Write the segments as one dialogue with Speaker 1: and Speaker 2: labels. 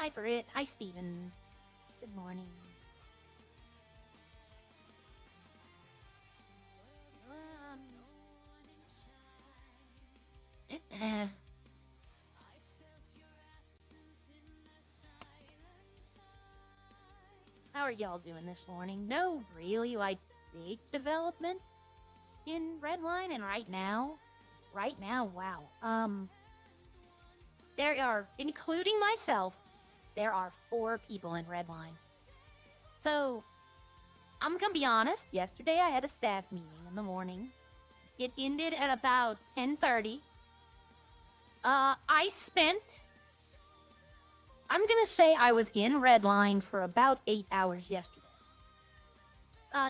Speaker 1: Hi, Britt. Hi, Steven. Good morning. Uh, How are y'all doing this morning? No, really, like, big development in Redline, and right now, wow. There are, including myself, there are 4 people in Redline. So, I'm gonna be honest, yesterday I had a staff meeting in the morning. It ended at about 10:30. I spent, I'm gonna say I was in Redline for about 8 hours yesterday.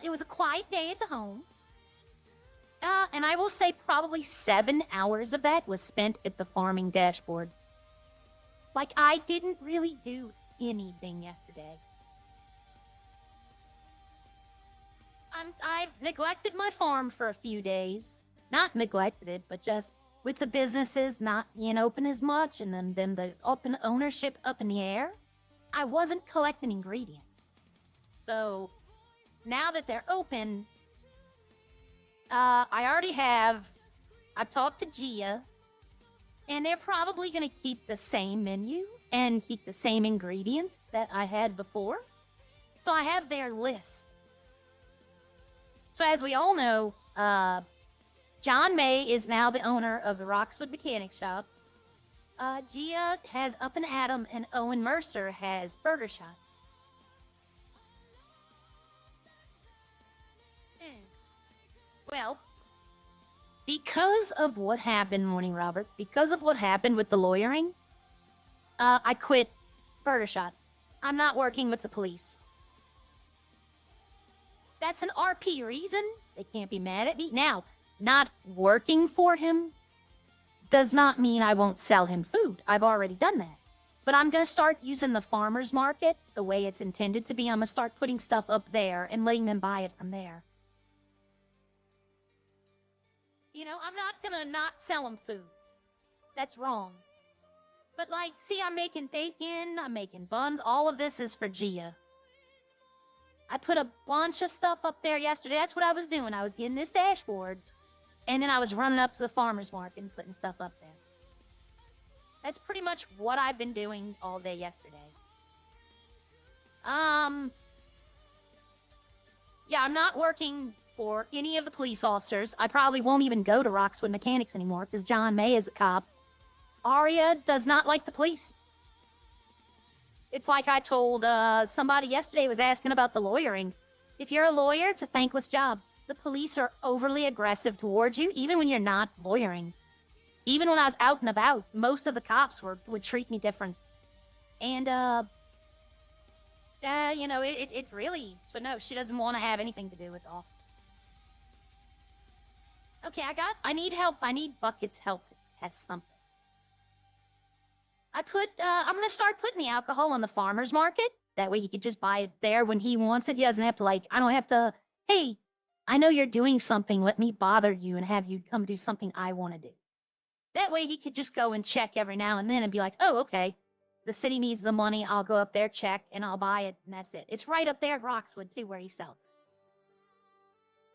Speaker 1: It was a quiet day at the home. And I will say probably 7 hours of that was spent at the farming dashboard. Like, I didn't really do anything yesterday. I've neglected my farm for a few days. Not neglected it, but just with the businesses not being open as much and then the open ownership up in the air, I wasn't collecting ingredients. So now that they're open, I've talked to Gia, and they're probably going to keep the same menu and keep the same ingredients that I had before. So I have their list. So as we all know, John May is now the owner of the Roxwood Mechanic Shop. Gia has Up and Adam, and Owen Mercer has Burger Shop. Well, because of what happened, Morning Robert, because of what happened with the lawyering, I quit Burger Shop. I'm not working with the police. That's an RP reason. They can't be mad at me. Now, not working for him does not mean I won't sell him food. I've already done that. But I'm going to start using the farmer's market the way it's intended to be. I'm going to start putting stuff up there and letting them buy it from there. You know, I'm not going to not sell them food. That's wrong. But, like, see, I'm making bacon, I'm making buns. All of this is for Gia. I put a bunch of stuff up there yesterday. That's what I was doing. I was getting this dashboard, and then I was running up to the farmer's market and putting stuff up there. That's pretty much what I've been doing all day yesterday. Yeah, I'm not working for any of the police officers. I probably won't even go to Roxwood Mechanics anymore because John May is a cop. Aria does not like the police. It's like I told somebody yesterday was asking about the lawyering. If you're a lawyer, it's a thankless job. The police are overly aggressive towards you, even when you're not lawyering. Even when I was out and about, most of the cops would treat me different. And, you know, it really... So no, she doesn't want to have anything to do with all. Okay, I need help. I need Bucket's help to test something. I'm gonna start putting the alcohol on the farmer's market. That way he could just buy it there when he wants it. He doesn't have to, like, I don't have to, hey, I know you're doing something. Let me bother you and have you come do something I want to do. That way he could just go and check every now and then and be like, oh, okay. The city needs the money. I'll go up there, check, and I'll buy it, and that's it. It's right up there at Roxwood, too, where he sells it.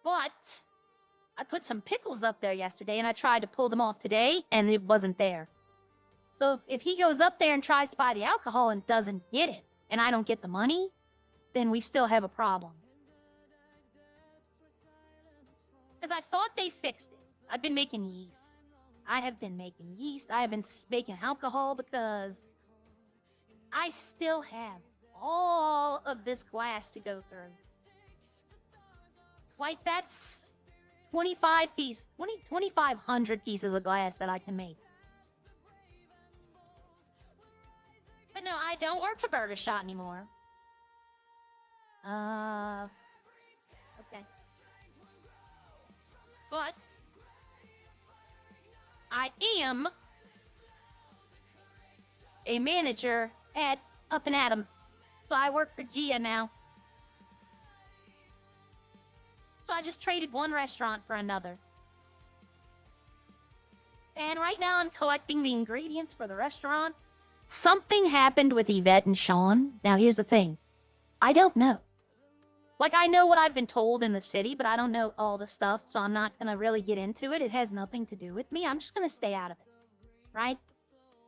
Speaker 1: But I put some pickles up there yesterday, and I tried to pull them off today, and it wasn't there. So if he goes up there and tries to buy the alcohol and doesn't get it, and I don't get the money, then we still have a problem. Because I thought they fixed it. I've been making yeast. I have been making yeast. I have been making alcohol because I still have all of this glass to go through. Like, that's 2,500 pieces of glass that I can make. But no, I don't work for Burger Shot anymore. Okay. But I am a manager at Up and Adam. So I work for Gia now. So I just traded one restaurant for another. And right now I'm collecting the ingredients for the restaurant. Something happened with Yvette and Sean. Now, here's the thing. I don't know. Like, I know what I've been told in the city, but I don't know all the stuff, so I'm not gonna really get into it. It has nothing to do with me. I'm just gonna stay out of it. Right?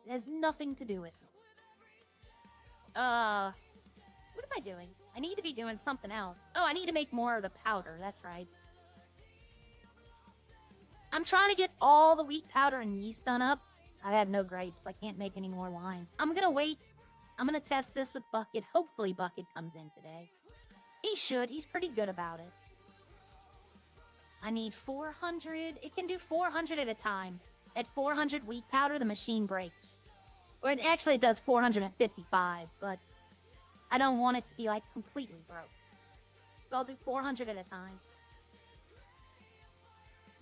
Speaker 1: It has nothing to do with me. What am I doing? I need to be doing something else. Oh, I need to make more of the powder. That's right. I'm trying to get all the wheat powder and yeast done up. I have no grapes. I can't make any more wine. I'm gonna wait. I'm gonna test this with Bucket. Hopefully Bucket comes in today. He should. He's pretty good about it. I need 400. It can do 400 at a time. At 400 wheat powder, the machine breaks. Or actually, it does 455, but I don't want it to be, like, completely broke. So I'll do 400 at a time.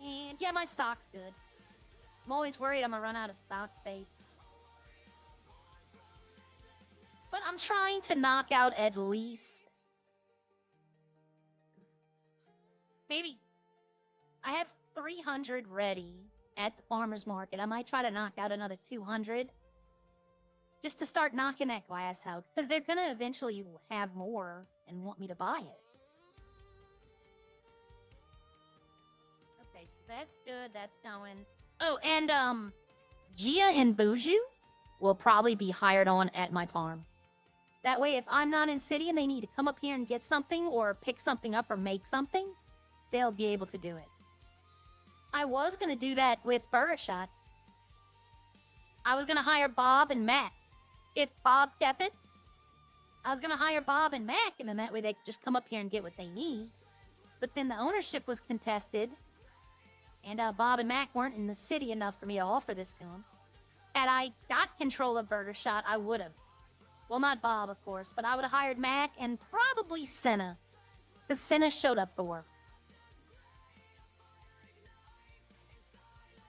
Speaker 1: And, yeah, my stock's good. I'm always worried I'm gonna run out of stock space. But I'm trying to knock out at least... maybe... I have 300 ready at the farmer's market. I might try to knock out another 200. Just to start knocking that glass out. Because they're gonna eventually have more and want me to buy it. Okay, so that's good. That's going. Oh, and, Gia and Buju will probably be hired on at my farm. That way, if I'm not in city and they need to come up here and get something or pick something up or make something, they'll be able to do it. I was gonna do that with Burger Shot. I was gonna hire Bob and Matt. If Bob kept it, I was gonna hire Bob and Mac, and then that way they could just come up here and get what they need. But then the ownership was contested, and Bob and Mac weren't in the city enough for me to offer this to them. Had I got control of Burger Shot, I would have. Well, not Bob, of course, but I would have hired Mac and probably Senna. Because Senna showed up for work.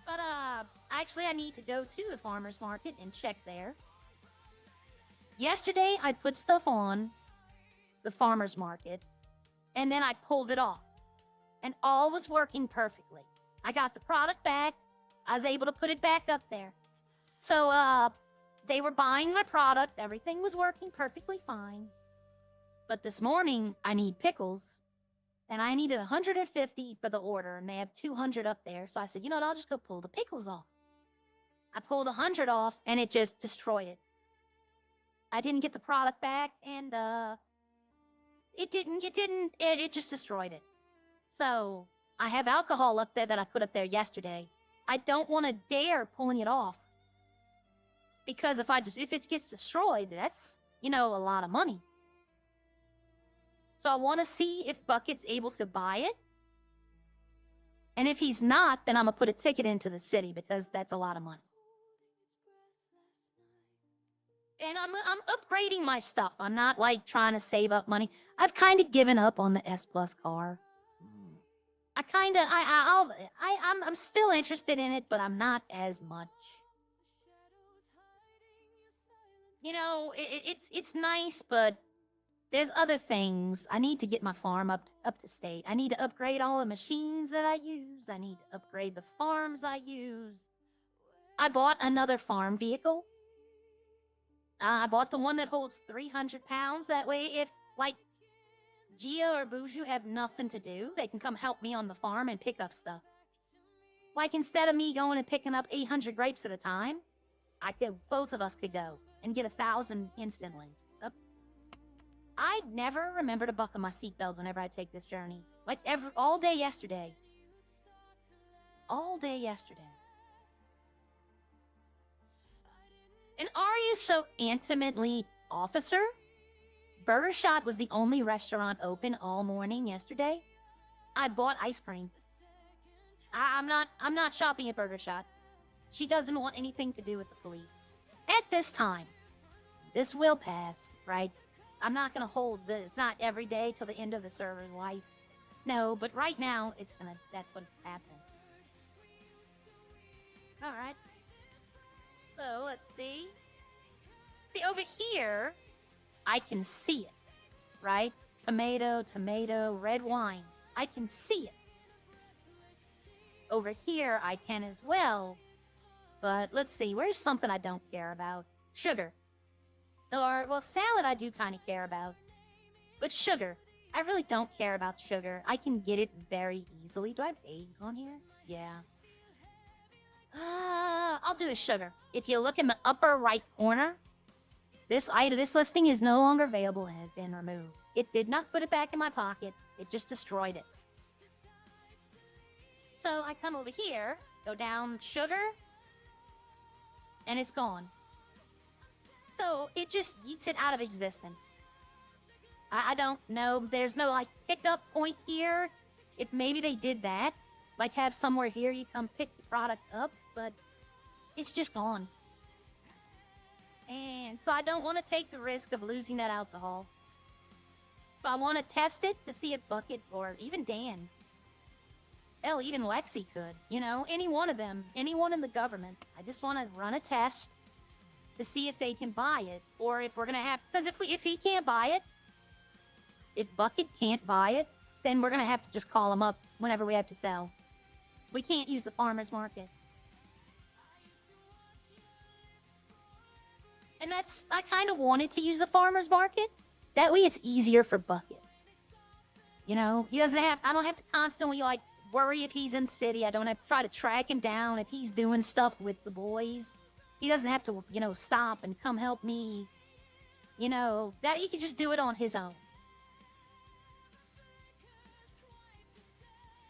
Speaker 1: But, actually I need to go to the farmer's market and check there. Yesterday, I put stuff on the farmer's market, and then I pulled it off. And all was working perfectly. I got the product back. I was able to put it back up there. So, they were buying my product. Everything was working perfectly fine. But this morning, I need pickles. And I needed 150 for the order, and they have 200 up there. So I said, you know what, I'll just go pull the pickles off. I pulled 100 off, and it just destroyed it. I didn't get the product back, and, it just destroyed it. So, I have alcohol up there that I put up there yesterday. I don't want to dare pulling it off. Because if it gets destroyed, that's, you know, a lot of money. So I want to see if Bucket's able to buy it. And if he's not, then I'm going to put a ticket into the city, because that's a lot of money. And I'm upgrading my stuff. I'm not, like, trying to save up money. I've kind of given up on the S Plus car. I'm still interested in it, but I'm not as much. You know, it's nice, but there's other things. I need to get my farm up to state. I need to upgrade all the machines that I use. I need to upgrade the farms I use. I bought another farm vehicle. I bought the one that holds 300 pounds. That way, if, like, Gia or Buju have nothing to do, they can come help me on the farm and pick up stuff. Like, instead of me going and picking up 800 grapes at a time, both of us could go and get 1,000 instantly. I never remember to buckle my seatbelt whenever I take this journey. Like, all day yesterday. All day yesterday. And are you so intimately officer? Burger Shot was the only restaurant open all morning yesterday. I bought ice cream. I'm not shopping at Burger Shot. She doesn't want anything to do with the police. At this time. This will pass, right? I'm not gonna hold this. It's not every day till the end of the server's life. No, but right now, that's what's happening. Alright. So, let's see. See, over here, I can see it, right? Tomato, tomato, red wine. I can see it. Over here, I can as well. But let's see, where's something I don't care about? Sugar. Or, well, salad I do kind of care about. But sugar. I really don't care about sugar. I can get it very easily. Do I have eggs on here? Yeah. I'll do a sugar. If you look in the upper right corner, this listing is no longer available and has been removed. It did not put it back in my pocket. It just destroyed it. So I come over here, go down sugar, and it's gone. So it just yeets it out of existence. I don't know. There's no like pickup point here. If maybe they did that, like have somewhere here you come pick the product up, but it's just gone. And so I don't want to take the risk of losing that alcohol. But I want to test it to see if Bucket or even Dan, hell, even Lexi could, you know, any one of them, anyone in the government. I just want to run a test to see if they can buy it, or if we're gonna have, because if he can't buy it, if Bucket can't buy it, then we're gonna have to just call him up whenever we have to sell. We can't use the farmer's market. And I kind of wanted to use the farmer's market. That way it's easier for Bucket. You know, I don't have to constantly, like, worry if he's in the city. I don't have to try to track him down if he's doing stuff with the boys. He doesn't have to, you know, stop and come help me. You know, that he can just do it on his own.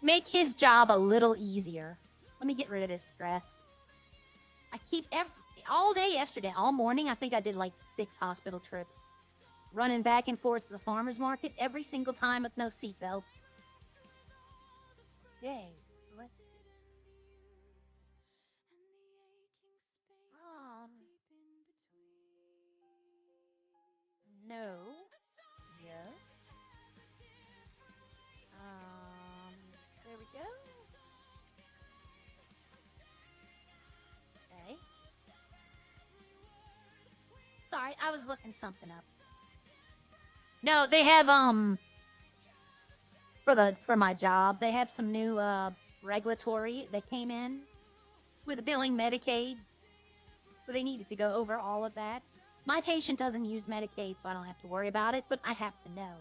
Speaker 1: Make his job a little easier. Let me get rid of this stress. I keep all day yesterday, all morning, I think I did like 6 hospital trips. Running back and forth to the farmer's market every single time with no seatbelt. Yay. Let's... No. Yes. There we go. Okay. Sorry, I was looking something up. No, they have, for my job, they have some new, regulatory that came in with the billing Medicaid. So they needed to go over all of that. My patient doesn't use Medicaid, so I don't have to worry about it, but I have to know.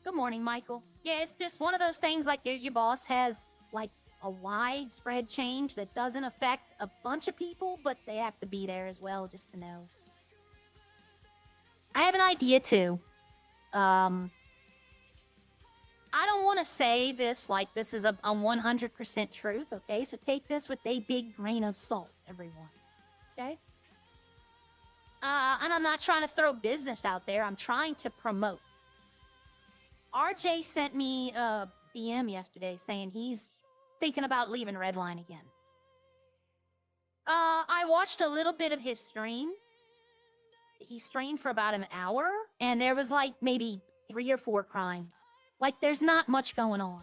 Speaker 1: Good morning, Michael. Yeah, it's just one of those things like your boss has, like, a widespread change that doesn't affect a bunch of people, but they have to be there as well just to know. I have an idea, too. I don't want to say this like this is a 100% truth, okay? So take this with a big grain of salt, everyone, okay? And I'm not trying to throw business out there. I'm trying to promote. RJ sent me a DM yesterday saying he's thinking about leaving Redline again. I watched a little bit of his stream. He streamed for about an hour, and there was like maybe 3 or 4 crimes. Like, there's not much going on.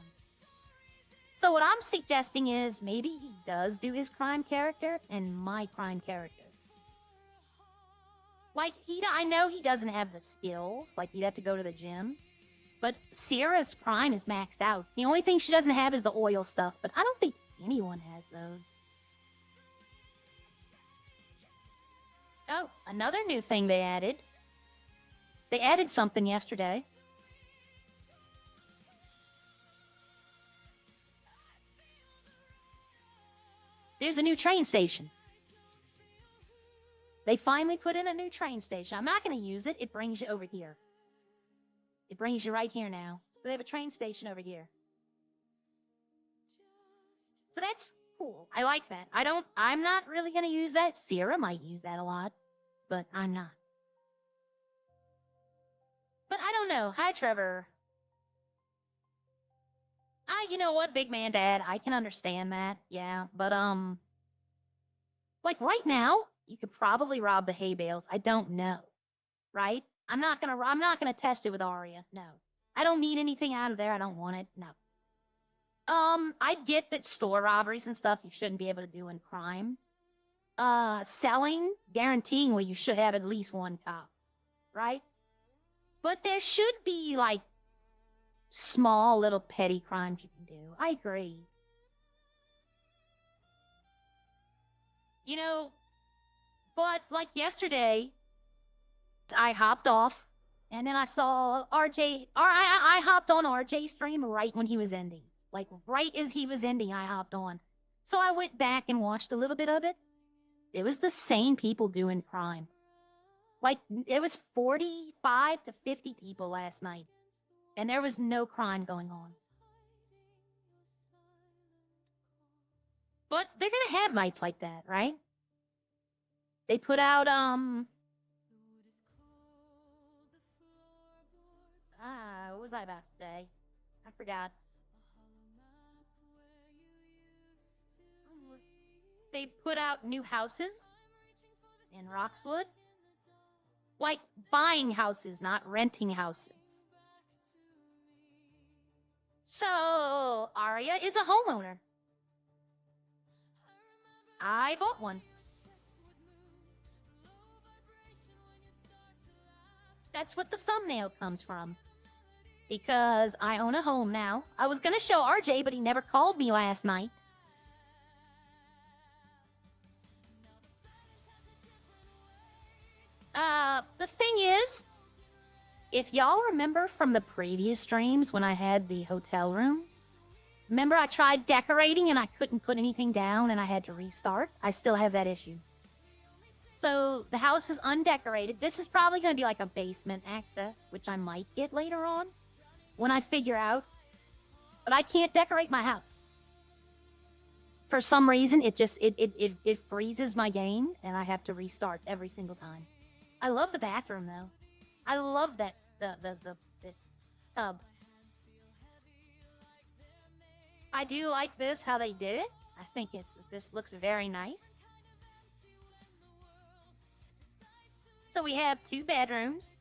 Speaker 1: So what I'm suggesting is maybe he does do his crime character and my crime character. Like, I know he doesn't have the skills. Like, he'd have to go to the gym. But Sierra's crime is maxed out. The only thing she doesn't have is the oil stuff. But I don't think anyone has those. Oh, another new thing they added. They added something yesterday. There's a new train station. They finally put in a new train station. I'm not going to use it. It brings you over here. It brings you right here now. So they have a train station over here. So that's cool. I like that. I'm not really going to use that. Sierra might use that a lot, but I'm not. But I don't know. Hi, Trevor. You know what, big man dad, I can understand that. Yeah, but, like right now, you could probably rob the hay bales. I don't know. Right? I'm not gonna test it with Aria. No. I don't need anything out of there. I don't want it. No. I get that store robberies and stuff you shouldn't be able to do in crime. Selling, guaranteeing, well, you should have at least one cop. Right? But there should be, like, small little petty crimes you can do. I agree. You know, But like yesterday, I hopped off, and then I saw RJ, or I hopped on RJ's stream right when he was ending. Like right as he was ending, I hopped on. So I went back and watched a little bit of it. It was the same people doing crime. Like it was 45 to 50 people last night, and there was no crime going on. But they're gonna have nights like that, right? They put out what was I about to say? I forgot. They put out new houses in Roxwood. Like buying houses, not renting houses. So Arya is a homeowner. I bought one. That's what the thumbnail comes from. Because I own a home now. I was gonna show RJ, but he never called me last night. The thing is, if y'all remember from the previous streams when I had the hotel room, remember I tried decorating and I couldn't put anything down and I had to restart? I still have that issue. So the house is undecorated. This is probably going to be like a basement access, which I might get later on when I figure out. But I can't decorate my house. For some reason, it freezes my game and I have to restart every single time. I love the bathroom though. I love that the tub. I do like this, how they did it. I think this looks very nice. So we have 2 bedrooms.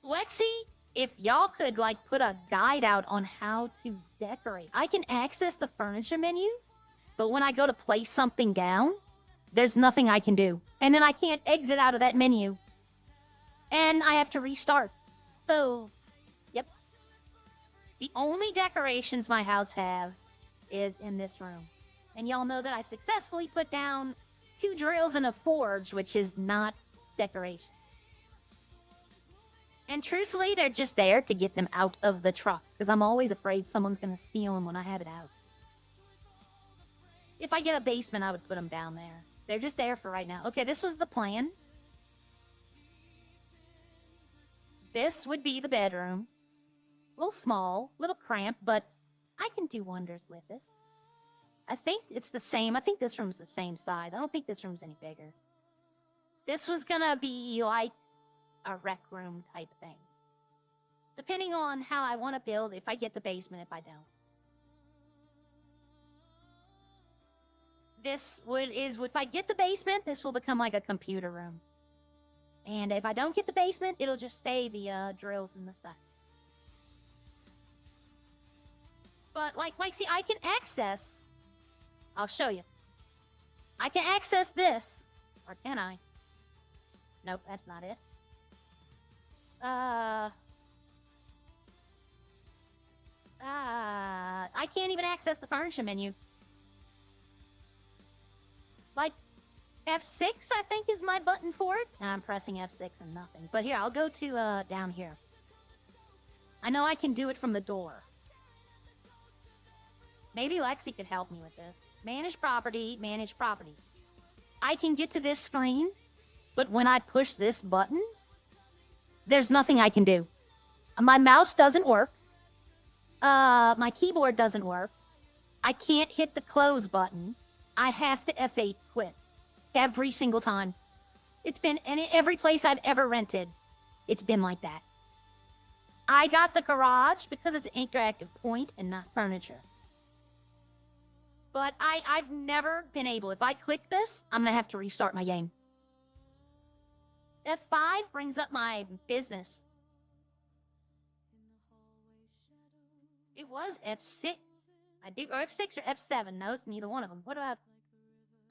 Speaker 1: Lexi, if y'all could like put a guide out on how to decorate. I can access the furniture menu, but when I go to place something down, there's nothing I can do. And then I can't exit out of that menu. And I have to restart. So, yep. The only decorations my house have is in this room. And y'all know that I successfully put down 2 drills and a forge, which is not decoration. And truthfully, they're just there to get them out of the truck, because I'm always afraid someone's going to steal them when I have it out. If I get a basement, I would put them down there. They're just there for right now. Okay, this was the plan. This would be the bedroom. A little small, a little cramped, but I can do wonders with it. I think it's the same. I think this room's the same size. I don't think this room's any bigger. This was gonna be like a rec room type thing. Depending on how I want to build, if I get the basement, if I don't. If I get the basement, this will become like a computer room. And if I don't get the basement, it'll just stay the drills in the side. But like see, I can access. I'll show you. I can access this, or can I? Nope, that's not it. I can't even access the furniture menu. Like, F6, I think, is my button for it. And I'm pressing F6 and nothing. But here, I'll go to, down here. I know I can do it from the door. Maybe Lexi could help me with this. Manage property, manage property. I can get to this screen, but when I push this button, there's nothing I can do. My mouse doesn't work. My keyboard doesn't work. I can't hit the close button. I have to F8 quit. Every single time. It's been in every place I've ever rented. It's been like that. I got the garage because it's an interactive point and not furniture. But I've never been able. If I click this, I'm going to have to restart my game. F5 brings up my business. It was F6. Or F6 or F7. No, it's neither one of them. What about...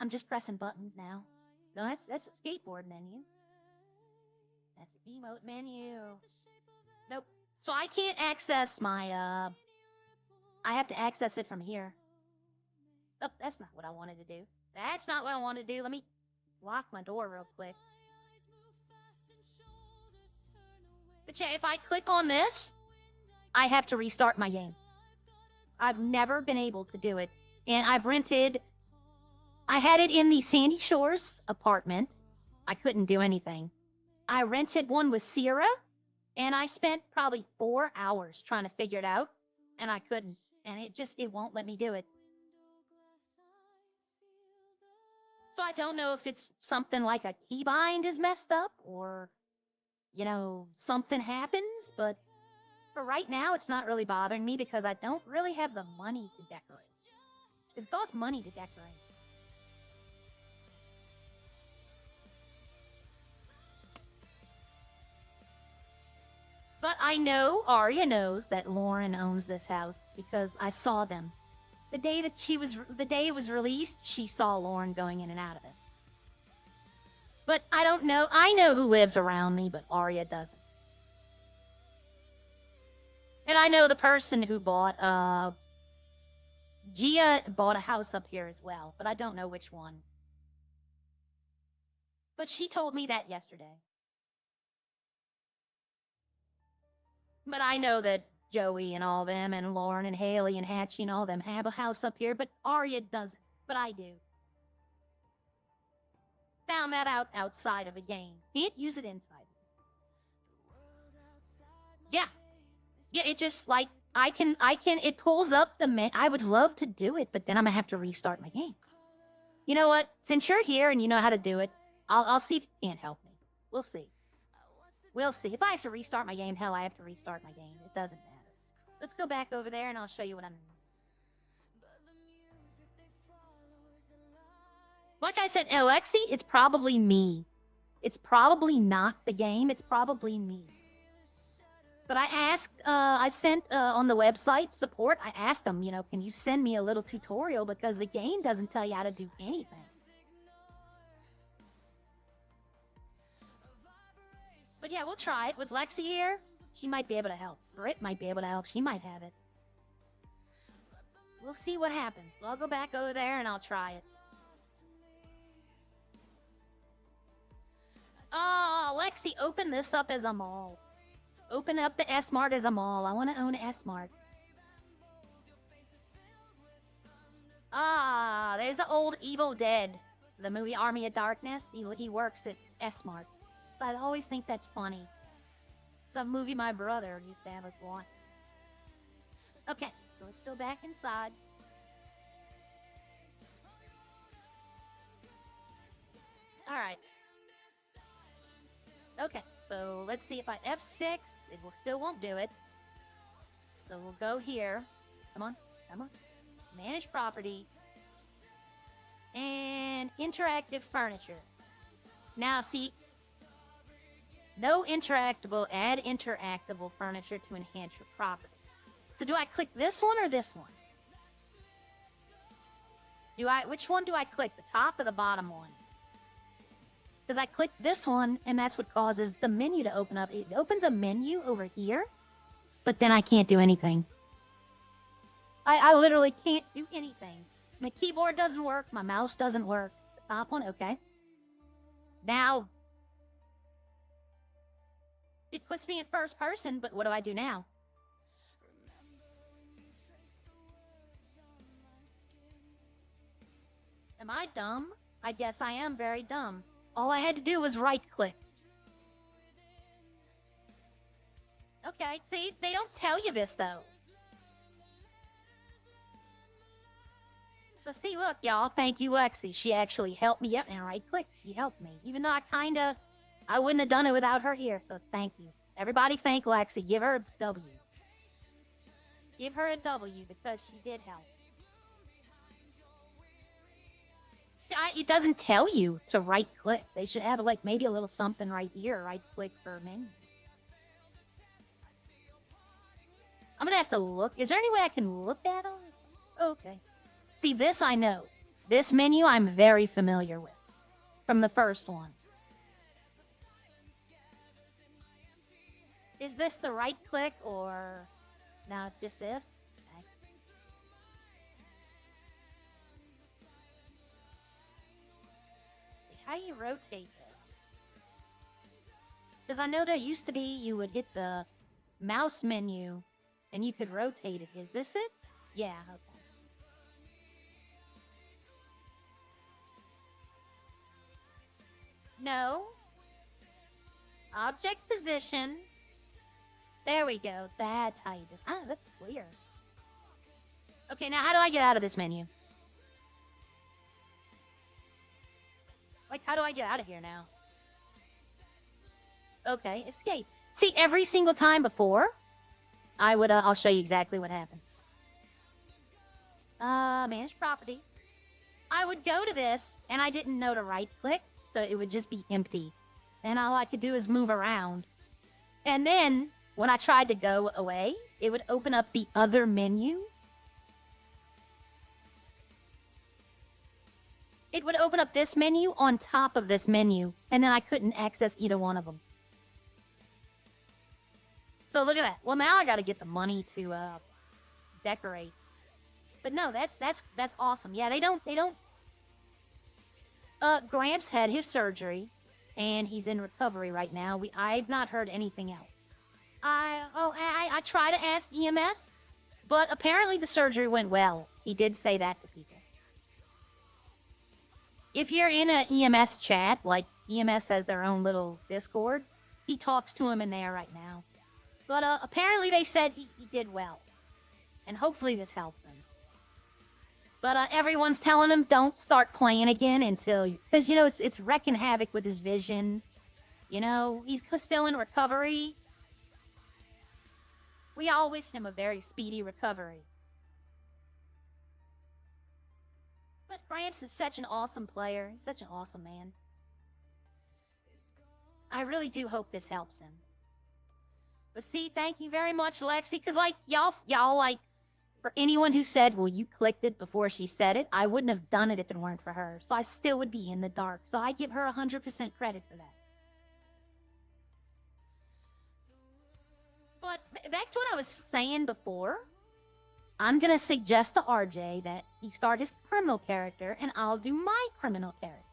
Speaker 1: I'm just pressing buttons now. No, that's a skateboard menu. That's the emote menu. Nope. So I can't access my, I have to access it from here. Oh, that's not what I wanted to do. That's not what I wanted to do. Let me lock my door real quick. But yeah, if I click on this, I have to restart my game. I've never been able to do it. And I've rented... I had it in the Sandy Shores apartment. I couldn't do anything. I rented one with Sierra, and I spent probably 4 hours trying to figure it out, and I couldn't. And it won't let me do it. So I don't know if it's something like a keybind is messed up, or, you know, something happens, but for right now, it's not really bothering me because I don't really have the money to decorate. It costs money to decorate. But I know Arya knows that Lauren owns this house because I saw them. The day it was released, she saw Lauren going in and out of it. But I don't know. I know who lives around me, but Arya doesn't. And I know the person who bought, Gia bought a house up here as well, but I don't know which one. But she told me that yesterday. But I know that Joey and all them, and Lauren and Haley and Hatchie and all them have a house up here, but Arya doesn't. But I do. Found that out outside of a game. Can't use it inside. Yeah. Yeah, it just, like, it pulls up the I would love to do it, but then I'm gonna have to restart my game. You know what? Since you're here and you know how to do it, I'll see if you can't help me. We'll see. We'll see. If I have to restart my game, hell, I have to restart my game. It doesn't matter. Let's go back over there and I'll show you what I'm doing. Like I said, Alexi, it's probably me. It's probably not the game. It's probably me. But I asked, I sent on the website support, I asked them, you know, can you send me a little tutorial because the game doesn't tell you how to do anything. But yeah, we'll try it. With Lexi here, she might be able to help. Britt might be able to help. She might have it. We'll see what happens. I'll go back over there and I'll try it. Oh, Lexi, open this up as a mall. Open up the S-Mart as a mall. I want to own an S-Mart. Ah, there's the old Evil Dead. The movie Army of Darkness. He works at S-Mart. But I always think that's funny. The movie my brother used to have us watch. Okay, so let's go back inside. Alright. Okay, so let's see if I F6, it still won't do it. So we'll go here. Come on, come on. Manage property. And interactive furniture. Now see, no interactable, add interactable furniture to enhance your property. So do I click this one or this one? Which one do I click? The top or the bottom one? Because I click this one, and that's what causes the menu to open up. It opens a menu over here, but then I can't do anything. I literally can't do anything. My keyboard doesn't work. My mouse doesn't work. The top one, okay. Now, it puts me in first person, but what do I do now? Am I dumb? I guess I am very dumb. All I had to do was right-click. Okay, see? They don't tell you this, though. So see, look, y'all. Thank you, Lexi. She actually helped me out and right-clicked. She helped me. Even though I wouldn't have done it without her here, so thank you. Everybody thank Lexi. Give her a W. Give her a W because she did help. It doesn't tell you to right-click. They should have, like, maybe a little something right here. Right-click for menu. I'm gonna have to look. Is there any way I can look at them? Okay. See, this I know. This menu I'm very familiar with. From the first one. Is this the right-click or... No, it's just this? Okay. do you rotate this? Because I know there used to be you would hit the mouse menu and you could rotate it. Is this it? Yeah, okay. No. Object position. There we go. That's how you do it. Ah, that's weird. Okay, now how do I get out of this menu? Like, how do I get out of here now? Okay, escape. See, every single time before, I would, I'll show you exactly what happened. Manage property. I would go to this, and I didn't know to right-click, so it would just be empty. And all I could do is move around. And then, when I tried to go away, it would open up the other menu. It would open up this menu on top of this menu, and then I couldn't access either one of them. So look at that. Well, now I gotta get the money to decorate. But no, that's awesome. Yeah, they don't. Gramps had his surgery, and he's in recovery right now. I've not heard anything else. I try to ask EMS, but apparently the surgery went well. He did say that to people. If you're in an EMS chat, like EMS has their own little Discord, he talks to him in there right now. But apparently they said he did well. And hopefully this helps him. But everyone's telling him don't start playing again until... Because, you know, it's wrecking havoc with his vision. You know, he's still in recovery. We all wish him a very speedy recovery. But Gramps is such an awesome player. He's such an awesome man. I really do hope this helps him. But see, thank you very much, Lexi. Because, like, y'all, like, for anyone who said, well, you clicked it before she said it, I wouldn't have done it if it weren't for her. So I still would be in the dark. So I give her 100% credit for that. But back to what I was saying before, I'm going to suggest to RJ that he start his criminal character, and I'll do my criminal character.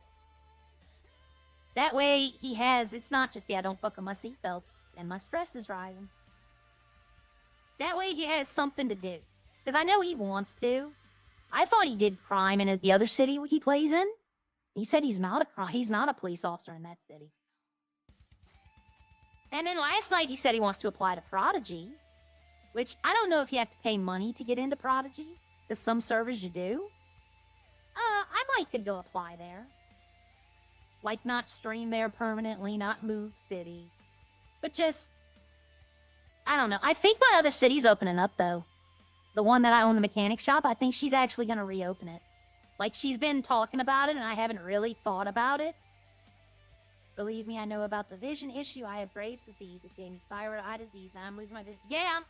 Speaker 1: That way, he has, it's not just, yeah, don't buckle my seatbelt, and my stress is rising. That way, he has something to do. Because I know he wants to. I thought he did crime in the other city he plays in. He said he's not a police officer in that city. And then last night, he said he wants to apply to Prodigy. Which, I don't know if you have to pay money to get into Prodigy. Because some servers you do. I might could go apply there. Like, not stream there permanently, not move city. But just... I don't know. I think my other city's opening up, though. The one that I own the mechanic shop, I think she's actually going to reopen it. Like, she's been talking about it, and I haven't really thought about it. Believe me, I know about the vision issue. I have Graves' disease. It gave me thyroid eye disease. Now I'm losing my vision. Yeah!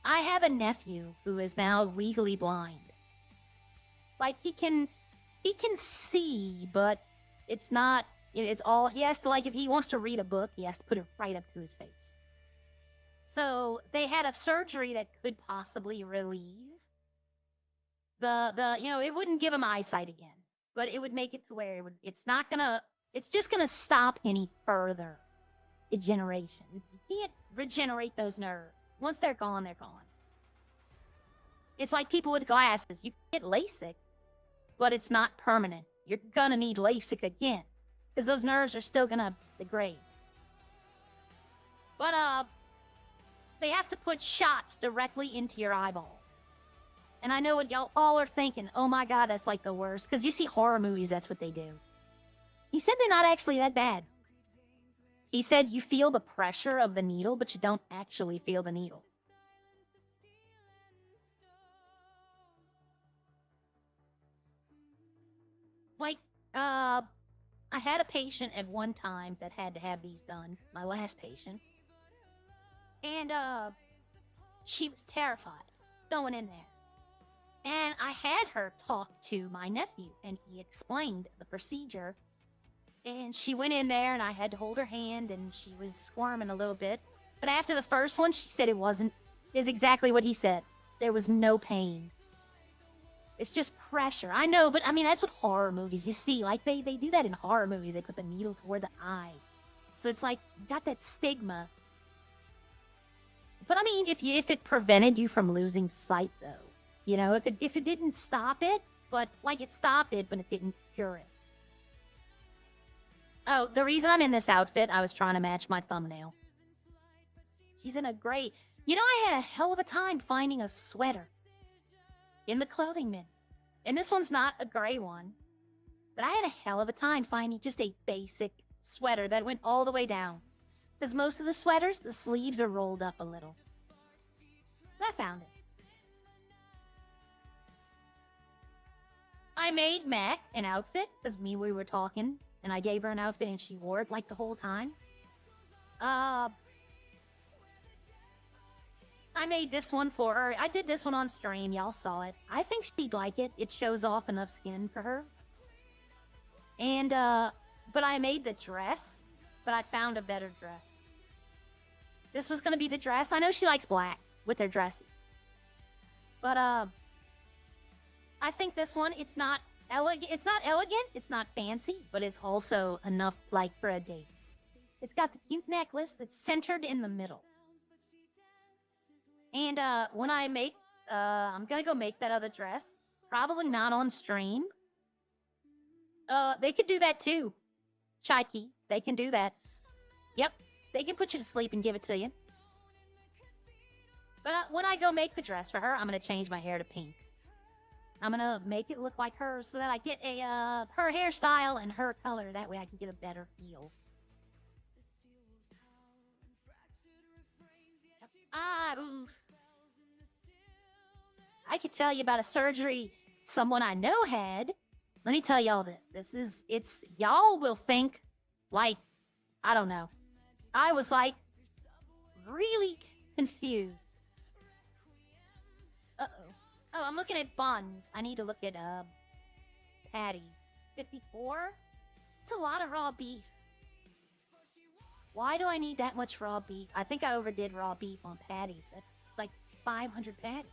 Speaker 1: I have a nephew who is now legally blind. Like, he can see, but it's not, it's all, he has to, like, if he wants to read a book, he has to put it right up to his face. So, they had a surgery that could possibly relieve you know, it wouldn't give him eyesight again, but it would make it to where it's just gonna stop any further degeneration. You can't regenerate those nerves. Once they're gone, they're gone. It's like people with glasses. You get LASIK, but it's not permanent. You're gonna need LASIK again, because those nerves are still gonna degrade. But, they have to put shots directly into your eyeball. And I know what y'all all are thinking, oh my god, that's like the worst. Because you see horror movies, that's what they do. He said they're not actually that bad. He said you feel the pressure of the needle, but you don't actually feel the needle. Like, I had a patient at one time that had to have these done. My last patient. And, she was terrified going in there. And I had her talk to my nephew, and he explained the procedure. And she went in there, and I had to hold her hand, and she was squirming a little bit. But after the first one, she said it wasn't, is exactly what he said. There was no pain. It's just pressure. I know, but I mean, that's what horror movies, you see. Like, they do that in horror movies. They put the needle toward the eye. So it's like, you got that stigma. But I mean, if it prevented you from losing sight, though. You know, if it didn't stop it, but, like, it stopped it, but it didn't cure it. Oh, the reason I'm in this outfit, I was trying to match my thumbnail. She's in a gray... You know, I had a hell of a time finding a sweater in the clothing bin. And this one's not a gray one. But I had a hell of a time finding just a basic sweater that went all the way down. Because most of the sweaters, the sleeves are rolled up a little. But I found it. I made Mac an outfit, because we were talking, and I gave her an outfit and she wore it like the whole time. I made this one for her. I did this one on stream. Y'all saw it. I think she'd like it. It shows off enough skin for her. And, but I made the dress, but I found a better dress. This was gonna be the dress. I know she likes black with her dresses. But, I think this one, it's not elegant, it's not fancy, but it's also enough, like, for a date. It's got the cute necklace that's centered in the middle. And, when I make, I'm gonna go make that other dress. Probably not on stream. They could do that too. Chikey, they can do that. Yep, they can put you to sleep and give it to you. But when I go make the dress for her, I'm gonna change my hair to pink. I'm gonna make it look like her so that I get a, her hairstyle and her color. That way I can get a better feel. Oof. I could tell you about a surgery someone I know had. Let me tell y'all this. Y'all will think, like, I don't know. I was, like, really confused. Uh-oh. Oh, I'm looking at buns. I need to look at, patties. 54? It's a lot of raw beef. Why do I need that much raw beef? I think I overdid raw beef on patties. That's like 500 patties.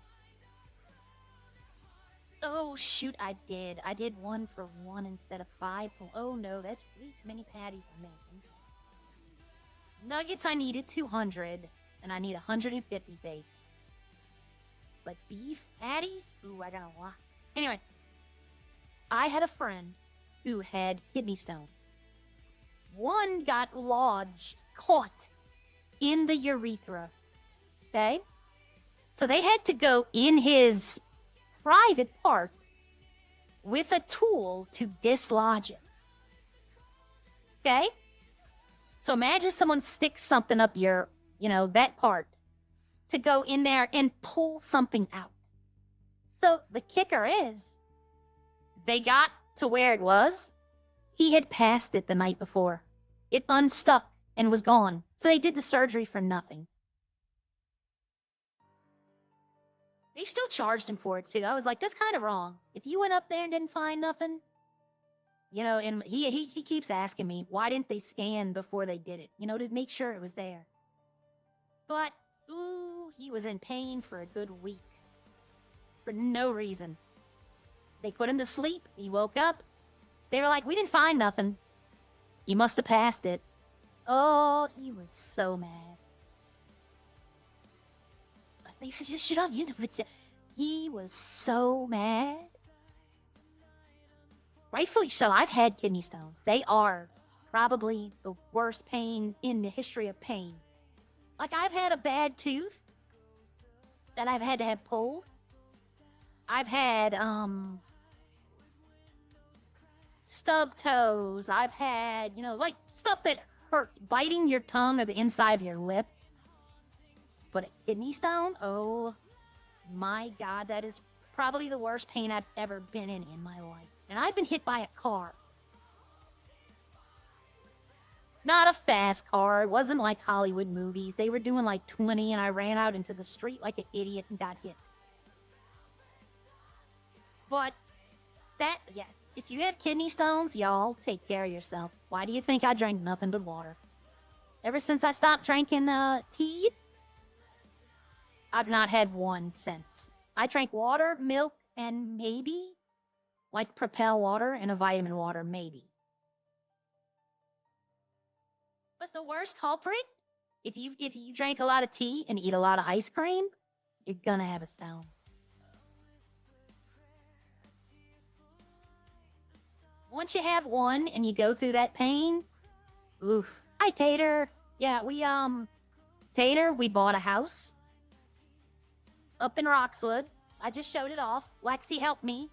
Speaker 1: Oh, shoot, I did. I did 1 for 1 instead of 5. Oh, no, that's way too many patties I'm making. Nuggets, I needed 200, and I need 150 baked. But beef patties? Ooh, I got a lot. Anyway, I had a friend who had kidney stones. One got lodged, caught in the urethra. Okay? So they had to go in his private part with a tool to dislodge it. Okay? So imagine someone sticks something up your, that part to go in there and pull something out. So the kicker is, they got to where it was. He had passed it the night before. It unstuck and was gone. So they did the surgery for nothing. They still charged him for it, too. I was like, that's kind of wrong. If you went up there and didn't find nothing, and he keeps asking me, why didn't they scan before they did it? To make sure it was there. But, ooh, he was in pain for a good week. For no reason. They put him to sleep. He woke up. They were like, we didn't find nothing. You must have passed it. Oh, he was so mad. He was so mad. Rightfully so. I've had kidney stones. They are probably the worst pain in the history of pain. Like, I've had a bad tooth that I've had to have pulled. I've had, stub toes. I've had, like, stuff that hurts. Biting your tongue or the inside of your lip. But a kidney stone? Oh, my God. That is probably the worst pain I've ever been in my life. And I've been hit by a car. Not a fast car. It wasn't like Hollywood movies. They were doing like 20 and I ran out into the street like an idiot and got hit. But if you have kidney stones, y'all take care of yourself. Why do you think I drank nothing but water? Ever since I stopped drinking tea, I've not had one since. I drank water, milk, and maybe like Propel water and a vitamin water, maybe. But the worst culprit, if you drank a lot of tea and eat a lot of ice cream, you're gonna have a stone. Once you have one and you go through that pain, oof. Hi, Tater. Yeah, Tater, we bought a house up in Roxwood. I just showed it off. Lexi helped me.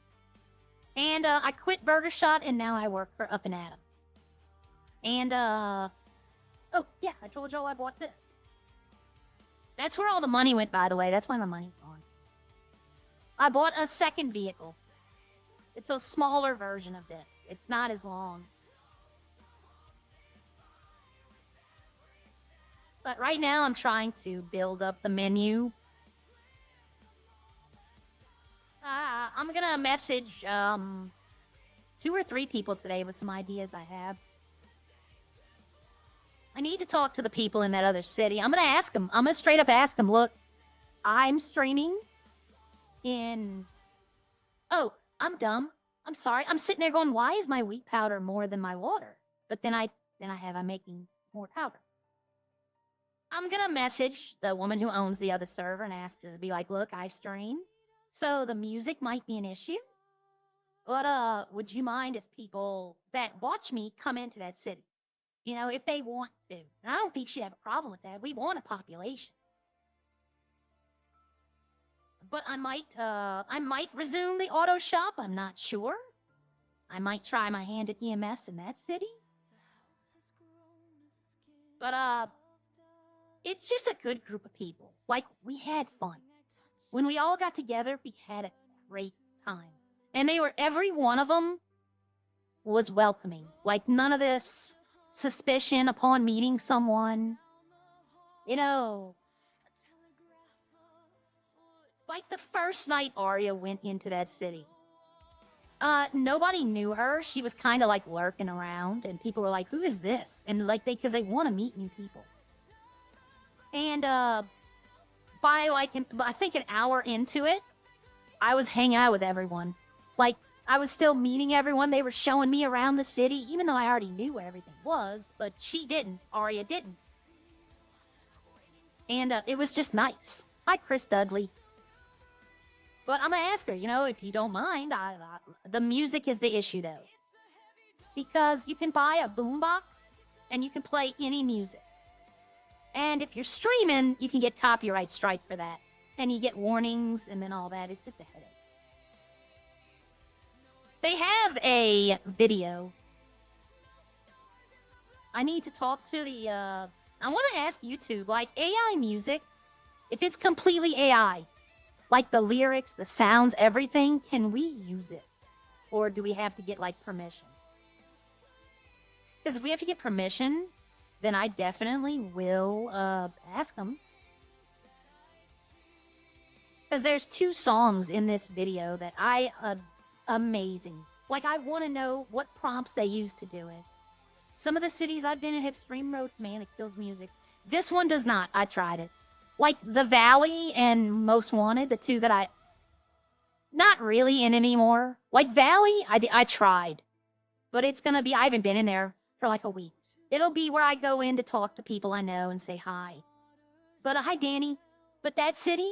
Speaker 1: And I quit Burger Shot and now I work for Up and Adam. And oh yeah, I told Joe I bought this. That's where all the money went, by the way. That's why my money's gone. I bought a second vehicle. It's a smaller version of this. It's not as long. But right now I'm trying to build up the menu. I'm gonna message 2 or 3 people today with some ideas I have. I need to talk to the people in that other city. I'm gonna ask them. I'm gonna straight up ask them, look, I'm streaming in... Oh, I'm dumb. I'm sorry. I'm sitting there going, why is my wheat powder more than my water? But then I'm making more powder. I'm gonna message the woman who owns the other server and ask her to be like, look, I stream, so the music might be an issue. But would you mind if people that watch me come into that city? You know, if they want to. And I don't think she'd have a problem with that. We want a population. But I might resume the auto shop. I'm not sure. I might try my hand at EMS in that city. But it's just a good group of people. Like, we had fun. When we all got together, we had a great time. And every one of them was welcoming. Like, none of this suspicion upon meeting someone. You know, like the first night Arya went into that city. Nobody knew her. She was kind of like lurking around, and people were like, who is this? And like, because they want to meet new people. And, by like, I think an hour into it, I was hanging out with everyone. Like, I was still meeting everyone. They were showing me around the city, even though I already knew where everything was, but she didn't. Arya didn't. And, it was just nice. Hi, Chris Dudley. But I'm gonna ask her, you know, if you don't mind, the music is the issue, though. Because you can buy a boombox, and you can play any music. And if you're streaming, you can get copyright strike for that. And you get warnings, and then all that. It's just a headache. They have a video. I need to talk to the, I want to ask YouTube, like, AI music, if it's completely AI, like the lyrics, the sounds, everything, can we use it? Or do we have to get, like, permission? Because if we have to get permission, then I definitely will ask them. Because there's 2 songs in this video that amazing. Like, I want to know what prompts they use to do it. Some of the cities I've been in have Stream Road, man, it kills music. This one does not. I tried it. Like, The Valley and Most Wanted, the 2 that not really in anymore. Like, Valley, I tried. But it's gonna be, I haven't been in there for like a week. It'll be where I go in to talk to people I know and say hi. But hi, Danny. But that city,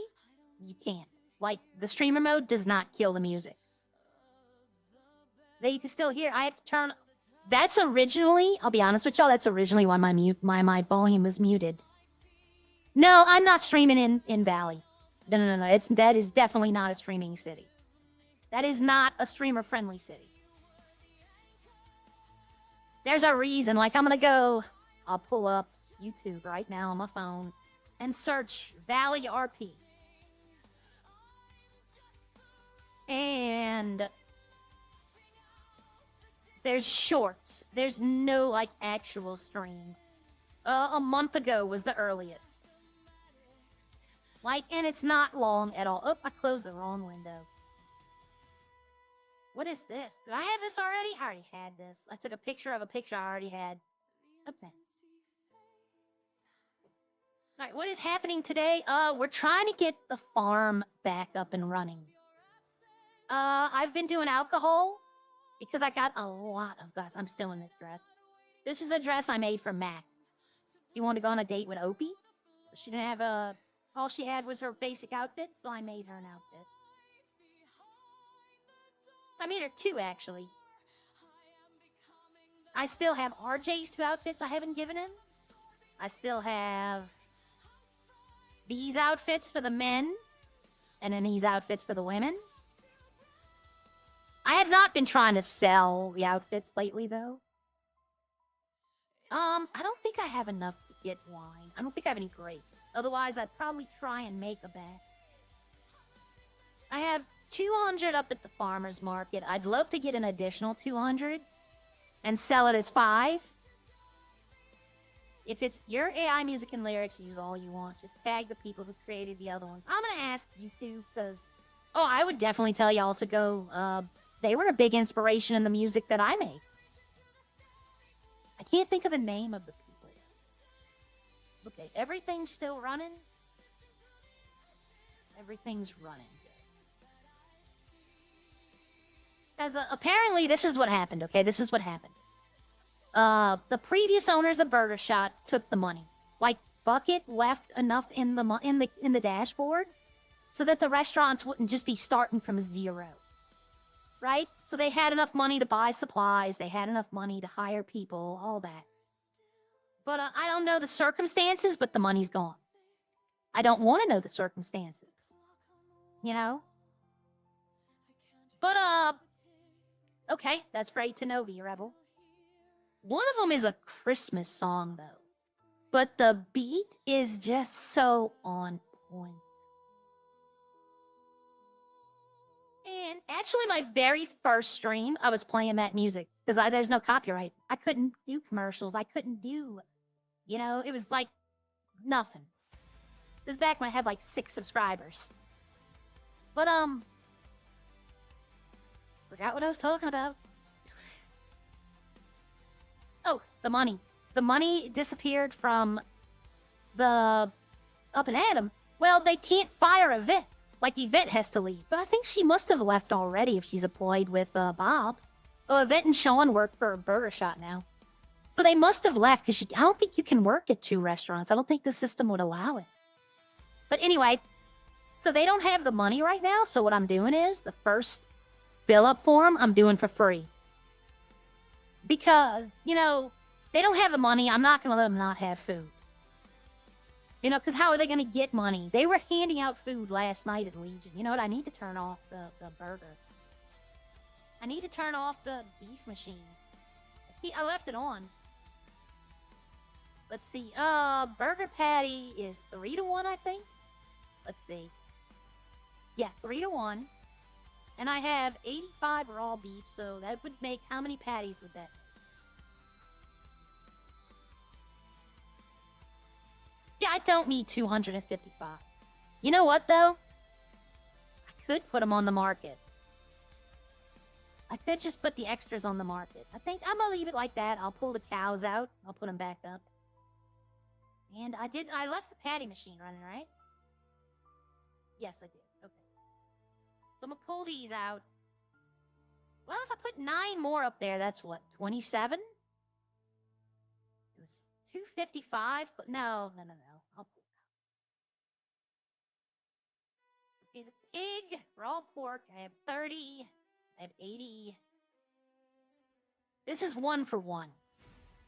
Speaker 1: you can't. Like, the streamer mode does not kill the music. You can still hear. I have to turn. That's originally, I'll be honest with y'all, that's originally why my volume was muted. No, I'm not streaming in Valley. No. That is definitely not a streaming city. That is not a streamer-friendly city. There's a reason. Like, I'm gonna go. I'll pull up YouTube right now on my phone and search Valley RP. And there's shorts. There's no, like, actual stream. A month ago was the earliest. Like, and it's not long at all. Oh, I closed the wrong window. What is this? Did I have this already? I already had this. I took a picture of a picture I already had. Okay. Alright, what is happening today? We're trying to get the farm back up and running. I've been doing alcohol because I got a lot of guys. I'm still in this dress. This is a dress I made for Mac. You want to go on a date with Opie? She didn't have a. All she had was her basic outfit, so I made her an outfit. I made her two, actually. I still have RJ's two outfits I haven't given him. I still have these outfits for the men, and then these outfits for the women. I have not been trying to sell the outfits lately, though. I don't think I have enough to get wine. I don't think I have any grapes. Otherwise, I'd probably try and make a batch. I have 200 up at the farmer's market. I'd love to get an additional 200 and sell it as 5. If it's your AI music and lyrics, use all you want. Just tag the people who created the other ones. I'm gonna ask you two, because... Oh, I would definitely tell y'all to go, they were a big inspiration in the music that I make. I can't think of the name of the people. Okay, everything's still running. Everything's running. As apparently, this is what happened, okay? This is what happened. The previous owners of Burger Shot took the money. Like, Bucket left enough in the dashboard so that the restaurants wouldn't just be starting from 0. Right? So they had enough money to buy supplies, they had enough money to hire people, all that. But I don't know the circumstances, but the money's gone. I don't want to know the circumstances. You know? But, okay, that's great to know, V-Rebel. One of them is a Christmas song, though. But the beat is just so on point. And actually, my very first stream, I was playing that music. Because there's no copyright. I couldn't do commercials. I couldn't do... You know, it was like... nothing. This is back when I had like 6 subscribers. But, forgot what I was talking about. Oh, the money. The money disappeared from the Up and Adam. Well, they can't fire Yvette. Like, Yvette has to leave. But I think she must have left already if she's employed with Bob's. Oh, Yvette and Sean work for a Burger Shot now. So they must have left, because I don't think you can work at 2 restaurants. I don't think the system would allow it. But anyway, so they don't have the money right now, so what I'm doing is, the first bill-up form, I'm doing for free. Because, you know, they don't have the money, I'm not going to let them not have food. You know, because how are they going to get money? They were handing out food last night at Legion. You know what? I need to turn off the burger. I need to turn off the beef machine. I left it on. Let's see. Burger patty is 3-to-1, I think. Let's see. Yeah, 3-to-1. And I have 85 raw beef, so that would make... How many patties would that... Yeah, I don't need 255. You know what, though? I could put them on the market. I could just put the extras on the market. I think I'm gonna leave it like that. I'll pull the cows out. I'll put them back up. And I left the patty machine running, right? Yes, I did. Okay. So I'm gonna pull these out. Well, if I put 9 more up there, that's what, 27? It was 255. No. I'll pull it out. Okay, the pig, raw pork, I have 30. I have 80. This is 1 for 1.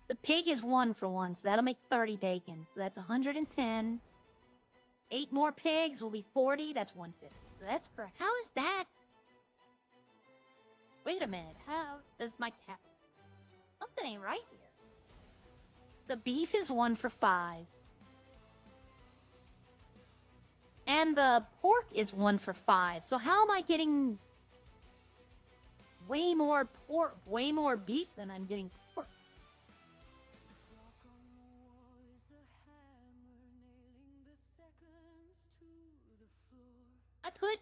Speaker 1: The pig is 1 for 1, so that'll make 30 bacon. So that's 110. 8 more pigs will be 40. That's 150. So that's correct. How is that? Wait a minute. How does my cat... Something ain't right here. The beef is 1 for 5. And the pork is 1 for 5. So how am I getting... way more pork, way more beef than I'm getting pork? I put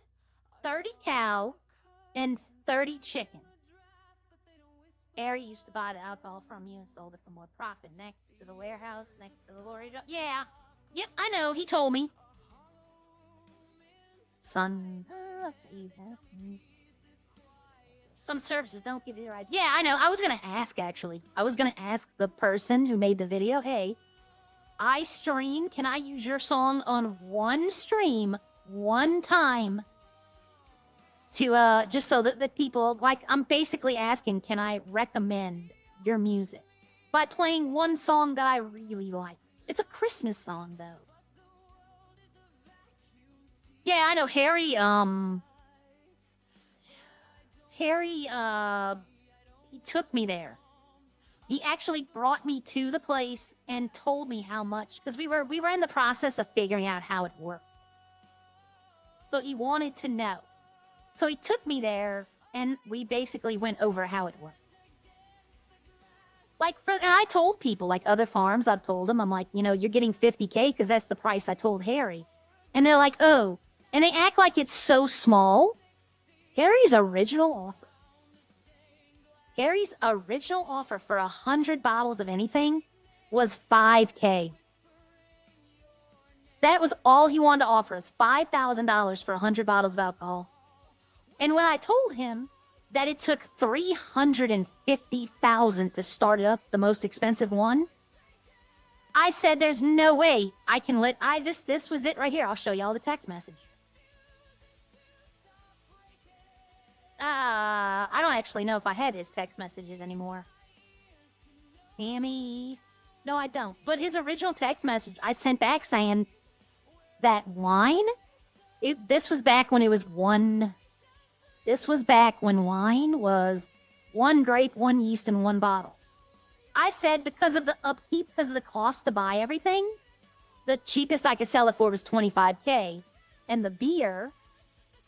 Speaker 1: 30 cow and 30 chicken. Ari used to buy the alcohol from you and sold it for more profit. Next to the warehouse, next to the lorry drop. Yeah. Yep, I know. He told me. Son, Some services don't give you the rights. Yeah, I know. I was gonna ask, actually. I was gonna ask the person who made the video, hey, I stream, can I use your song on one stream, one time, to, just so that the people, like, I'm basically asking, can I recommend your music by playing one song that I really like? It's a Christmas song, though. Yeah, I know, Harry, he took me there. He actually brought me to the place and told me how much, because we were in the process of figuring out how it worked. So he wanted to know. So he took me there, and we basically went over how it worked. Like, and I told people, like other farms, I've told them, I'm like, you know, you're getting 50K because that's the price I told Harry. And they're like, oh. And they act like it's so small. Harry's original offer. Harry's original offer for 100 bottles of anything was 5K. That was all he wanted to offer us, $5,000 for 100 bottles of alcohol. And when I told him that it took $350,000 to start it up, the most expensive one, I said, there's no way I can this was it right here. I'll show y'all the text message. I don't actually know if I have his text messages anymore. Tammy. No, I don't. But his original text message I sent back saying that wine, this was back when it was this was back when wine was 1 grape, 1 yeast, and 1 bottle. I said because of the upkeep, because of the cost to buy everything, the cheapest I could sell it for was 25K. And the beer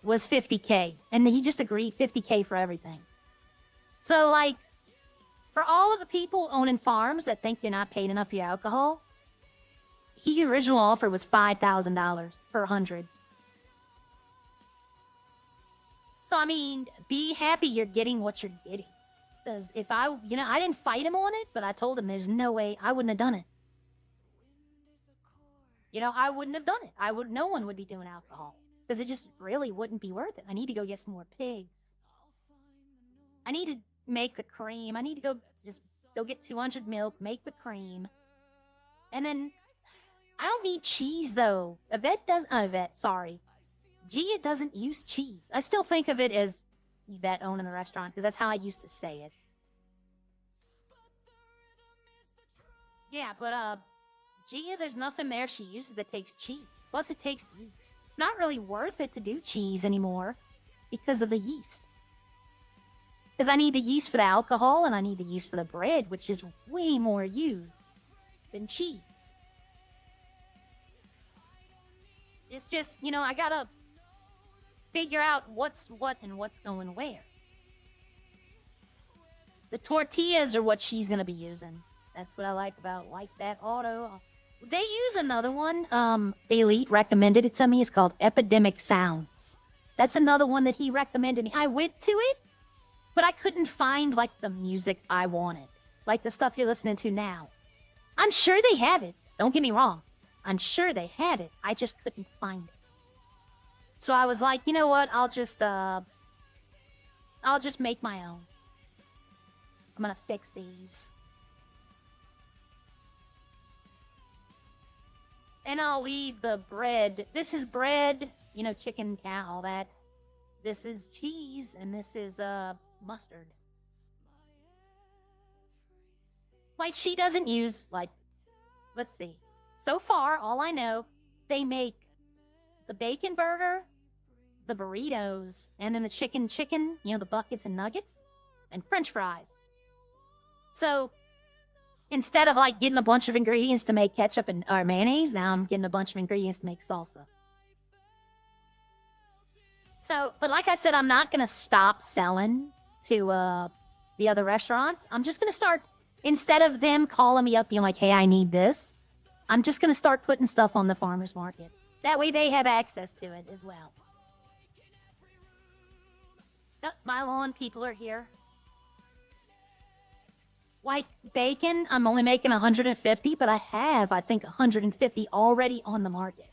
Speaker 1: was 50K. And he just agreed 50K for everything. So, like, for all of the people owning farms that think you're not paid enough for your alcohol, his original offer was $5,000 per 100. So, I mean, be happy you're getting what you're getting. Because if I didn't fight him on it, but I told him there's no way I wouldn't have done it. You know, I wouldn't have done it. No one would be doing alcohol. Because it just really wouldn't be worth it. I need to go get some more pigs. I need to make the cream. I need to go get 200 milk, make the cream. And then, I don't need cheese, though. Gia doesn't use cheese. I still think of it as Yvette owning the restaurant, because that's how I used to say it. Yeah, but, Gia, there's nothing there she uses that takes cheese. Plus, it takes yeast. It's not really worth it to do cheese anymore because of the yeast. Because I need the yeast for the alcohol, and I need the yeast for the bread, which is way more used than cheese. It's just, you know, I gotta figure out what's what and what's going where. The tortillas are what she's gonna be using. That's what I like that auto. They use another one. Elite recommended it to me. It's called Epidemic Sounds. That's another one that he recommended me. I went to it, but I couldn't find, like, the music I wanted. Like the stuff you're listening to now. I'm sure they have it. Don't get me wrong. I'm sure they have it. I just couldn't find it. So I was like, you know what? I'll just make my own. I'm gonna fix these. And I'll leave the bread. This is bread, you know, chicken, cow, all that. This is cheese, and this is, mustard. Like, she doesn't use, like, let's see. So far, all I know, they make the bacon burger, the burritos, and then the chicken, you know, the buckets and nuggets, and french fries. So, instead of, like, getting a bunch of ingredients to make ketchup or mayonnaise, now I'm getting a bunch of ingredients to make salsa. So, but like I said, I'm not going to stop selling to the other restaurants. I'm just going to start, instead of them calling me up being like, hey, I need this, I'm just going to start putting stuff on the farmer's market. That way they have access to it as well. Oh, my lawn people are here. Like bacon, I'm only making 150, but I have, I think, 150 already on the market.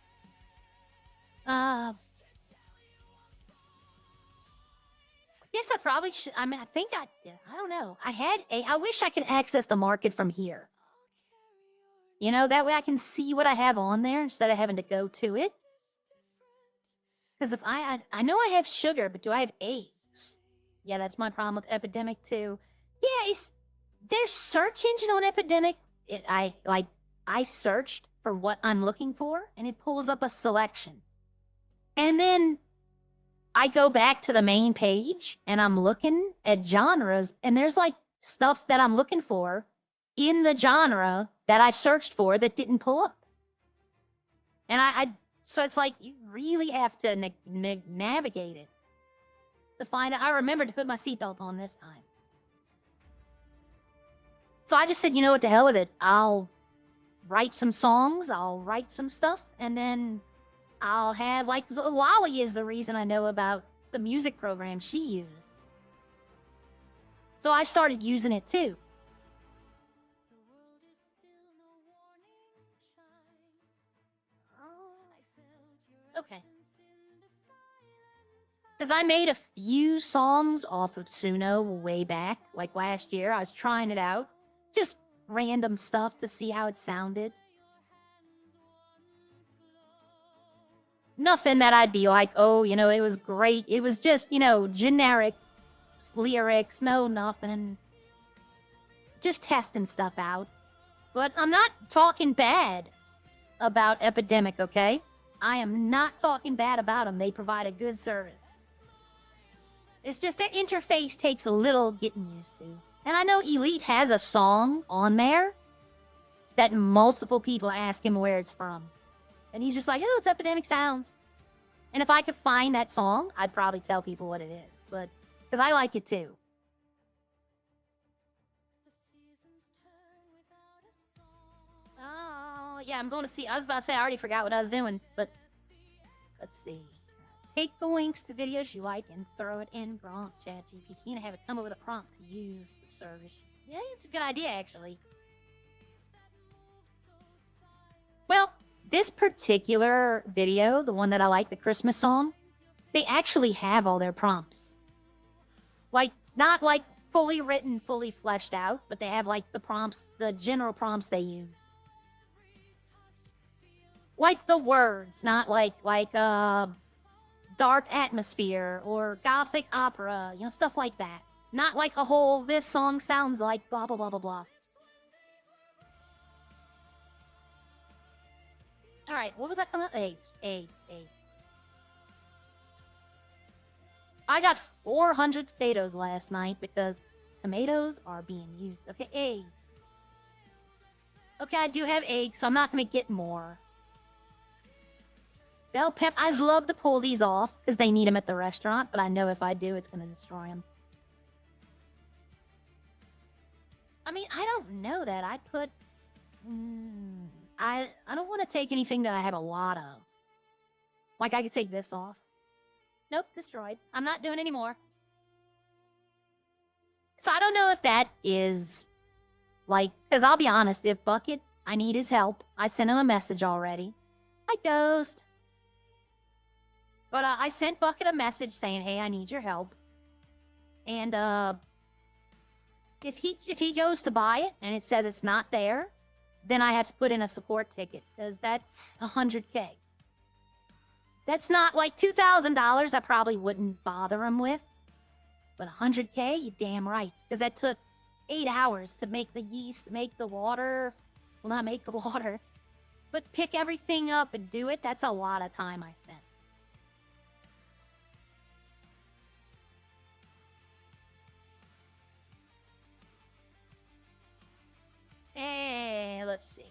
Speaker 1: Yes, I probably should. I mean, I don't know. I wish I could access the market from here. You know, that way I can see what I have on there instead of having to go to it. Because if I know I have sugar, but do I have AIDS? Yeah, that's my problem with Epidemic too. Yeah, their search engine on Epidemic. I searched for what I'm looking for, and it pulls up a selection. And then I go back to the main page, and I'm looking at genres, and there's like stuff that I'm looking for in the genre that I searched for that didn't pull up. And so it's like you really have to navigate it to find it. I remembered to put my seatbelt on this time. So I just said, you know what, the hell with it. I'll write some songs, I'll write some stuff, and then I'll have, like, Lolly is the reason I know about the music program she used. So I started using it too. Okay. Because I made a few songs off of Suno way back, like last year. I was trying it out. Just random stuff to see how it sounded. Nothing that I'd be like, oh, you know, it was great. It was just, you know, generic lyrics. No, nothing. Just testing stuff out. But I'm not talking bad about Epidemic, okay? I am not talking bad about them. They provide a good service. It's just that interface takes a little getting used to. And I know Elite has a song on there that multiple people ask him where it's from. And he's just like, oh, it's Epidemic Sounds. And if I could find that song, I'd probably tell people what it is. But, because I like it too. Oh, yeah, I'm going to see. I was about to say, I already forgot what I was doing. But, let's see. Take the links to videos you like and throw it in prompt ChatGPT and have it come up with a prompt to use the service. Yeah, it's a good idea, actually. Well, this particular video, the one that I like, the Christmas song, they actually have all their prompts. Like, not like fully written, fully fleshed out, but they have like the prompts, the general prompts they use. Like the words, not like dark atmosphere or gothic opera, you know, stuff like that. Not like a whole, this song sounds like blah, blah, blah, blah, blah. All right, what was that coming up? AIDS. I got 400 potatoes last night because tomatoes are being used. Okay, eggs. Okay, I do have eggs, so I'm not going to get more. Bell pep, I'd love to pull these off because they need them at the restaurant, but I know if I do, it's going to destroy them. I mean, I don't know that. I'd put... I don't want to take anything that I have a lot of. Like, I could take this off. Nope, destroyed. I'm not doing any more. So I don't know if that is... Like, because I'll be honest, if Bucket, I need his help. I sent him a message already. Hi, Ghost. But I sent Bucket a message saying, hey, I need your help. And if he goes to buy it and it says it's not there, then I have to put in a support ticket because that's $100K. That's not like $2,000 I probably wouldn't bother him with. But $100K, you damn right. Because that took 8 hours to make the yeast, make the water. Well, not make the water. But pick everything up and do it. That's a lot of time I spent. Hey, let's see.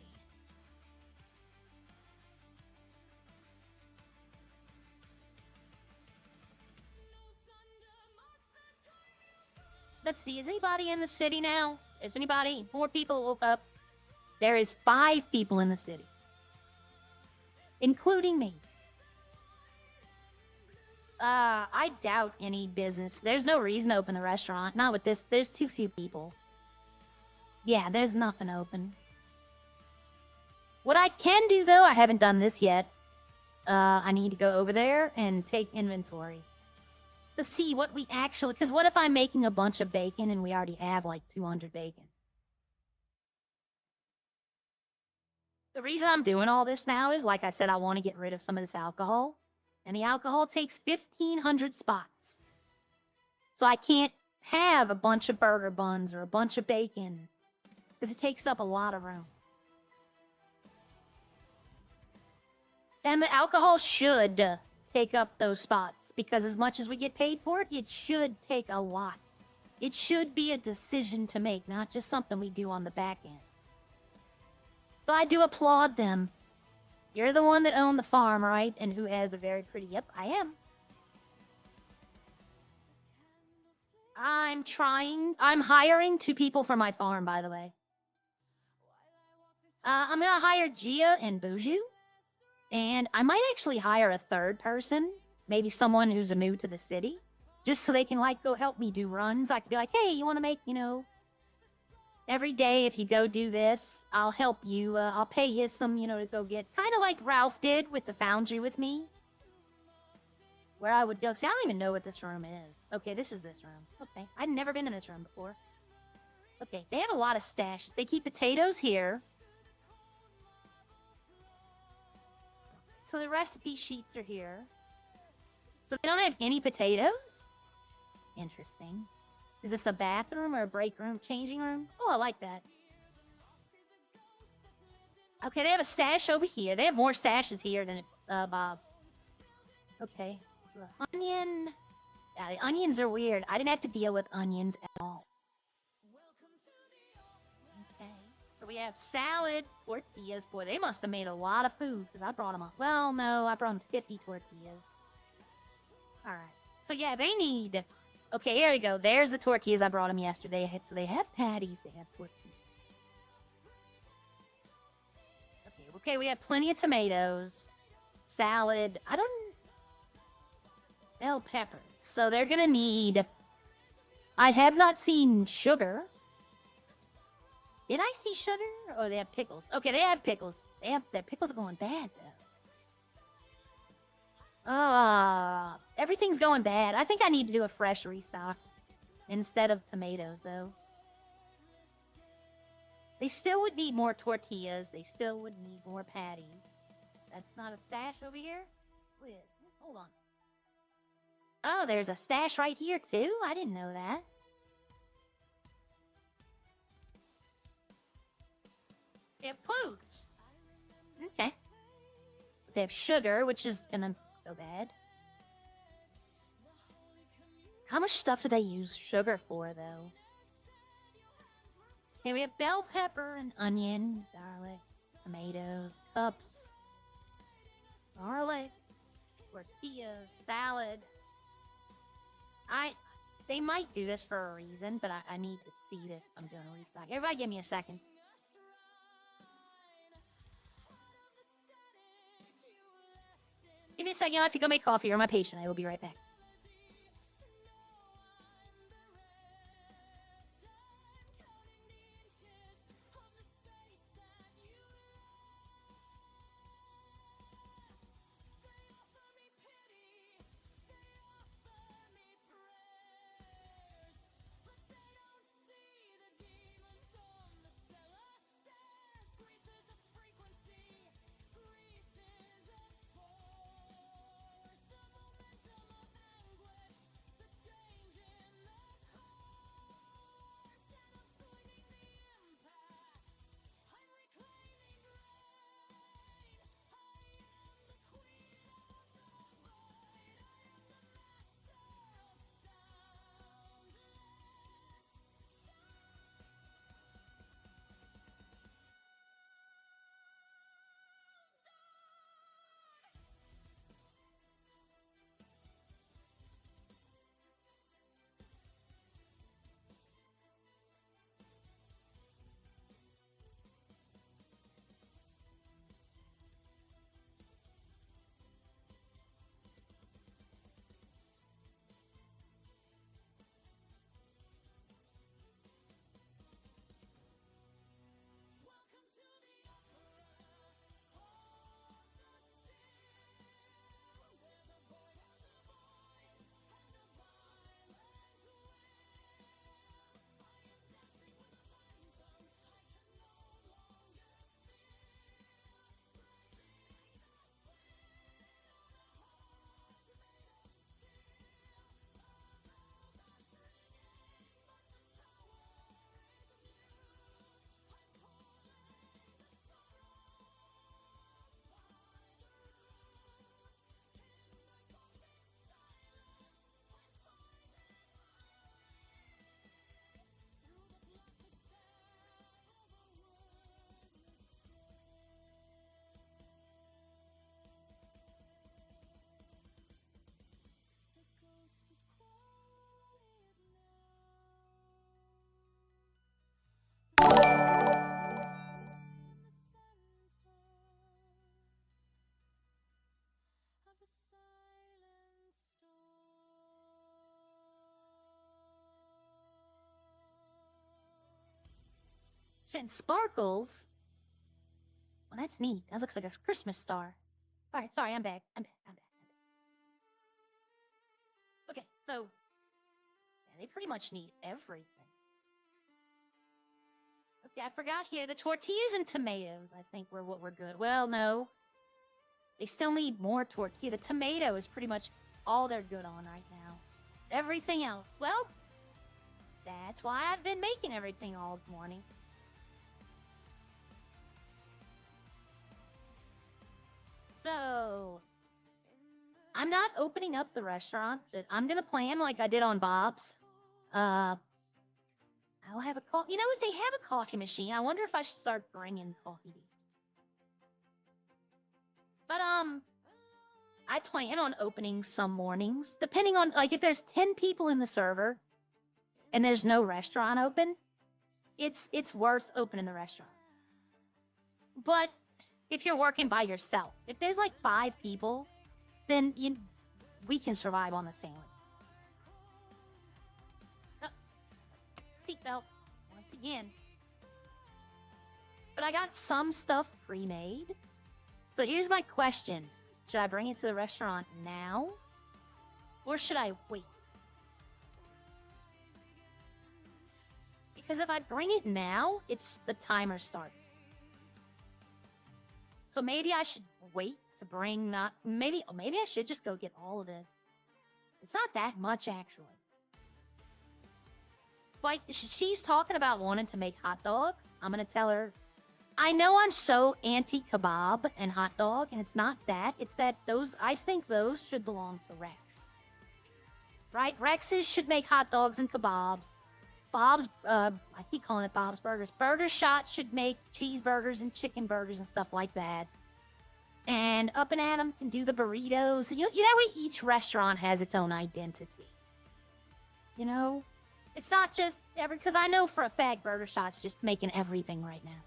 Speaker 1: Let's see, is anybody in the city now? Is anybody? More people woke up. There is 5 people in the city. Including me. I doubt any business. There's no reason to open the restaurant. Not with this. There's too few people. Yeah, there's nothing open. What I can do, though, I haven't done this yet. I need to go over there and take inventory. to see what we actually, because what if I'm making a bunch of bacon and we already have like 200 bacon? The reason I'm doing all this now is, like I said, I want to get rid of some of this alcohol. And the alcohol takes 1,500 spots. So I can't have a bunch of burger buns or a bunch of bacon, because it takes up a lot of room. And the alcohol should take up those spots, because as much as we get paid for it, it should take a lot. It should be a decision to make, not just something we do on the back end. So I do applaud them. You're the one that owned the farm, right? And who has a very pretty... Yep, I am. I'm hiring 2 people for my farm, by the way. I'm gonna hire Gia and Buju. And I might actually hire a 3rd person. Maybe someone who's new to the city. Just so they can, like, go help me do runs. I could be like, hey, you want to make, you know... Every day, if you go do this, I'll help you. I'll pay you some, you know, to go get... Kind of like Ralph did with the foundry with me. Where I would go... See, I don't even know what this room is. Okay, this is this room. Okay, I'd never been in this room before. Okay, they have a lot of stashes. They keep potatoes here. So the recipe sheets are here. So they don't have any potatoes? Interesting. Is this a bathroom or a break room, changing room? Oh, I like that. Okay, they have a stash over here. They have more stashes here than Bob's. Okay, so the onion... Yeah, the onions are weird. I didn't have to deal with onions at all. Okay, so we have salad, tortillas. Boy, they must have made a lot of food, because I brought them up. Well, no, I brought them 50 tortillas. Alright, so yeah, they need... Okay, here we go. There's the tortillas I brought them yesterday. So they have patties, they have tortillas. Okay, we have plenty of tomatoes. Salad. I don't... Bell peppers. So they're gonna need... I have not seen sugar. Did I see sugar? Oh, they have pickles. Okay, they have pickles. Their pickles are going bad, though. Everything's going bad. I think I need to do a fresh restock instead of tomatoes, though. They still would need more tortillas. They still would need more patties. That's not a stash over here? Wait, hold on. Oh, there's a stash right here, too? I didn't know that. They have clothes. Okay. They have sugar, which is gonna go bad. How much stuff do they use sugar for, though? Okay, we have bell pepper and onion, garlic, tomatoes, cups, garlic, tortillas, salad. They might do this for a reason, but I need to see this. I'm doing a restock. Everybody give me a second. Give me a second. I have to go make coffee. You're my patient. I will be right back. And sparkles. Well, that's neat. That looks like a Christmas star. All right, sorry, I'm back. I'm back. Okay, so yeah, they pretty much need everything. Okay, I forgot here. The tortillas and tomatoes, I think, were what we're good. Well, no. They still need more tortilla. The tomato is pretty much all they're good on right now. Everything else, well, that's why I've been making everything all morning. So, I'm not opening up the restaurant. I'm gonna plan like I did on Bob's. I'll have a coffee. You know, if they have a coffee machine, I wonder if I should start bringing coffee. But, I plan on opening some mornings, depending on, like, if there's 10 people in the server and there's no restaurant open, it's worth opening the restaurant. But if you're working by yourself, if there's like 5 people, then we can survive on the sandwich. Oh, seatbelt, once again. But I got some stuff pre-made. So here's my question. Should I bring it to the restaurant now? Or should I wait? Because if I bring it now, the timer starts. So maybe I should wait to bring maybe I should just go get all of it. It's not that much, actually. Like, she's talking about wanting to make hot dogs. I'm gonna tell her, I know I'm so anti-kebab and hot dog, and it's not that. It's that I think those should belong to Rex. Right? Rex's should make hot dogs and kebabs. Bob's, I keep calling it Bob's Burgers. Burger Shot should make cheeseburgers and chicken burgers and stuff like that. And Up and Adam can do the burritos. That way each restaurant has its own identity. You know? It's not just because I know for a fact Burger Shot's just making everything right now.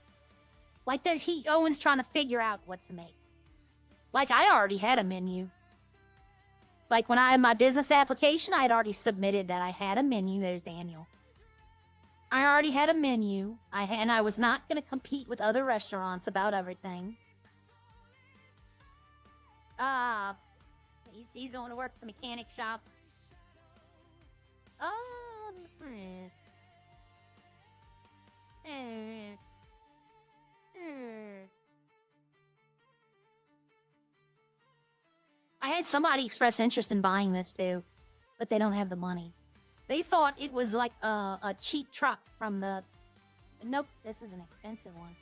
Speaker 1: Like, Owen's trying to figure out what to make. Like, I already had a menu. Like, when I had my business application, I had already submitted that I had a menu. There's Daniel. I already had a menu. And I was not going to compete with other restaurants about everything. He's going to work at the mechanic shop. I had somebody express interest in buying this too, but they don't have the money. They thought it was like a cheap truck from the... Nope, this is an expensive one.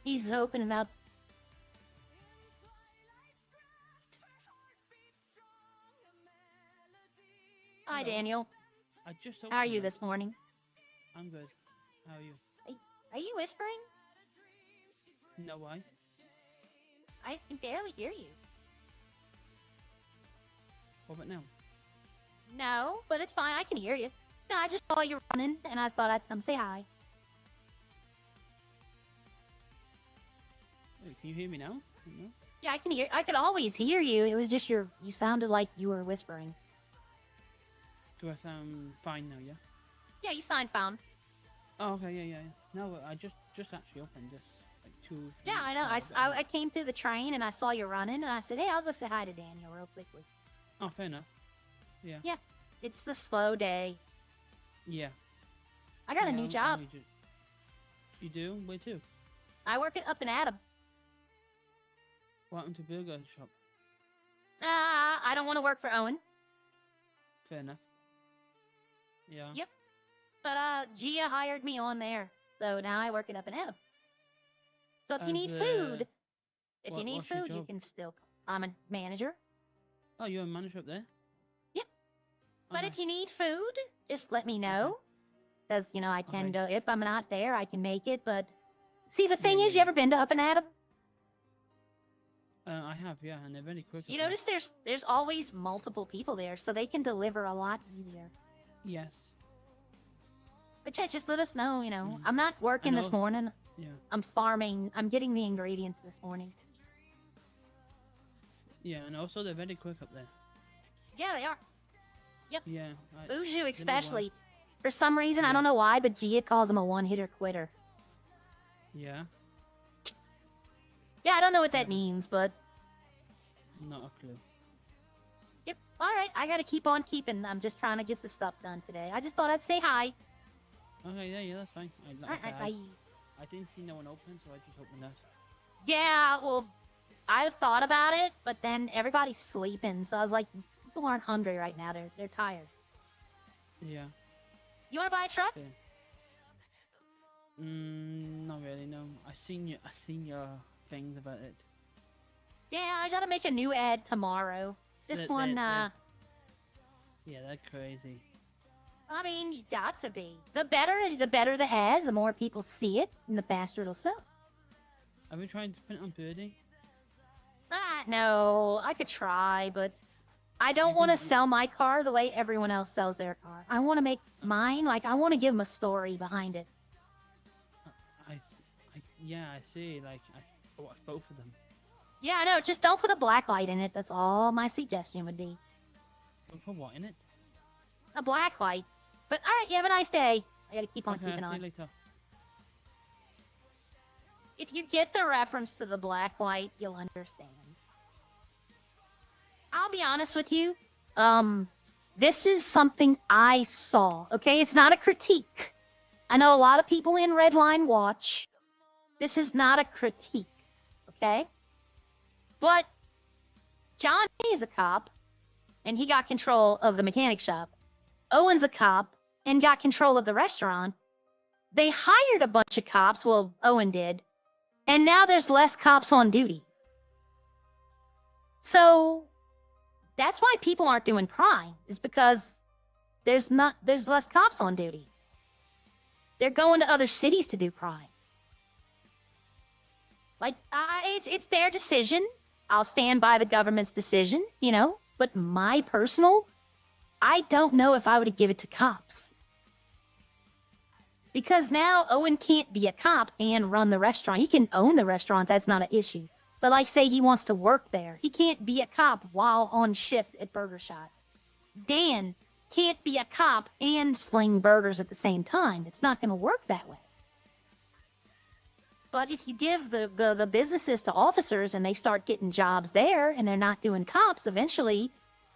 Speaker 1: He's opening up. Hi, Daniel. How are you this morning?
Speaker 2: I'm good. How are you?
Speaker 1: Are you whispering?
Speaker 2: No, why?
Speaker 1: I can barely hear you.
Speaker 2: What about now?
Speaker 1: No, but it's fine. I can hear you. No, I just saw you running, and I thought I'd come say hi.
Speaker 2: Wait, can you hear me now? No?
Speaker 1: Yeah, I can hear. I could always hear you. It was just you sounded like you were whispering.
Speaker 2: Do I sound fine now, yeah?
Speaker 1: Yeah, you sound fine.
Speaker 2: Oh, okay, yeah. No, I just actually opened this, like 2...
Speaker 1: Yeah, I know. I came through the train, and I saw you running, and I said, hey, I'll go say hi to Daniel real quickly.
Speaker 2: Oh, fair enough. Yeah.
Speaker 1: Yeah, it's a slow day.
Speaker 2: Yeah.
Speaker 1: I got a new job.
Speaker 2: You do? Where to?
Speaker 1: I work at Up and Adam.
Speaker 2: What happened to Burger Shop?
Speaker 1: I don't want to work for Owen.
Speaker 2: Fair enough. Yeah.
Speaker 1: Yep. But Gia hired me on there, so now I work at Up and Adam. So if you need food, you can still. I'm a manager.
Speaker 2: Oh, you're a manager up there?
Speaker 1: Yep. But if you need food, just let me know, because I can go. If I'm not there, I can make it. But see, the thing is, you ever been to Up and Adam?
Speaker 2: I have, yeah, and they're very quick.
Speaker 1: You
Speaker 2: up there.
Speaker 1: notice there's always multiple people there, so they can deliver a lot easier.
Speaker 2: Yes.
Speaker 1: But yeah, just let us know, you know.
Speaker 2: Mm.
Speaker 1: I'm not working this
Speaker 2: know.
Speaker 1: morning.
Speaker 2: Yeah.
Speaker 1: I'm farming. I'm getting the ingredients this morning.
Speaker 2: Yeah, and also they're very quick up there.
Speaker 1: Yeah, they are.
Speaker 2: Yeah.
Speaker 1: Uju
Speaker 2: why.
Speaker 1: especially. For some reason, I
Speaker 2: Yeah.
Speaker 1: don't know why, but Gia calls him a one-hitter quitter.
Speaker 2: Yeah.
Speaker 1: Yeah, I don't know what that
Speaker 2: Yeah.
Speaker 1: means, but...
Speaker 2: Not a clue.
Speaker 1: Yep. Alright, I gotta keep on keeping. I'm just trying to get the stuff done today. I just thought I'd say hi.
Speaker 2: Okay, yeah, that's fine.
Speaker 1: Alright, bye.
Speaker 2: I didn't see no one open, so I just opened that.
Speaker 1: Yeah, well, I've thought about it, but then everybody's sleeping, so I was like, people aren't hungry right now. They're tired.
Speaker 2: Yeah.
Speaker 1: You wanna buy a truck?
Speaker 2: Yeah. Not really, no. I seen your things about it.
Speaker 1: Yeah, I gotta make a new ad tomorrow. This
Speaker 2: They're-
Speaker 1: one,
Speaker 2: they're- Yeah, they're crazy.
Speaker 1: I mean, you got to be. The better the has, the more people see it, and the faster it'll sell.
Speaker 2: Have you tried to print on Birdie?
Speaker 1: No, I could try, but I don't
Speaker 2: You
Speaker 1: want to
Speaker 2: can-
Speaker 1: sell my car the way everyone else sells their car. I want to make mine, like, I want to give them a story behind it.
Speaker 2: Yeah, I see. Like, I watched both of them.
Speaker 1: Yeah, I know, just don't put a black light in it. That's all my suggestion would be.
Speaker 2: Put what in it?
Speaker 1: A black light. But, alright, you have a nice day. I gotta keep on
Speaker 2: Okay,
Speaker 1: keeping
Speaker 2: I'll see
Speaker 1: on.
Speaker 2: you later.
Speaker 1: If you get the reference to the black light, you'll understand. I'll be honest with you. This is something I saw, okay? It's not a critique. I know a lot of people in Redline watch. This is not a critique, okay? But Johnny is a cop, and he got control of the mechanic shop. Owen's a cop, and got control of the restaurant. They hired a bunch of cops, well, Owen did, and now there's less cops on duty. So that's why people aren't doing crime, is because there's less cops on duty. They're going to other cities to do crime. Like, it's their decision. I'll stand by the government's decision, you know? But my personal, I don't know if I would give it to cops. Because now Owen can't be a cop and run the restaurant. He can own the restaurant, that's not an issue. But like, say he wants to work there. He can't be a cop while on shift at Burger Shot. Dan can't be a cop and sling burgers at the same time. It's not going to work that way. But if you give the businesses to officers and they start getting jobs there and they're not doing cops, eventually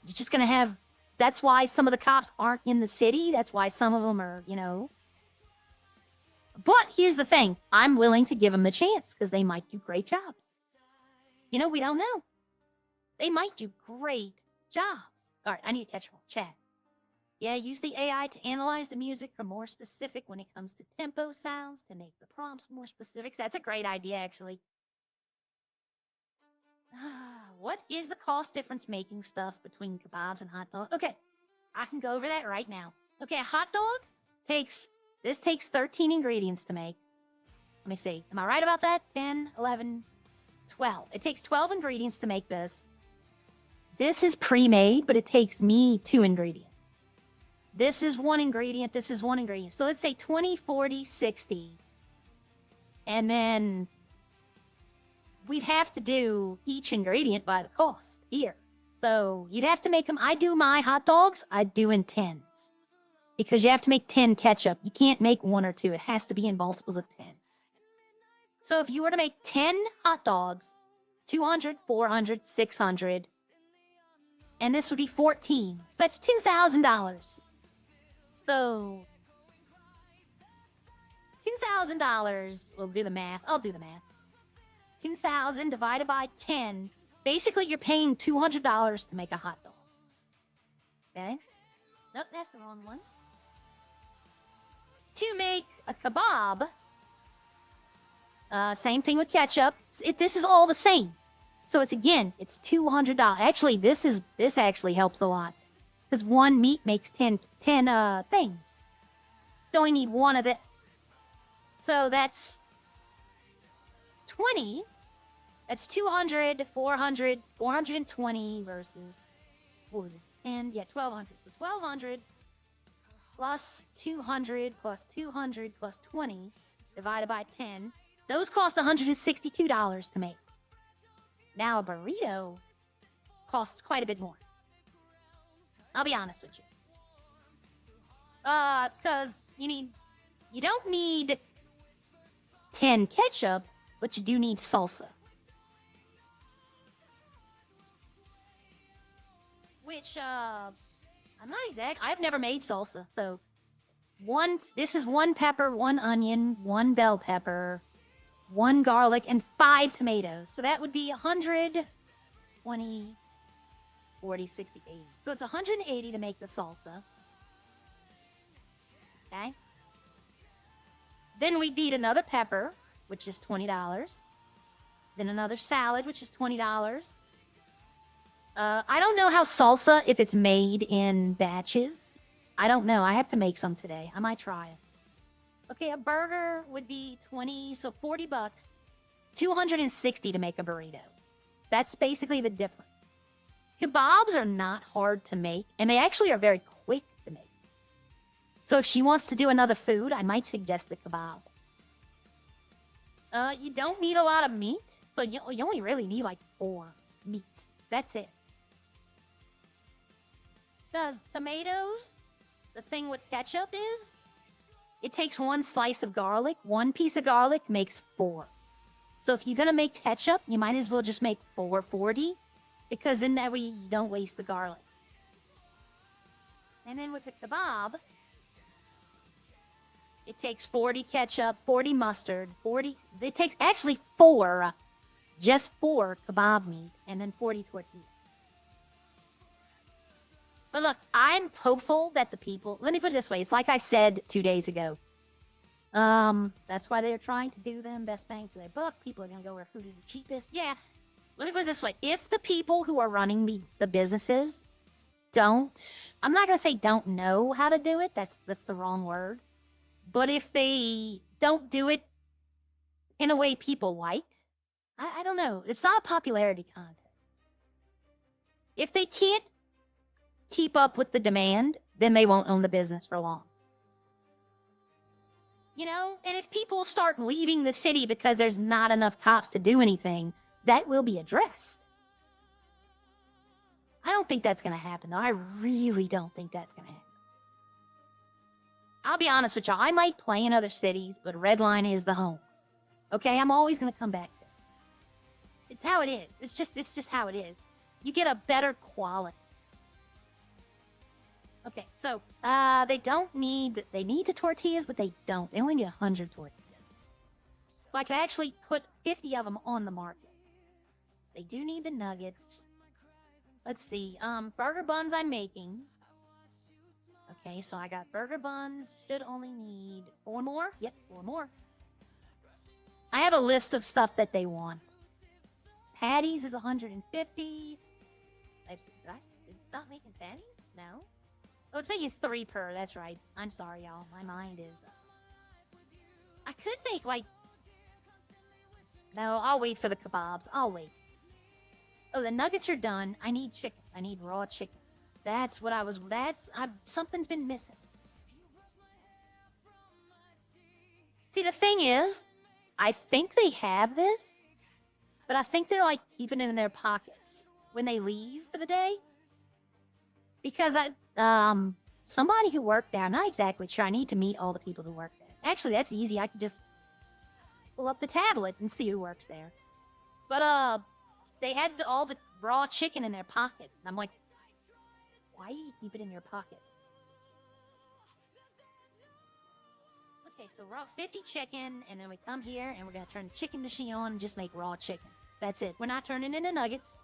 Speaker 1: you're just going to have... That's why some of the cops aren't in the city. That's why some of them are, you know... But here's the thing. I'm willing to give them the chance because they might do great jobs. You know, we don't know. They might do great jobs. All right, I need to catch one. Chat. Yeah, use the AI to analyze the music for more specific when it comes to tempo sounds to make the prompts more specific. That's a great idea, actually. What is the cost difference making stuff between kebabs and hot dogs? Okay, I can go over that right now. Okay, a hot dog takes 13 ingredients to make. Let me see. Am I right about that? 10, 11, 12. It takes 12 ingredients to make this. This is pre-made, but it takes me 2 ingredients. This is 1 ingredient, this is 1 ingredient. So let's say 20, 40, 60. And then we'd have to do each ingredient by the cost here. So you'd have to make them, I do my hot dogs, I do in 10s. Because you have to make 10 ketchup. You can't make 1 or 2. It has to be in multiples of 10. So if you were to make 10 hot dogs, 200, 400, 600, and this would be 14. So that's $2,000. So $2,000, we'll do the math. I'll do the math. 2,000 divided by 10. Basically, you're paying $200 to make a hot dog. Okay? Nope, that's the wrong one. To make a kebab, same thing with ketchup. This is all the same. So it's $200. Actually, this actually helps a lot. Because 1 meat makes 10 things. So I need 1 of this. So that's 20 That's 200, 400, 420 versus, what was it? And yeah, 1200. So 1200 plus 200 plus 200 plus 20 divided by 10. Those cost $162 to make. Now a burrito costs quite a bit more. I'll be honest with you. Because you don't need 10 ketchup, but you do need salsa. Which, I'm not exact. I've never made salsa. So, this is 1 pepper, 1 onion, 1 bell pepper, 1 garlic, and 5 tomatoes. So that would be 120, 40, 60, 80. So it's 180 to make the salsa. Okay? Then we need another pepper, which is $20. Then another salad, which is $20. I don't know how salsa, if it's made in batches. I don't know. I have to make some today. I might try it. Okay, a burger would be 20, so $40. 260 to make a burrito. That's basically the difference. Kebabs are not hard to make, and they actually are very quick to make. So if she wants to do another food, I might suggest the kebab. You don't need a lot of meat, so you only really need like 4 meats. That's it. Because tomatoes, the thing with ketchup is, it takes 1 slice of garlic. 1 piece of garlic makes 4. So if you're going to make ketchup, you might as well just make 440, because in that way you don't waste the garlic. And then with the kebab, it takes 40 ketchup, 40 mustard, 40... It takes actually 4, just 4 kebab meat, and then 40 tortillas. But look, I'm hopeful that the people... Let me put it this way. It's like I said 2 days ago. That's why they're trying to do them best bang for their buck. People are going to go where food is the cheapest. Yeah. Let me put it this way. If the people who are running the businesses don't... I'm not going to say don't know how to do it. That's the wrong word. But if they don't do it in a way people like, I don't know. It's not a popularity contest. If they can't keep up with the demand, then they won't own the business for long. You know? And if people start leaving the city because there's not enough cops to do anything, that will be addressed. I don't think that's going to happen, though. I really don't think that's going to happen. I'll be honest with y'all. I might play in other cities, but Redline is the home. Okay? I'm always going to come back to it. It's how it is. It's just how it is. You get a better quality. Okay, so, they need the tortillas, but they don't. They only need 100 tortillas. So I could actually put 50 of them on the market. They do need the nuggets. Let's see, burger buns I'm making. Okay, so I got burger buns. Should only need 4 more. Yep, 4 more. I have a list of stuff that they want. Patties is 150. Did I stop making patties? No. Oh, it's making 3 per. That's right. I'm sorry, y'all. My mind is... I could make, like... No, I'll wait for the kebabs. I'll wait. Oh, the nuggets are done. I need chicken. I need raw chicken. That's what I was... something's been missing. See, the thing is, I think they have this, but I think they're, like, keeping it in their pockets when they leave for the day. Because somebody who worked there, I'm not exactly sure. I need to meet all the people who work there. Actually, that's easy. I can just pull up the tablet and see who works there. But, they had all the raw chicken in their pocket. And I'm like, why do you keep it in your pocket? Okay, so raw 50 chicken, and then we come here, and we're going to turn the chicken machine on and just make raw chicken. That's it. We're not turning into nuggets.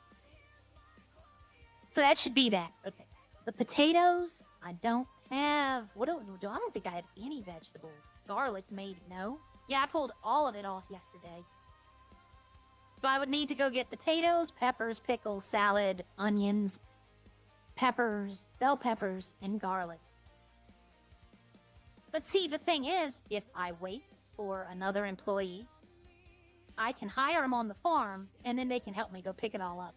Speaker 1: So that should be that. Okay. The potatoes, I don't have... I don't think I have any vegetables. Garlic, maybe. No? Yeah, I pulled all of it off yesterday. So I would need to go get potatoes, peppers, pickles, salad, onions, peppers, bell peppers, and garlic. But see, the thing is, if I wait for another employee, I can hire them on the farm, and then they can help me go pick it all up.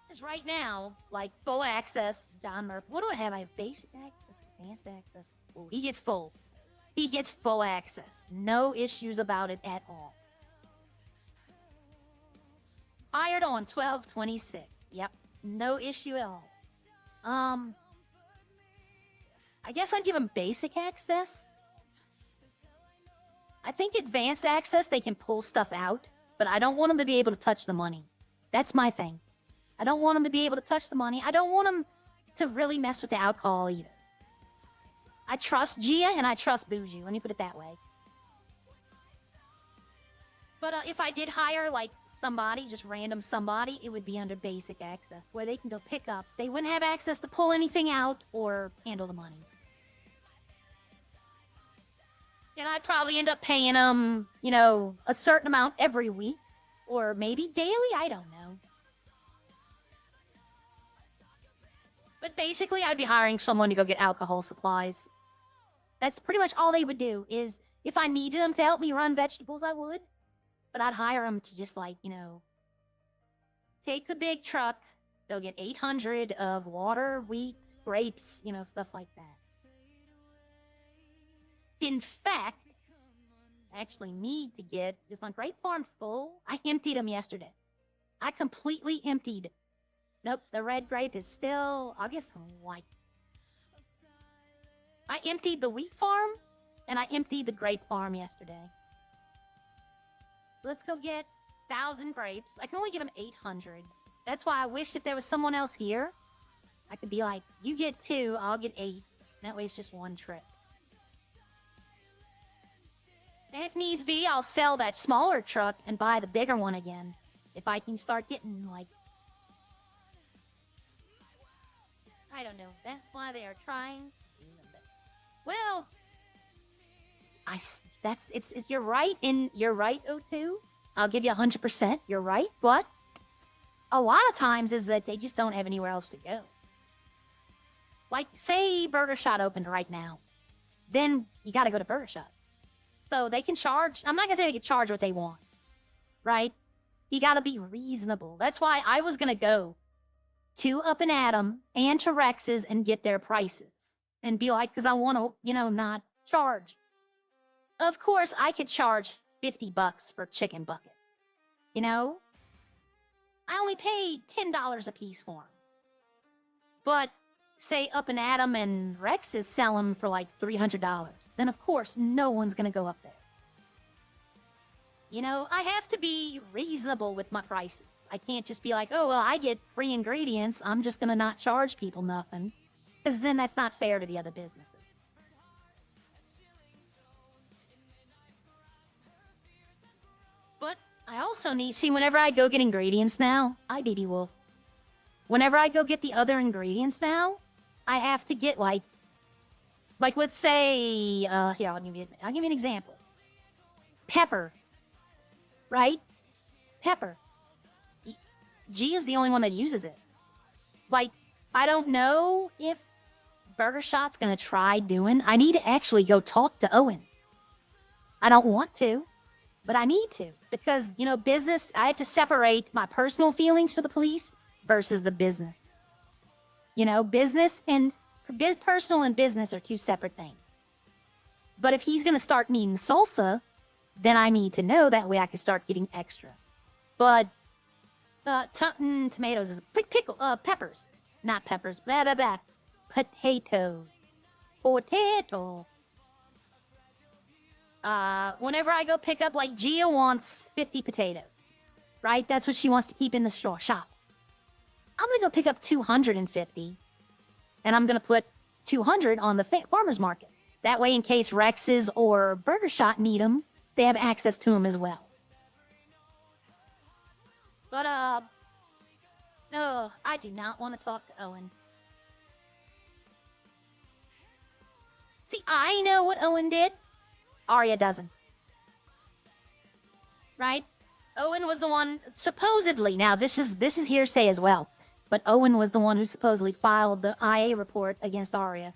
Speaker 1: Because right now, like, full access, John Murphy. What do I have? I have basic access, advanced access. Oh, he gets full. He gets full access. No issues about it at all. Hired on 12/26. Yep, no issue at all. I guess I'd give him basic access. I think advanced access, they can pull stuff out, but I don't want them to be able to touch the money. That's my thing. I don't want them to be able to touch the money. I don't want them to really mess with the alcohol either. I trust Gia and I trust Bougie. Let me put it that way. But if I did hire, like, somebody, just random somebody, it would be under basic access, where they can go pick up. They wouldn't have access to pull anything out or handle the money. And I'd probably end up paying them, you know, a certain amount every week. Or maybe daily, I don't know. But basically, I'd be hiring someone to go get alcohol supplies. That's pretty much all they would do, is if I needed them to help me run vegetables, I would. But I'd hire them to just, like, you know, take the big truck. They'll get 800 of water, wheat, grapes, you know, stuff like that. In fact, I actually need to get, is my grape farm full? I emptied them yesterday. I completely emptied. Nope, the red grape is still, I'll get some white. I emptied the wheat farm, and I emptied the grape farm yesterday. So let's go get 1,000 grapes. I can only get them 800. That's why I wish if there was someone else here, I could be like, you get 2, I'll get 8. That way it's just one trip. And if needs be, I'll sell that smaller truck and buy the bigger one again. If I can start getting, like... I don't know. That's why they are trying. Well, you're right, you're right, O2. I'll give you 100%. You're right, but a lot of times is that they just don't have anywhere else to go. Like, say Burger Shot opened right now. Then you gotta go to Burger Shot. So they can charge, I'm not gonna say they can charge what they want, right? You gotta be reasonable. That's why I was gonna go to Up and Adam and to Rex's and get their prices. And be like, because I want to, you know, not charge. Of course, I could charge $50 for chicken bucket. You know? I only paid $10 a piece for them. But, say Up and Adam and Rex's sell them for like $300. Then of course, no one's gonna go up there. You know, I have to be reasonable with my prices. I can't just be like, oh, well, I get free ingredients, I'm just gonna not charge people nothing. Because then that's not fair to the other businesses. But I also need, see, whenever I go get ingredients now, Baby Wolf. Whenever I go get the other ingredients now, I have to get like let's say, here, I'll give you an example. Pepper, right? Pepper. G is the only one that uses it. Like, I don't know if Burger Shot's gonna try doing. I need to actually go talk to Owen. I don't want to, but I need to. Because, you know, business, I have to separate my personal feelings for the police versus the business. You know, business and personal and business are two separate things. But if he's gonna start needing salsa, then I need to know, that way I can start getting extra. But tomatoes is peppers, not peppers. Blah blah blah. Potatoes. Potato. Whenever I go pick up, like, Gia wants 50 potatoes, right? That's what she wants to keep in the shop. I'm gonna go pick up 250, and I'm gonna put 200 on the farmer's market. That way, in case Rex's or Burger Shot need them, they have access to them as well. But, no, I do not want to talk to Owen. See, I know what Owen did. Arya doesn't. Right? Owen was the one, supposedly, now this is hearsay as well, but Owen was the one who supposedly filed the IA report against Arya.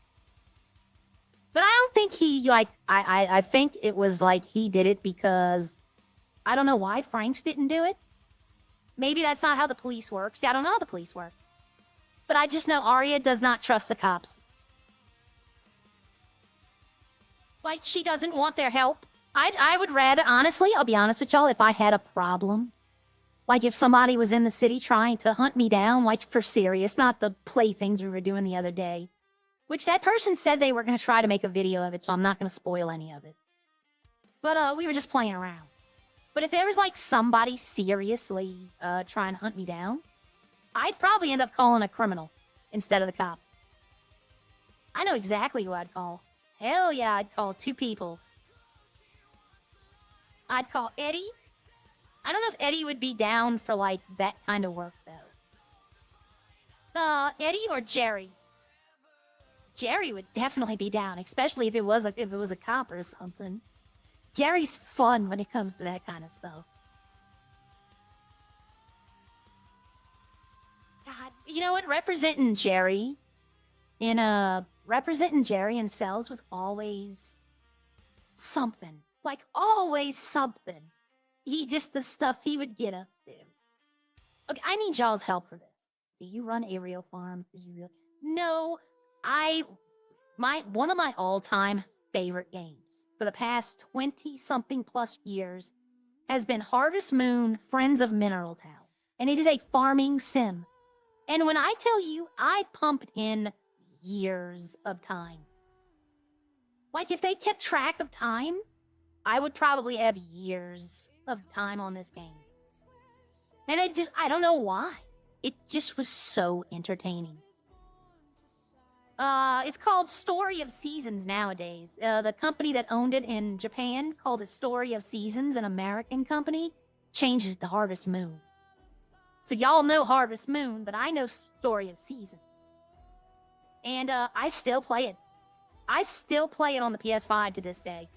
Speaker 1: But I don't think he, like, I think it was like he did it because I don't know why Franks didn't do it. Maybe that's not how the police work. See, I don't know how the police work. But I just know Arya does not trust the cops. Like, she doesn't want their help. I would rather, honestly, I'll be honest with y'all, if I had a problem, like if somebody was in the city trying to hunt me down, like for serious, not the playthings we were doing the other day, which that person said they were going to try to make a video of it, so I'm not going to spoil any of it. But we were just playing around. But if there was like somebody seriously trying to hunt me down, I'd probably end up calling a criminal instead of the cop. I know exactly who I'd call. Hell yeah, I'd call 2 people. I'd call Eddie. I don't know if Eddie would be down for, like, that kind of work, though. Eddie or Jerry? Jerry would definitely be down, especially if it was a cop or something. Jerry's fun when it comes to that kind of stuff. God, you know what? Representing Jerry in cells was always something. Like, always something. The stuff he would get up to. Okay, I need y'all's help for this. Do you run a real farm? No, one of my all-time favorite games for the past 20-something plus years has been Harvest Moon Friends of Mineral Town. And it is a farming sim. And when I tell you, I pumped in years of time. Like, if they kept track of time, I would probably have years of time on this game. And I don't know why. It just was so entertaining. It's called Story of Seasons nowadays. The company that owned it in Japan called it Story of Seasons, an American company, changed it to Harvest Moon. So y'all know Harvest Moon, but I know Story of Seasons. And, I still play it. I still play it on the PS5 to this day.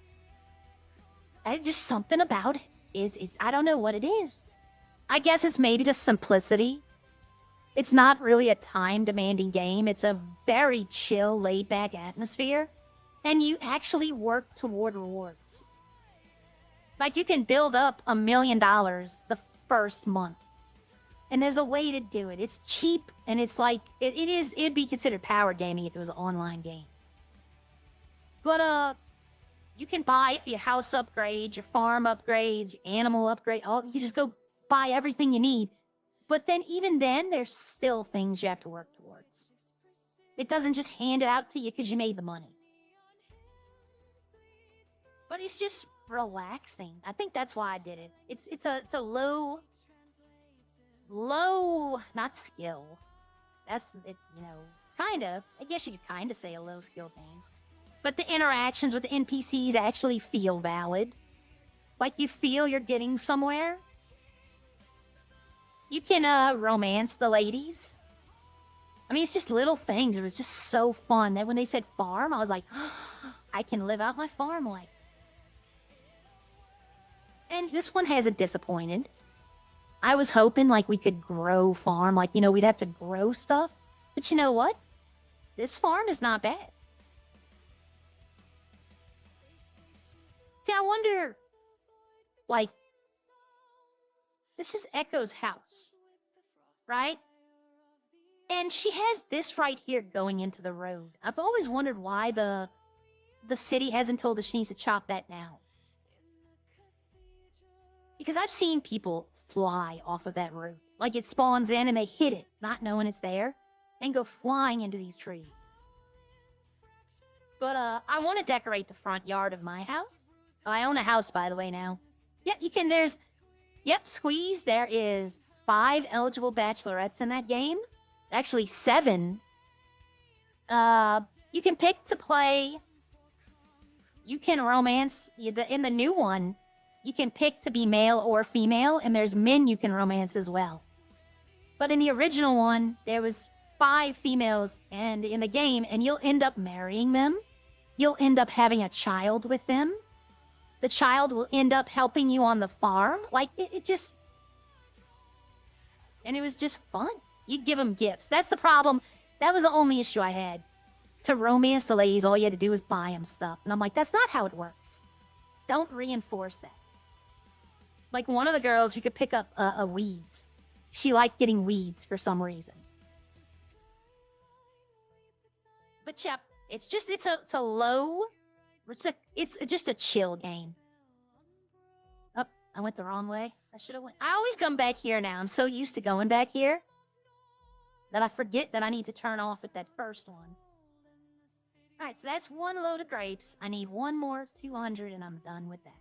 Speaker 1: Just something about it is I don't know what it is. I guess it's maybe just simplicity. It's not really a time-demanding game. It's a very chill, laid-back atmosphere. And you actually work toward rewards. Like, you can build up $1 million the first month. And there's a way to do it. It's cheap, and it's like, it'd be considered power gaming if it was an online game. But, you can buy your house upgrades, your farm upgrades, your animal upgrade. You just go buy everything you need. But then, even then, there's still things you have to work towards. It doesn't just hand it out to you because you made the money. But it's just relaxing. I think that's why I did it. It's a low, not skill. That's it, kind of. I guess you could kind of say a low skill game. But the interactions with the NPCs actually feel valid. Like, you feel you're getting somewhere. You can, romance the ladies. I mean, it's just little things. It was just so fun that when they said farm, I was like, oh, I can live out my farm life. And this one hasn't disappointed. I was hoping, like, we could grow farm. Like, we'd have to grow stuff. But you know what? This farm is not bad. See, I wonder, like, this is Echo's house, right? And she has this right here going into the road. I've always wondered why the city hasn't told her she needs to chop that down. Because I've seen people fly off of that road. Like, it spawns in and they hit it, not knowing it's there, and go flying into these trees. But, I want to decorate the front yard of my house. I own a house, by the way, now. Yep, Squeeze. There is 5 eligible bachelorettes in that game. Actually, 7. You can pick to play. You can romance. In the new one, you can pick to be male or female, and there's men you can romance as well. But in the original one, there was 5 females and in the game, and you'll end up marrying them. You'll end up having a child with them. The child will end up helping you on the farm. Like, it just... And it was just fun. You'd give them gifts. That's the problem. That was the only issue I had. to romance the ladies, all you had to do was buy them stuff. And I'm like, that's not how it works. Don't reinforce that. Like one of the girls who could pick up weeds. She liked getting weeds for some reason. But yeah, it's just it's a low, it's just a chill game. Oh, I went the wrong way. I should have went. I always come back here now. I'm so used to going back here that I forget that I need to turn off at that first one. All right, so that's one load of grapes. I need one more 200 and I'm done with that.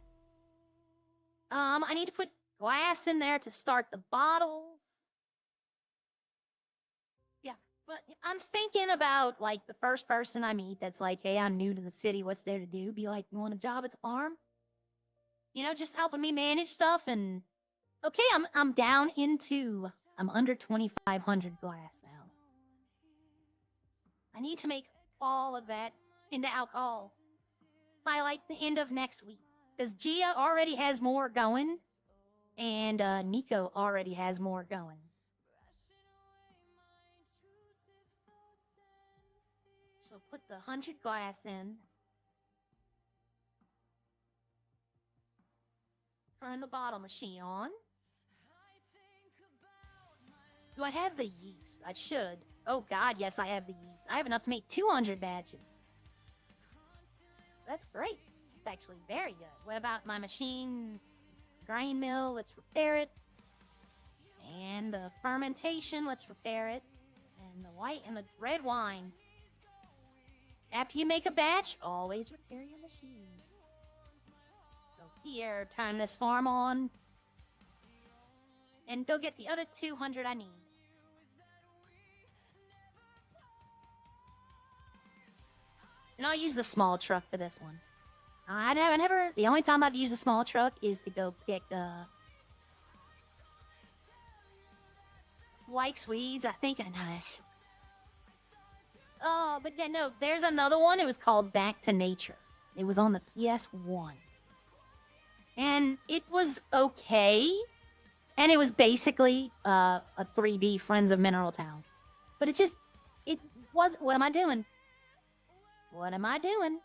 Speaker 1: I need to put glass in there to start the bottles. Yeah, but I'm thinking about like the first person I meet that's like, hey, I'm new to the city. What's there to do? Be like, you want a job at the farm? You know, just helping me manage stuff. And okay, I'm down into, I'm under 2,500 glass now. I need to make all of that into alcohol by like the end of next week. Because Gia already has more going, and Nico already has more going. So put the 100 glass in. Turn the bottle machine on. Do I have the yeast? I should. Oh god, yes, I have the yeast. I have enough to make 200 batches. That's great. It's actually very good. What about my machine grind mill? Let's repair it. And the fermentation, let's repair it. And the white and the red wine. After you make a batch, always repair your machine. Let's go here, turn this farm on. And go get the other 200 I need. And I'll use the small truck for this one. I never, the only time I've used a small truck is to go pick, likes weeds, I think I know it. Oh, but then, no, there's another one. It was called Back to Nature. It was on the PS1. And it was okay. And it was basically a 3D Friends of Mineral Town. But it was, what am I doing? What am I doing?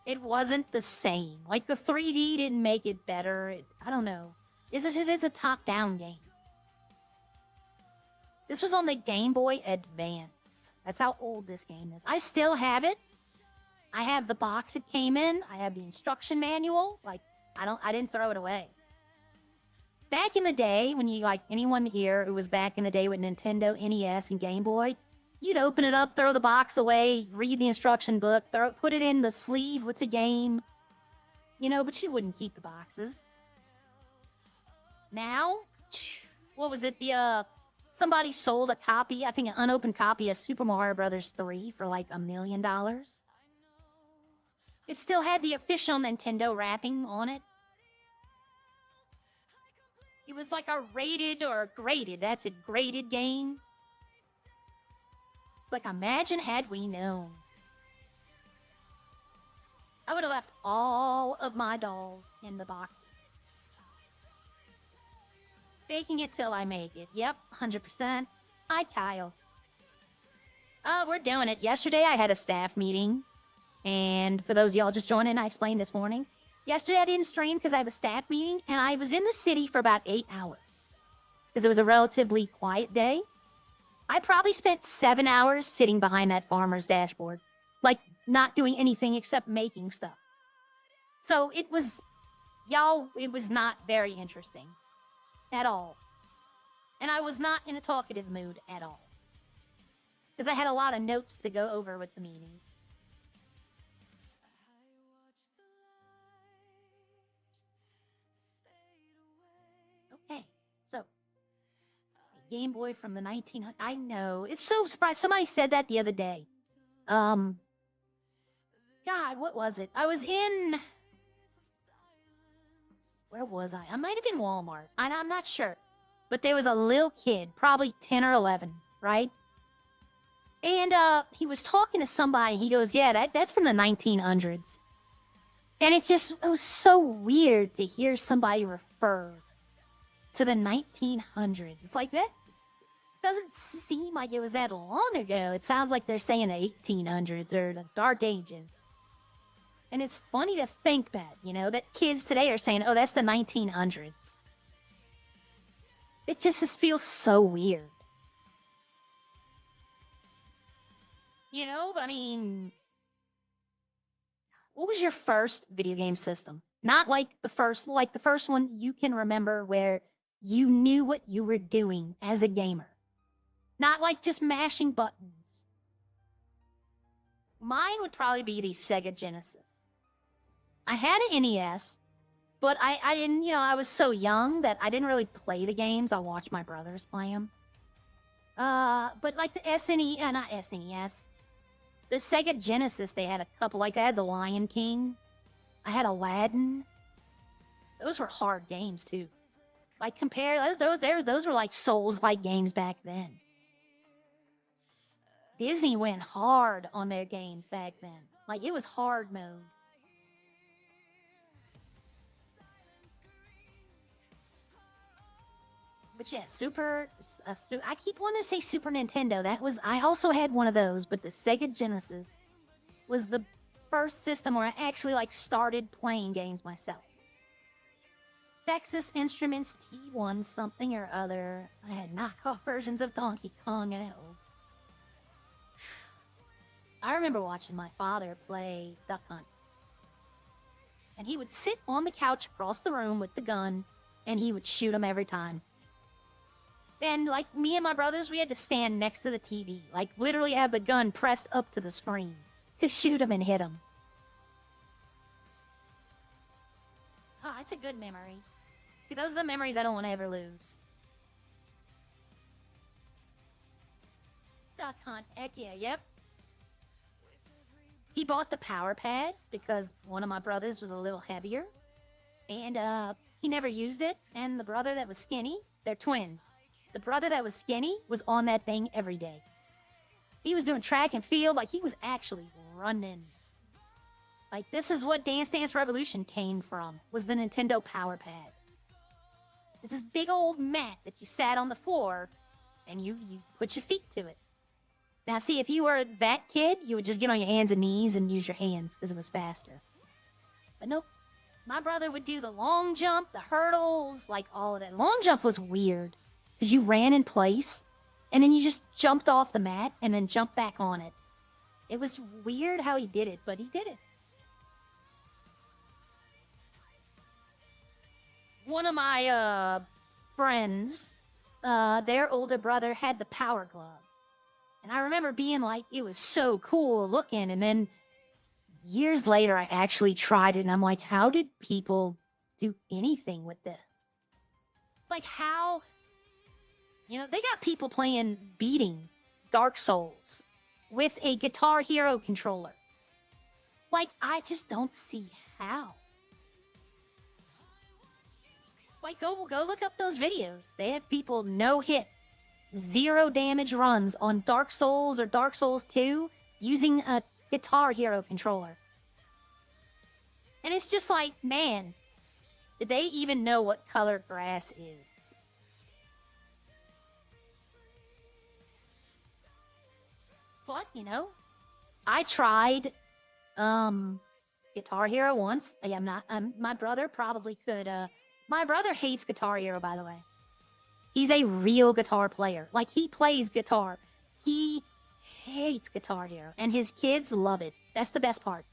Speaker 1: It wasn't the same. Like, the 3D didn't make it better. I don't know. It's a top-down game. This was on the Game Boy Advance. That's how old this game is. I still have it. I have the box it came in. I have the instruction manual. Like, I didn't throw it away. Back in the day, when you, like, anyone here who was back in the day with Nintendo, NES, and Game Boy, you'd open it up, throw the box away, read the instruction book, put it in the sleeve with the game. You know, but you wouldn't keep the boxes. Now, what was it? Somebody sold a copy, I think an unopened copy of Super Mario Bros. 3 for like $1 million. It still had the official Nintendo wrapping on it. It was like a rated or graded, that's it, graded game. Like, imagine had we known. I would have left all of my dolls in the boxes. Baking it till I make it. Yep, 100%. I tile. We're doing it. Yesterday I had a staff meeting. And for those of y'all just joining, I explained this morning. Yesterday I didn't stream because I have a staff meeting. And I was in the city for about 8 hours. Because it was a relatively quiet day. I probably spent 7 hours sitting behind that farmer's dashboard. Like, not doing anything except making stuff. So it was, y'all, it was not very interesting. At all. And I was not in a talkative mood at all. Because I had a lot of notes to go over with the meeting. Okay, so Game Boy from the 1900s. I know. It's so surprised. Somebody said that the other day. God, what was it? I was in... Where was I? I might have been Walmart. I'm not sure. But there was a little kid, probably 10 or 11, right? And he was talking to somebody. He goes, yeah, that's from the 1900s. And it was so weird to hear somebody refer to the 1900s. It's like that doesn't seem like it was that long ago. It sounds like they're saying the 1800s or the Dark Ages. And it's funny to think that, you know, that kids today are saying, oh, that's the 1900s. It just feels so weird. You know, but I mean, what was your first video game system? Not like the first one you can remember where you knew what you were doing as a gamer. Not like just mashing buttons. Mine would probably be the Sega Genesis. I had an NES, but I didn't, you know, I was so young that I didn't really play the games. I watched my brothers play them. But like the not SNES. The Sega Genesis, they had a couple. Like, I had the Lion King. I had Aladdin. Those were hard games, too. Like, compare those were like Souls-like games back then. Disney went hard on their games back then. Like, it was hard mode. But yeah, I keep wanting to say Super Nintendo. I also had one of those, but the Sega Genesis was the first system where I actually, like, started playing games myself. Texas Instruments T1 something or other. I had knockoff versions of Donkey Kong and hell. I remember watching my father play Duck Hunt. And he would sit on the couch across the room with the gun, and he would shoot him every time. And, like, me and my brothers, we had to stand next to the TV. Like, literally have the gun pressed up to the screen to shoot him and hit him. Oh, it's a good memory. See, those are the memories I don't want to ever lose. Duck Hunt, heck yeah, yep. He bought the power pad because one of my brothers was a little heavier. And, he never used it. And the brother that was skinny, they're twins. The brother that was skinny was on that thing every day. He was doing track and field, like he was actually running. Like, this is what Dance Dance Revolution came from, was the Nintendo Power Pad. This is big old mat that you sat on the floor, and you put your feet to it. Now, see, if you were that kid, you would just get on your hands and knees and use your hands, because it was faster. But nope. My brother would do the long jump, the hurdles, like all of that. Long jump was weird. Because you ran in place, and then you just jumped off the mat, and then jumped back on it. It was weird how he did it, but he did it. One of my, friends, their older brother had the Power Glove. And I remember being like, it was so cool looking, and then years later, I actually tried it, and I'm like, how did people do anything with this? Like, how... You know, they got people beating Dark Souls with a Guitar Hero controller. Like, I just don't see how. Like, go look up those videos. They have people no-hit, 0 damage runs on Dark Souls or Dark Souls 2 using a Guitar Hero controller. And it's just like, man, did they even know what color grass is? But, you know, I tried, Guitar Hero once. Yeah, my brother probably could, my brother hates Guitar Hero, by the way. He's a real guitar player. Like, he plays guitar. He hates Guitar Hero, and his kids love it. That's the best part.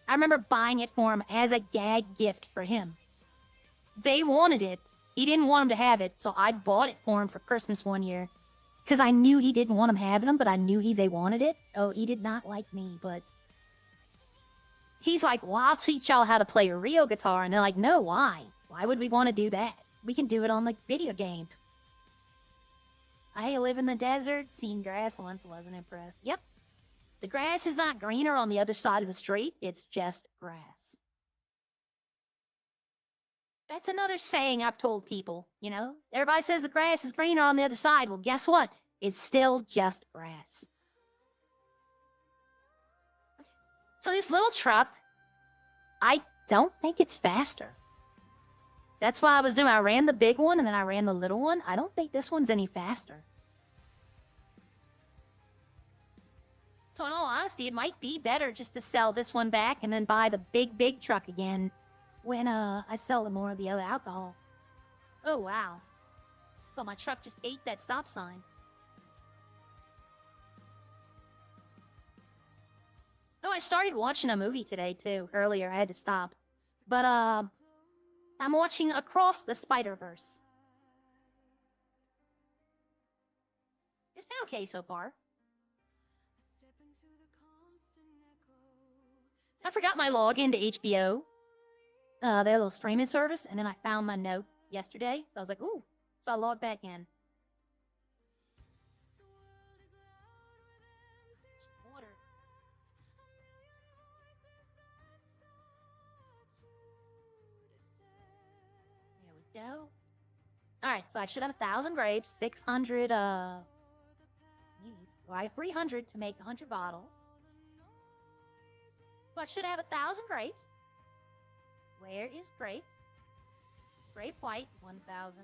Speaker 1: I remember buying it for him as a gag gift for him. They wanted it. He didn't want him to have it, so I bought it for him for Christmas one year. Because I knew he didn't want him having them, but I knew they wanted it. Oh, he did not like me, but... He's like, well, I'll teach y'all how to play a real guitar. And they're like, no, why? Why would we want to do that? We can do it on the video game. I live in the desert, seen grass once, wasn't impressed. Yep. The grass is not greener on the other side of the street. It's just grass. That's another saying I've told people, you know? Everybody says the grass is greener on the other side. Well, guess what? It's still just grass. So this little truck, I don't think it's faster. That's why I ran the big one and then I ran the little one. I don't think this one's any faster. So in all honesty, it might be better just to sell this one back and then buy the big truck again when I sell the more of the other alcohol. Oh wow. Well, my truck just ate that stop sign. Oh, I started watching a movie today too. Earlier, I had to stop. But I'm watching Across the Spider-Verse. It's been okay so far. I forgot my login to HBO, their little streaming service, and then I found my note yesterday. So I was like, ooh, so I logged back in. Water. There we go. Alright, so I should have 1,000 grapes, 600, well, I have 300 to make 100 bottles. So I should have 1,000 grapes. Where is grapes? Grape white, 1,000.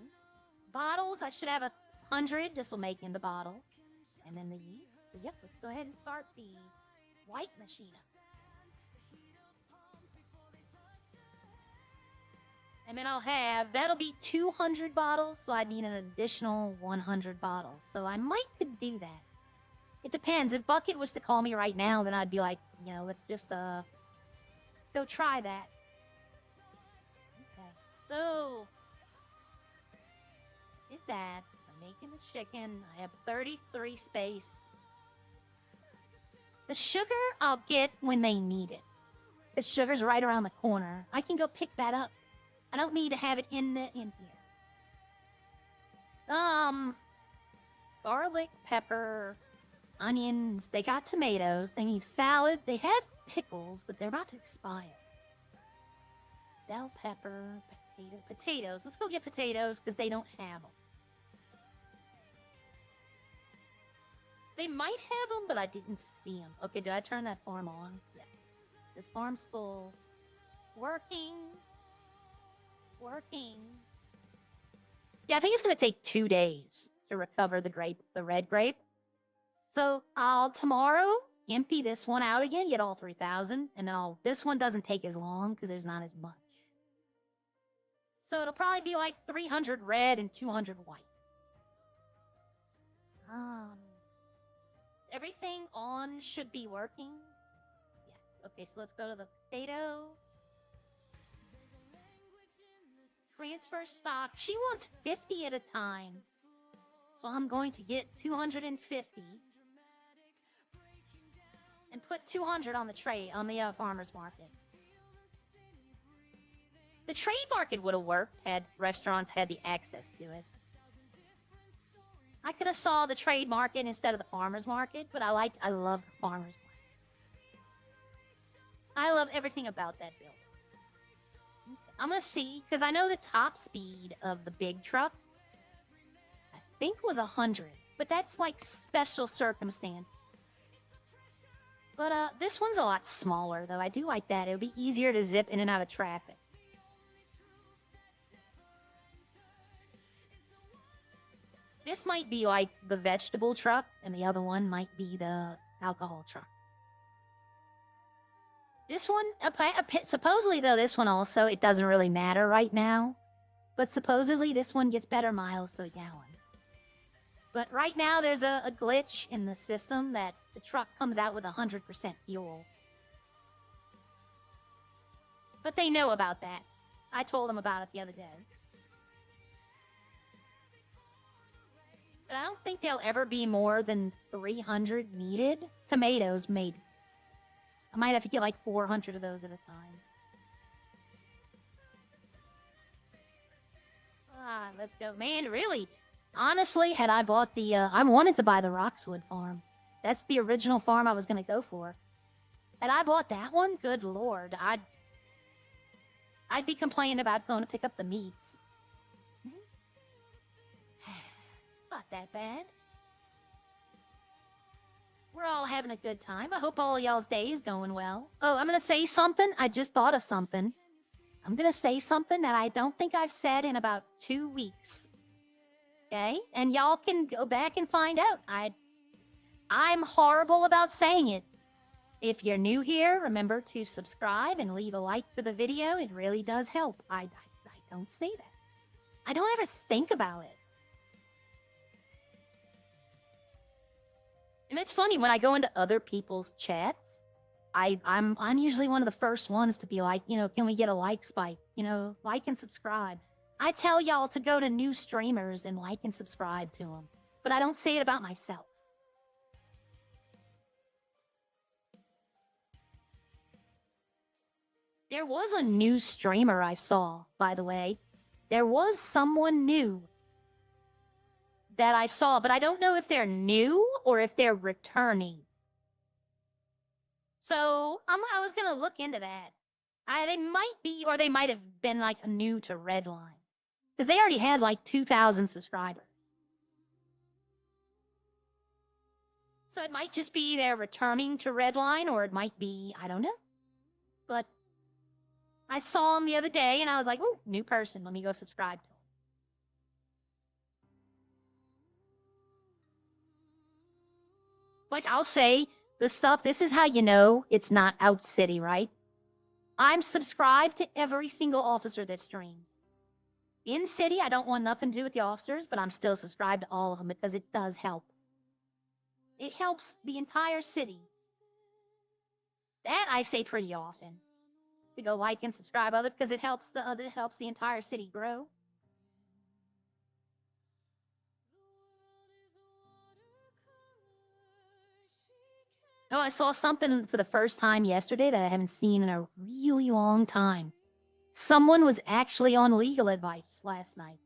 Speaker 1: Bottles, I should have 100. This will make in the bottle. And then the yeast. So yep, let's go ahead and start the white machine up. And then that'll be 200 bottles, so I need an additional 100 bottles. So I might could do that. It depends. If Bucket was to call me right now, then I'd be like, you know, let's just, go try that. Okay. So, did that. I'm making the chicken. I have 33 space. The sugar I'll get when they need it. The sugar's right around the corner. I can go pick that up. I don't need to have it in here. Garlic, pepper, onions. They got tomatoes. They need salad. They have pickles, but they're about to expire. Bell pepper, potatoes. Let's go get potatoes because they don't have them. They might have them, but I didn't see them. Okay, did I turn that farm on? Yes. This farm's full. Working. Yeah, I think it's gonna take 2 days to recover the red grape. So I'll tomorrow empty this one out again, get all 3,000, and then this one doesn't take as long because there's not as much. So it'll probably be like 300 red and 200 white. Everything on should be working. Yeah. Okay, so let's go to the potato. Transfer stock. She wants 50 at a time. So I'm going to get 250. And put 200 on the tray, on the farmer's market. The trade market would have worked had restaurants had the access to it. I could have saw the trade market instead of the farmer's market, but I love the farmer's market. I love everything about that building. Okay, I'm gonna see, because I know the top speed of the big truck, I think was 100, but that's like special circumstance. But this one's a lot smaller, though. I do like that. It would be easier to zip in and out of traffic. This might be like the vegetable truck, and the other one might be the alcohol truck. This one, supposedly though, this one also, it doesn't really matter right now. But supposedly this one gets better miles to the gallon. But right now there's a glitch in the system that the truck comes out with 100% fuel. But they know about that. I told them about it the other day. But I don't think there'll ever be more than 300 needed. Tomatoes, maybe. I might have to get like 400 of those at a time. Let's go. Man, really, honestly, had I bought the, I wanted to buy the Roxwood farm. That's the original farm I was going to go for. Had I bought that one, good lord, I'd be complaining about going to pick up the meats. Not that bad. We're all having a good time. I hope all y'all's day is going well. Oh, I'm going to say something. I just thought of something. I'm going to say something that I don't think I've said in about 2 weeks. Okay? And y'all can go back and find out. I'm horrible about saying it. If you're new here, remember to subscribe and leave a like for the video. It really does help. I don't say that. I don't ever think about it. And it's funny, when I go into other people's chats, I'm usually one of the first ones to be like, you know, can we get a like spike? You know, like and subscribe. I tell y'all to go to new streamers and like and subscribe to them, but I don't say it about myself. There was a new streamer I saw, by the way. There was someone new that I saw, but I don't know if they're new or if they're returning. So I was gonna look into that. They might be, or they might have been like new to Redline, because they already had like 2,000 subscribers. So it might just be they're returning to Redline, or it might be, I don't know. But I saw him the other day and I was like, oh, new person, let me go subscribe to him. But I'll say, the stuff, this is how you know it's not out city, right? I'm subscribed to every single officer that streams. In city, I don't want nothing to do with the officers, but I'm still subscribed to all of them because it does help. It helps the entire city. That I say pretty often. To go like and subscribe other, because it helps the entire city grow. Oh, I saw something for the first time yesterday that I haven't seen in a really long time. Someone was actually on legal advice last night.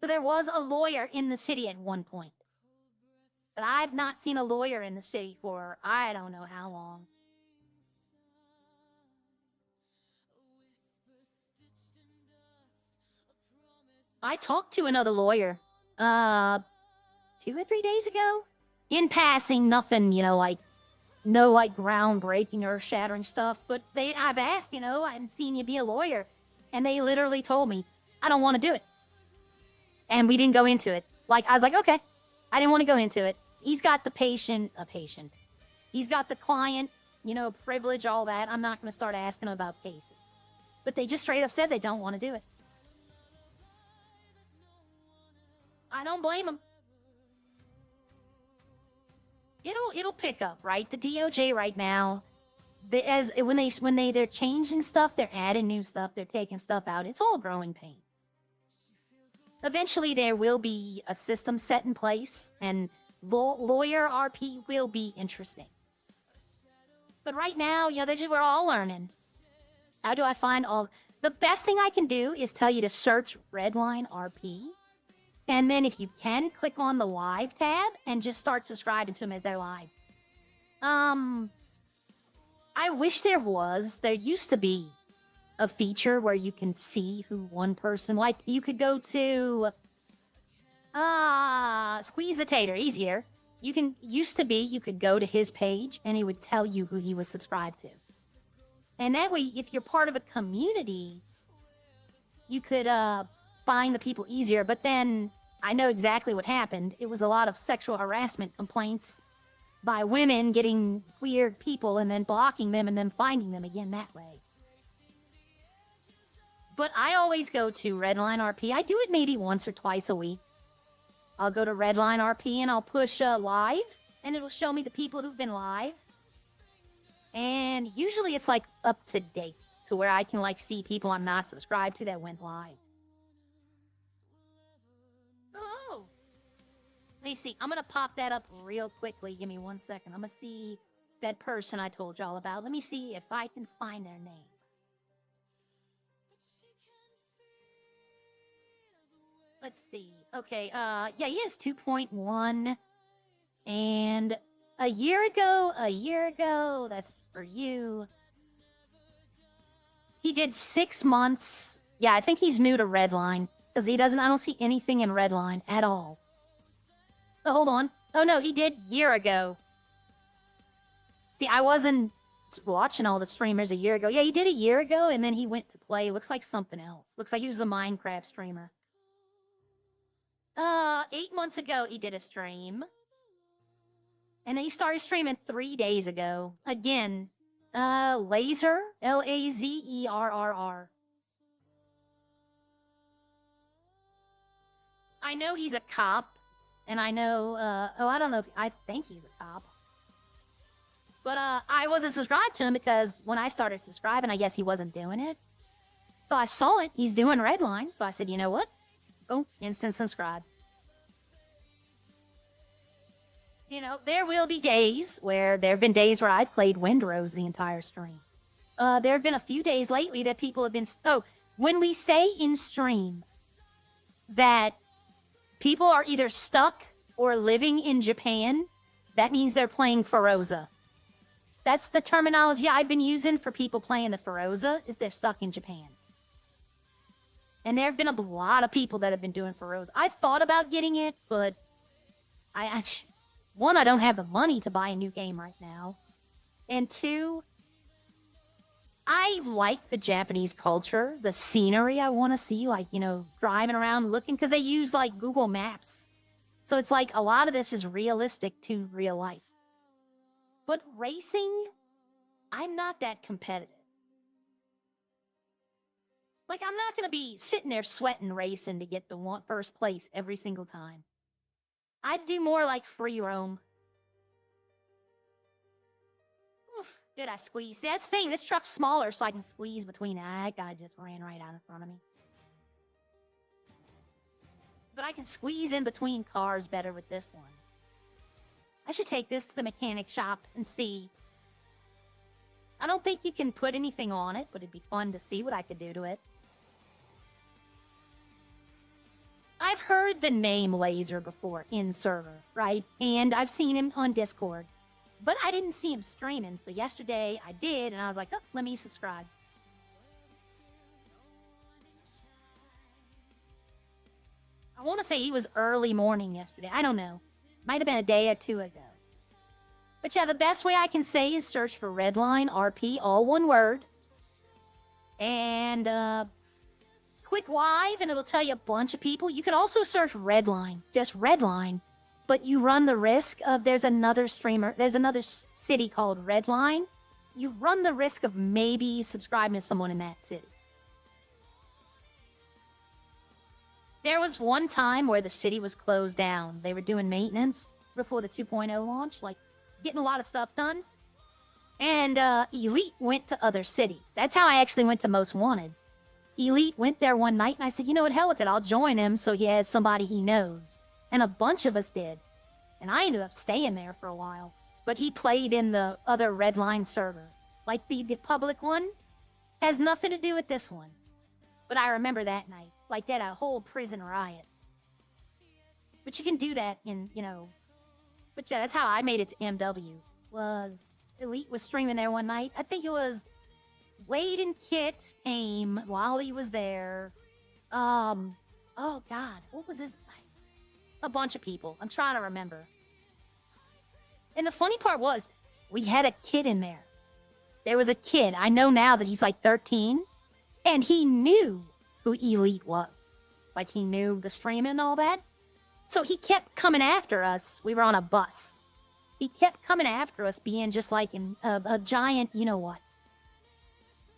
Speaker 1: So there was a lawyer in the city at one point. But I've not seen a lawyer in the city for I don't know how long. I talked to another lawyer, 2 or 3 days ago. In passing, nothing, you know, like, no, like, groundbreaking or shattering stuff. But I've asked, you know, I haven't seen you be a lawyer. And they literally told me, I don't want to do it. And we didn't go into it. Like, I was like, okay, I didn't want to go into it. He's got the patient. He's got the client, you know, privilege, all that. I'm not going to start asking him about cases. But they just straight up said they don't want to do it. I don't blame them. It'll pick up, right? The DOJ right now, when they're changing stuff, they're adding new stuff, they're taking stuff out. It's all growing pains. Eventually, there will be a system set in place, and lawyer RP will be interesting. But right now, you know, we're all learning. How do I find all? The best thing I can do is tell you to search Redline RP. And then if you can, click on the live tab and just start subscribing to them as they're live. I wish there used to be a feature where you can see who one person, like you could go to, Squeeze the Tater, he's here. You could go to his page and he would tell you who he was subscribed to. And that way, if you're part of a community, you could, find the people easier. But then I know exactly what happened. It was a lot of sexual harassment complaints by women getting weird people and then blocking them and then finding them again that way. But I always go to Redline RP. I do it maybe once or twice a week. I'll go to Redline RP and I'll push live, and it'll show me the people who've been live. And usually it's like up to date to where I can like see people I'm not subscribed to that went live. Oh, let me see. I'm gonna pop that up real quickly. Give me 1 second. I'm gonna see that person I told y'all about. Let me see if I can find their name. Let's see. Okay, yeah, he has 2.1. And a year ago, that's for you. He did 6 months. Yeah, I think he's new to Redline. Because I don't see anything in Redline at all. Oh, hold on. Oh no, he did year ago. See, I wasn't watching all the streamers a year ago. Yeah, he did a year ago, and then he went to play. Looks like something else. Looks like he was a Minecraft streamer. 8 months ago, he did a stream. And he started streaming 3 days ago. Again, Laser, Lazerrr. I know he's a cop, and I know, I don't know, I think he's a cop. But, I wasn't subscribed to him because when I started subscribing, I guess he wasn't doing it. So I saw it, he's doing Redline, so I said, you know what? Boom, instant subscribe. You know, there will be days where there have been days where I played Windrose the entire stream. There have been a few days lately that people have been, when we say in stream that people are either stuck or living in Japan, that means they're playing Feroza. That's the terminology I've been using for people playing the Feroza, is they're stuck in Japan. And there have been a lot of people that have been doing Feroza. I thought about getting it, but one, I don't have the money to buy a new game right now. And two, I like the Japanese culture, the scenery I want to see, like, you know, driving around looking, because they use, like, Google Maps. So it's like a lot of this is realistic to real life. But racing, I'm not that competitive. Like, I'm not going to be sitting there sweating racing to get the first place every single time. I'd do more like free roam. Oof, did I squeeze? That's the thing, this truck's smaller so I can squeeze between. That guy just ran right out in front of me. But I can squeeze in between cars better with this one. I should take this to the mechanic shop and see. I don't think you can put anything on it, but it'd be fun to see what I could do to it. I've heard the name Laser before in server, right? And I've seen him on Discord. But I didn't see him streaming, so yesterday I did, and I was like, oh, let me subscribe. I want to say he was early morning yesterday. I don't know. Might have been a day or two ago. But yeah, the best way I can say is search for Redline RP, all one word. And, quick live, and it'll tell you a bunch of people. You can also search Redline, just Redline. But you run the risk of, there's another streamer, there's another city called Redline. You run the risk of maybe subscribing to someone in that city. There was one time where the city was closed down. They were doing maintenance before the 2.0 launch, like getting a lot of stuff done. And Elite went to other cities. That's how I actually went to Most Wanted. Elite went there one night, and I said, you know what, hell with it, I'll join him so he has somebody he knows. And a bunch of us did. And I ended up staying there for a while. But he played in the other Redline server. Like the public one has nothing to do with this one. But I remember that night. Like that, a whole prison riot. But you can do that in, you know... But yeah, that's how I made it to MW. Was Elite was streaming there one night. I think it was Wade and Kit came while he was there. Oh God, what was his... A bunch of people. I'm trying to remember. And the funny part was, we had a kid in there. There was a kid. I know now that he's like 13. And he knew who Elite was. Like, he knew the streaming and all that. So he kept coming after us. We were on a bus. He kept coming after us, being just like a giant you-know-what.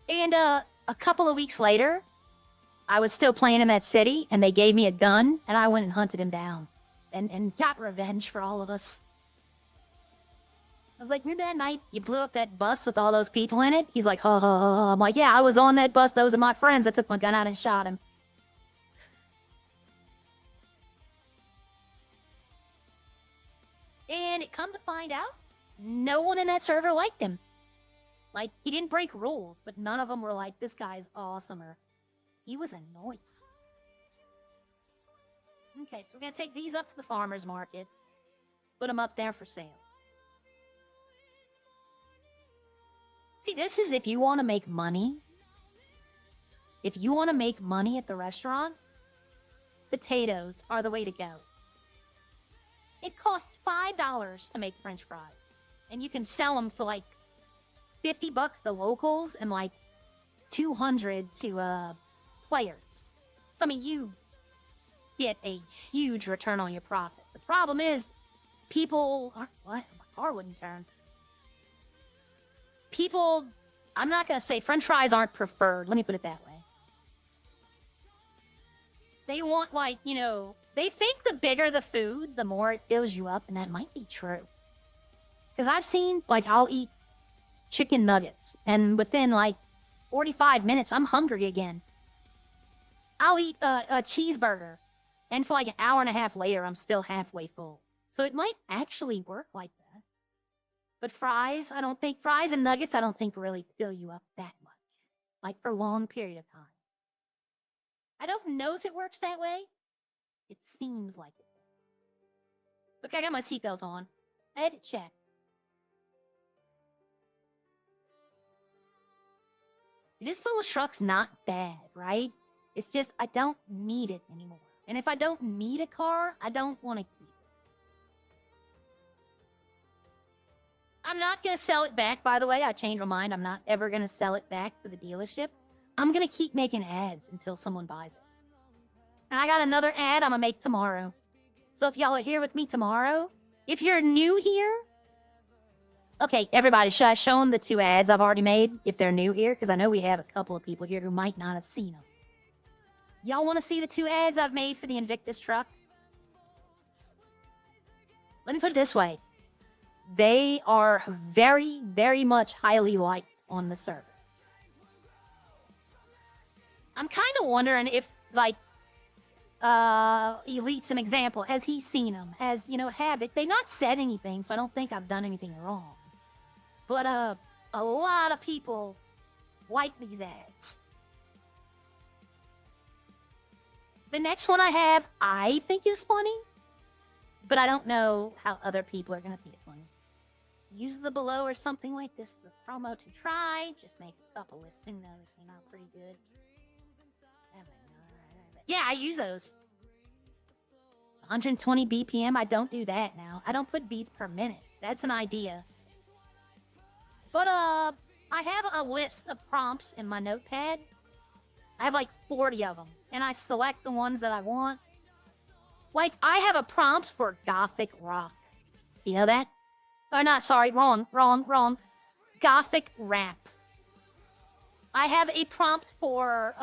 Speaker 1: And a couple of weeks later, I was still playing in that city, and they gave me a gun, and I went and hunted him down. And got revenge for all of us. I was like, remember that night you blew up that bus with all those people in it? He's like, ha ha ha. I'm like, yeah, I was on that bus. Those are my friends. I took my gun out and shot him. And it come to find out, no one in that server liked him. Like, he didn't break rules, but none of them were like, this guy's awesome, or he was annoying. Okay, so we're going to take these up to the farmer's market. Put them up there for sale. See, this is if you want to make money. If you want to make money at the restaurant, potatoes are the way to go. It costs $5 to make French fries. And you can sell them for like $50 to locals and like $200 to players. So, I mean, you get a huge return on your profit. The problem is, people are... What? My car wouldn't turn. People, I'm not going to say French fries aren't preferred. Let me put it that way. They want, like, you know, they think the bigger the food, the more it fills you up, and that might be true. Because I've seen, like, I'll eat chicken nuggets, and within, like, 45 minutes, I'm hungry again. I'll eat a cheeseburger, and for, like, an hour and a half later, I'm still halfway full. So it might actually work like that. But fries and nuggets, I don't think really fill you up that much. Like, for a long period of time. I don't know if it works that way. It seems like it. Look, I got my seatbelt on. I had to check. This little truck's not bad, right? It's just I don't need it anymore. And if I don't need a car, I don't want to keep it. I'm not going to sell it back, by the way. I changed my mind. I'm not ever going to sell it back to the dealership. I'm going to keep making ads until someone buys it. And I got another ad I'm going to make tomorrow. So if y'all are here with me tomorrow, if you're new here, okay, everybody, should I show them the 2 ads I've already made if they're new here? Because I know we have a couple of people here who might not have seen them. Y'all want to see the 2 ads I've made for the Invictus truck? Let me put it this way. They are very, very much highly liked on the server. I'm kind of wondering if, like, Elite, some example, has he seen them? Has, you know, Habit? They've not said anything, so I don't think I've done anything wrong. But, a lot of people like these ads. The next one I have, I think is funny, but I don't know how other people are going to think it's funny. Use the below or something like this as a promo to try. Just make a couple lists and they came out pretty good. Yeah, I use those. 120 BPM, I don't do that now. I don't put beats per minute. That's an idea. But, I have a list of prompts in my notepad. I have like 40 of them. And I select the ones that I want. Like, I have a prompt for Gothic rock. You know that? Or not, sorry, wrong. Gothic rap. I have a prompt for,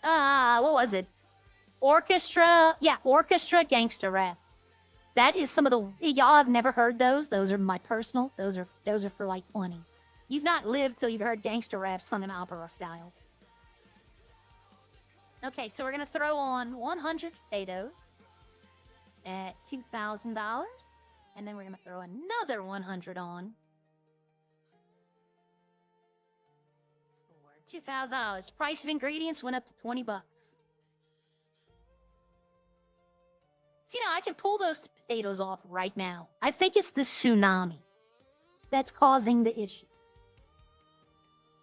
Speaker 1: what was it? Orchestra gangster rap. That is some of the, y'all have never heard those. Those are my personal, those are for like 20. You've not lived till you've heard gangster rap sung in opera style. Okay, so we're gonna throw on 100 potatoes at $2,000. And then we're gonna throw another 100 on for $2,000. Price of ingredients went up to 20 bucks. So, you know, I can pull those potatoes off right now. I think it's the tsunami that's causing the issue.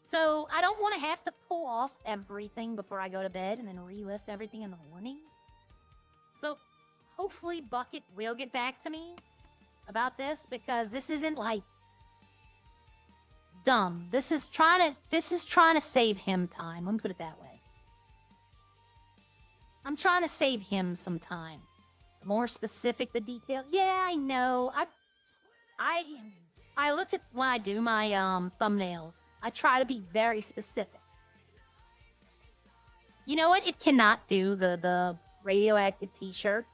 Speaker 1: So I don't want to have to pull off everything before I go to bed and then relist everything in the morning. So hopefully Bucket will get back to me about this, because this isn't like dumb. This is trying to save him time. Let me put it that way. I'm trying to save him some time. The more specific the detail. Yeah, I know. I looked at when I do my thumbnails. I try to be very specific. You know what? It cannot do the radioactive t-shirt.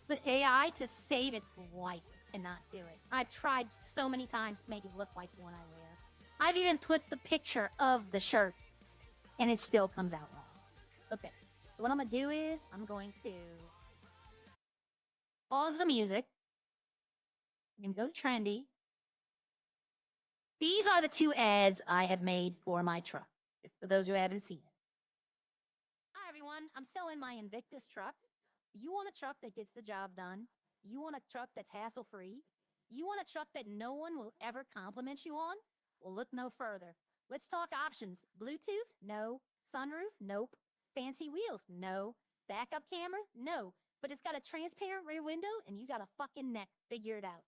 Speaker 1: But AI, to save its life, cannot do it. I've tried so many times to make it look like the one I wear. I've even put the picture of the shirt, and it still comes out wrong. Okay, so what I'm going to do is I'm going to pause the music. I'm going to go to Trendy. These are the 2 ads I have made for my truck, for those who haven't seen it. Hi, everyone. I'm selling my Invictus truck. You want a truck that gets the job done? You want a truck that's hassle-free? You want a truck that no one will ever compliment you on? Well, look no further. Let's talk options. Bluetooth? No. Sunroof? Nope. Fancy wheels? No. Backup camera? No. But it's got a transparent rear window, and you got a fucking neck. Figure it out.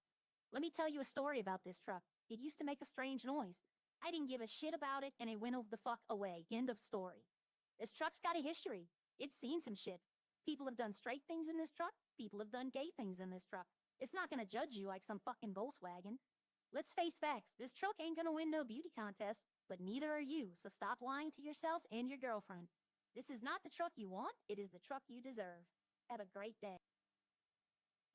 Speaker 1: Let me tell you a story about this truck. It used to make a strange noise. I didn't give a shit about it, and it went the fuck away. End of story. This truck's got a history. It's seen some shit. People have done straight things in this truck. People have done gay things in this truck. It's not gonna judge you like some fucking Volkswagen. Let's face facts. This truck ain't gonna win no beauty contest, but neither are you. So stop lying to yourself and your girlfriend. This is not the truck you want. It is the truck you deserve. Have a great day.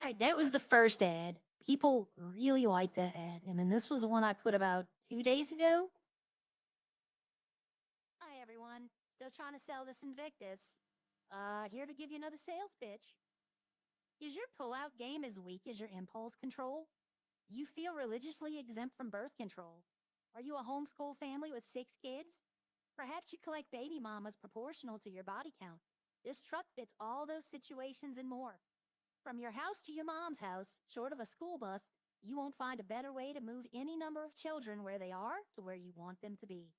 Speaker 1: All right, that was the first ad. People really liked that ad. And then this was the one I put about 2 days ago. Hi, everyone. Still trying to sell this Invictus. Here to give you another sales pitch. Is your pullout game as weak as your impulse control? You feel religiously exempt from birth control? Are you a homeschool family with 6 kids? Perhaps you collect baby mamas proportional to your body count. This truck fits all those situations and more. From your house to your mom's house, short of a school bus, you won't find a better way to move any number of children where they are to where you want them to be.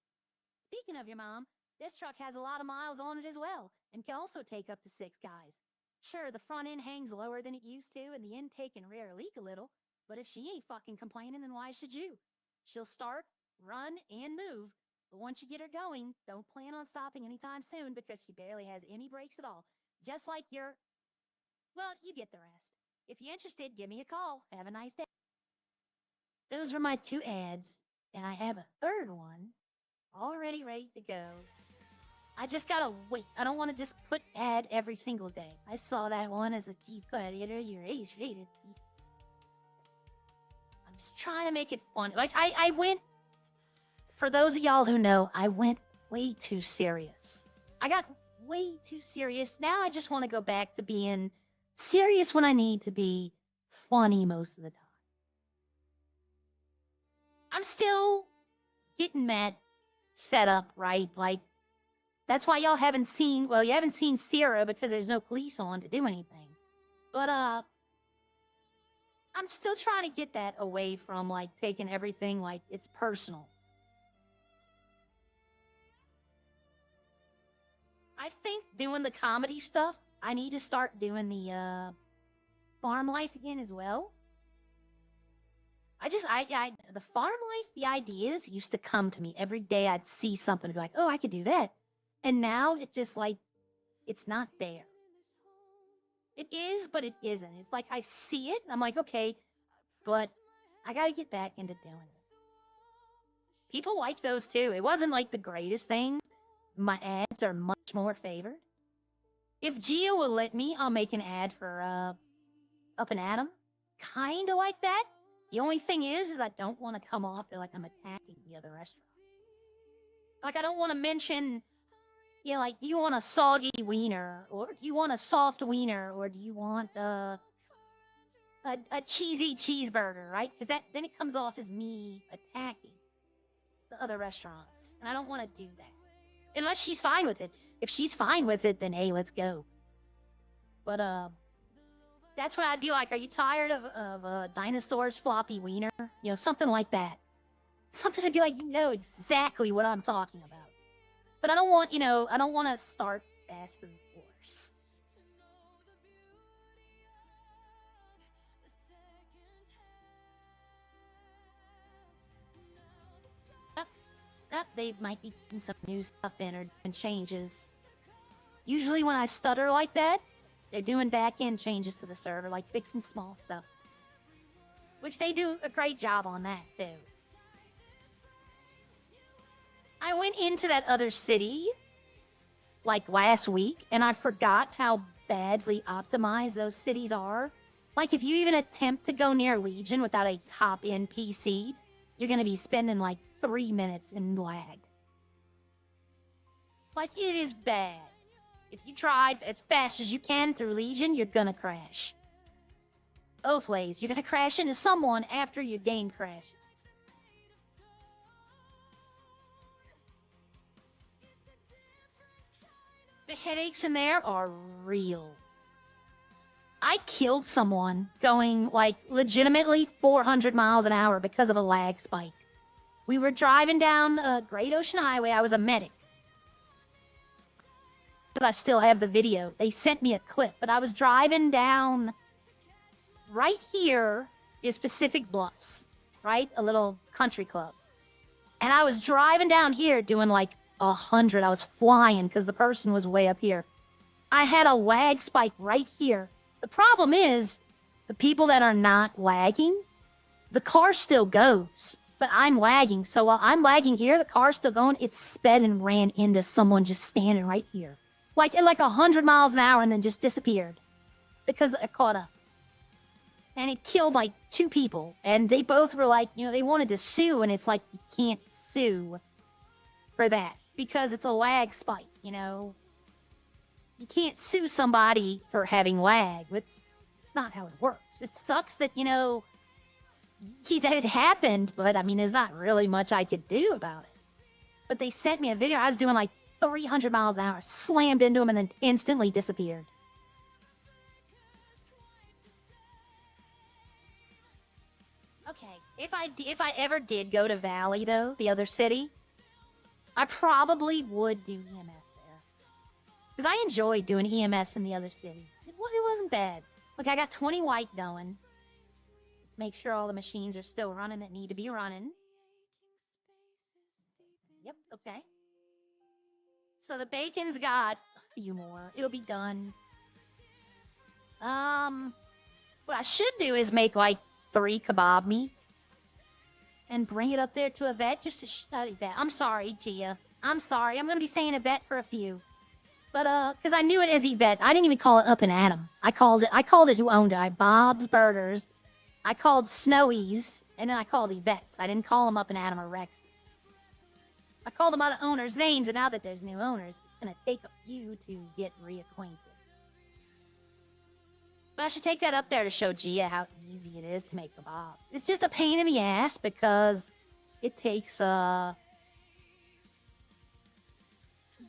Speaker 1: Speaking of your mom, this truck has a lot of miles on it as well, and can also take up to 6 guys. Sure, the front end hangs lower than it used to, and the intake and rear leak a little, but if she ain't fucking complaining, then why should you? She'll start, run, and move, but once you get her going, don't plan on stopping anytime soon because she barely has any brakes at all. Just like your... Well, you get the rest. If you're interested, give me a call. Have a nice day. Those were my 2 ads, and I have a third one already ready to go. I just gotta wait. I don't want to just put ad every single day. I saw that one as a Jeep Gladiator, your age rated. I'm just trying to make it fun. Like, I went, for those of y'all who know, I went way too serious. I got way too serious. Now I just want to go back to being serious when I need to be, funny most of the time. I'm still getting that set up, right? Like, that's why y'all haven't seen, well, you haven't seen Sierra because there's no police on to do anything. But, I'm still trying to get that away from, like, taking everything like it's personal. I think doing the comedy stuff, I need to start doing the, farm life again as well. The farm life, the ideas used to come to me every day. I'd see something and be like, oh, I could do that. And now it just like, it's not there. It is, but it isn't. It's like I see it, and I'm like, okay, but I gotta get back into doing it. People like those too. It wasn't like the greatest thing. My ads are much more favored. If Gia will let me, I'll make an ad for, Up and Atom. Kinda like that. The only thing is I don't want to come off like I'm attacking the other restaurant. Like, I don't want to mention, yeah, like, do you want a soggy wiener? Or do you want a soft wiener? Or do you want, a cheesy cheeseburger, right? Because then it comes off as me attacking the other restaurants. And I don't want to do that. Unless she's fine with it. If she's fine with it, then hey, let's go. But, that's what I'd be like. Are you tired of dinosaurs floppy wiener? You know, something like that. Something to be like, you know exactly what I'm talking about. But I don't want, I don't want to start fast food wars. They might be putting some new stuff in or doing changes. Usually when I stutter like that, they're doing back-end changes to the server, like fixing small stuff. Which they do a great job on that, too. I went into that other city, like, last week, and I forgot how badly optimized those cities are. Like, if you even attempt to go near Legion without a top-end PC, you're gonna be spending, like, 3 minutes in lag. Like, it is bad. If you drive as fast as you can through Legion, you're gonna crash. Both ways. You're gonna crash into someone after your game crashes. The headaches in there are real. I killed someone going, like, legitimately 400 miles an hour because of a lag spike. We were driving down Great Ocean Highway. I was a medic. I still have the video. They sent me a clip, but I was driving down right here is Pacific Bluffs, right? A little country club. And I was driving down here doing like 100. I was flying because the person was way up here. I had a lag spike right here. The problem is The people that are not lagging, the car still goes, but I'm lagging. So while I'm lagging here, the car's still going. It sped and ran into someone just standing right here. Like at like 100 miles an hour and then just disappeared because it caught up. And it killed like 2 people. And they both were like, you know, they wanted to sue. And it's like, you can't sue for that because it's a lag spike, you know. You can't sue somebody for having lag. It's not how it works. It sucks that, you know, that it happened, but I mean, there's not really much I could do about it. But they sent me a video. I was doing like 300 miles an hour, slammed into him, and then instantly disappeared. Okay, if I ever did go to Valley, though, the other city, I probably would do EMS there. Because I enjoyed doing EMS in the other city. It wasn't bad. Okay, I got 20 white going. Make sure all the machines are still running that need to be running. Yep, okay. So the bacon's got a few more. It'll be done. What I should do is make like 3 kebab meat. And bring it up there to Yvette just to shut Yvette. I'm sorry, Gia. I'm sorry. I'm gonna be saying Yvette for a few. But because I knew it as Yvette. I didn't even call it Up and Adam. I called it who owned it. Bob's Burgers. I called Snowy's, and then I called Yvette's. I didn't call them Up and Adam or Rex. I called them other owners' names, and now that there's new owners, it's gonna take a few to get reacquainted. But I should take that up there to show Gia how easy it is to make kebab. It's just a pain in the ass because it takes 1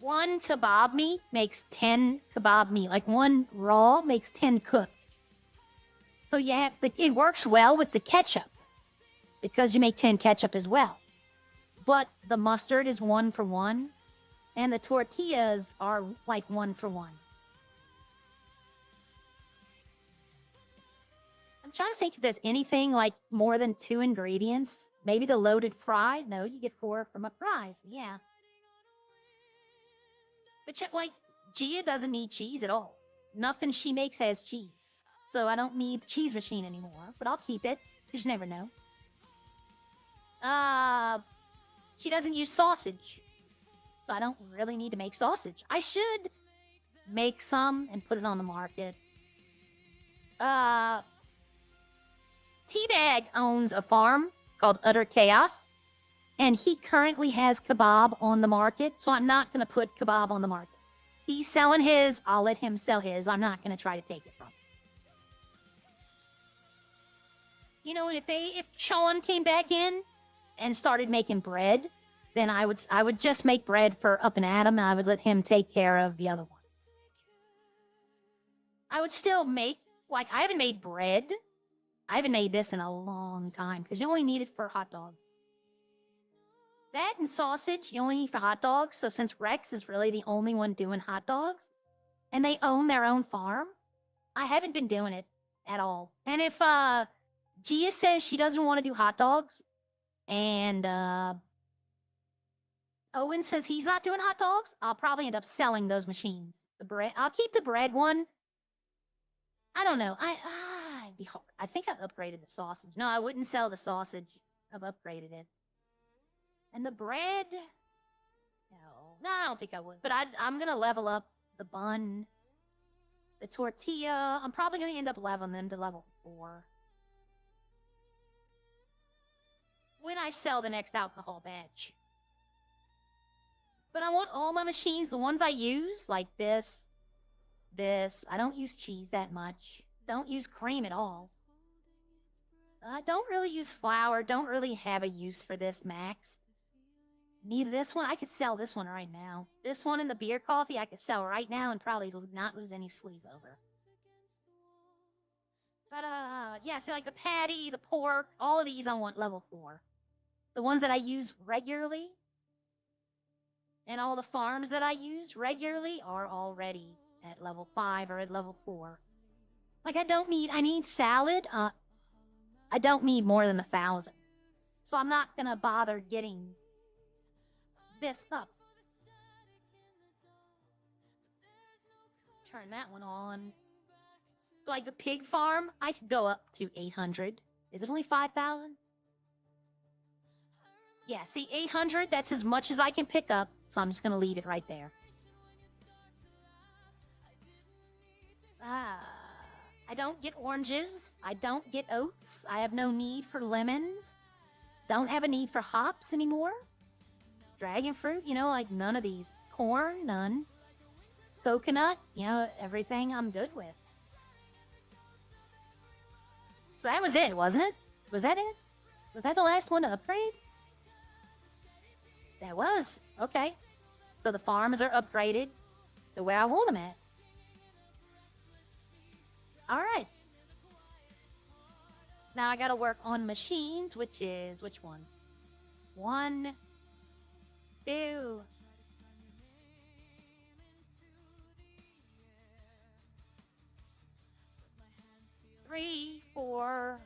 Speaker 1: kebab meat makes 10 kebab meat. Like 1 raw makes 10 cooked. So yeah, but it works well with the ketchup because you make 10 ketchup as well. But the mustard is 1 for 1, and the tortillas are like 1 for 1. I'm trying to think if there's anything like more than 2 ingredients. Maybe the loaded fry. No, you get 4 from a fries. Yeah. But like, Gia doesn't need cheese at all. Nothing she makes has cheese. So I don't need the cheese machine anymore. But I'll keep it. You just never know. She doesn't use sausage. So I don't really need to make sausage. I should make some and put it on the market. Teabag owns a farm called Utter Chaos, and he currently has kebab on the market, so I'm not going to put kebab on the market. He's selling his, I'll let him sell his. I'm not going to try to take it from him. You know, if Sean came back in and started making bread, then I would just make bread for Up and Adam, and I would let him take care of the other ones. I would still make, like, I haven't made bread. I haven't made this in a long time because you only need it for hot dogs. That and sausage you only need for hot dogs. So since Rex is really the only one doing hot dogs, and they own their own farm, I haven't been doing it at all. And if Gia says she doesn't want to do hot dogs, and Owen says he's not doing hot dogs, I'll probably end up selling those machines. The bread, I'll keep the bread one. I don't know. It'd be hard. I think I've upgraded the sausage. No, I wouldn't sell the sausage. I've upgraded it. And the bread? No, I don't think I would. But I'm going to level up the bun, the tortilla. I'm probably going to end up leveling them to level 4. When I sell the next alcohol batch. But I want all my machines, the ones I use, like this. I don't use cheese that much. Don't use cream at all. I don't really use flour. Don't really have a use for this max. Need this one? I could sell this one right now. This one and the beer coffee I could sell right now and probably not lose any sleep over. But yeah, so like the patty, the pork, all of these I want level 4. The ones that I use regularly and all the farms that I use regularly are already at level 5 or at level 4. Like I need salad. I don't need more than 1,000. So I'm not gonna bother getting this up. Turn that one on. Like a pig farm, I could go up to 800. Is it only 5,000? Yeah, see, 800, that's as much as I can pick up, so I'm just gonna leave it right there. I don't get oranges. I don't get oats. I have no need for lemons. Don't have a need for hops anymore. Dragon fruit, you know, like none of these. Corn, none. Coconut, you know, everything I'm good with. So that was it, wasn't it? Was that it? Was that the last one to upgrade? That was. Okay. So the farms are upgraded to where I want them at. Alright. Now I gotta work on machines, which is... which ones? 1, 2... 3, 4,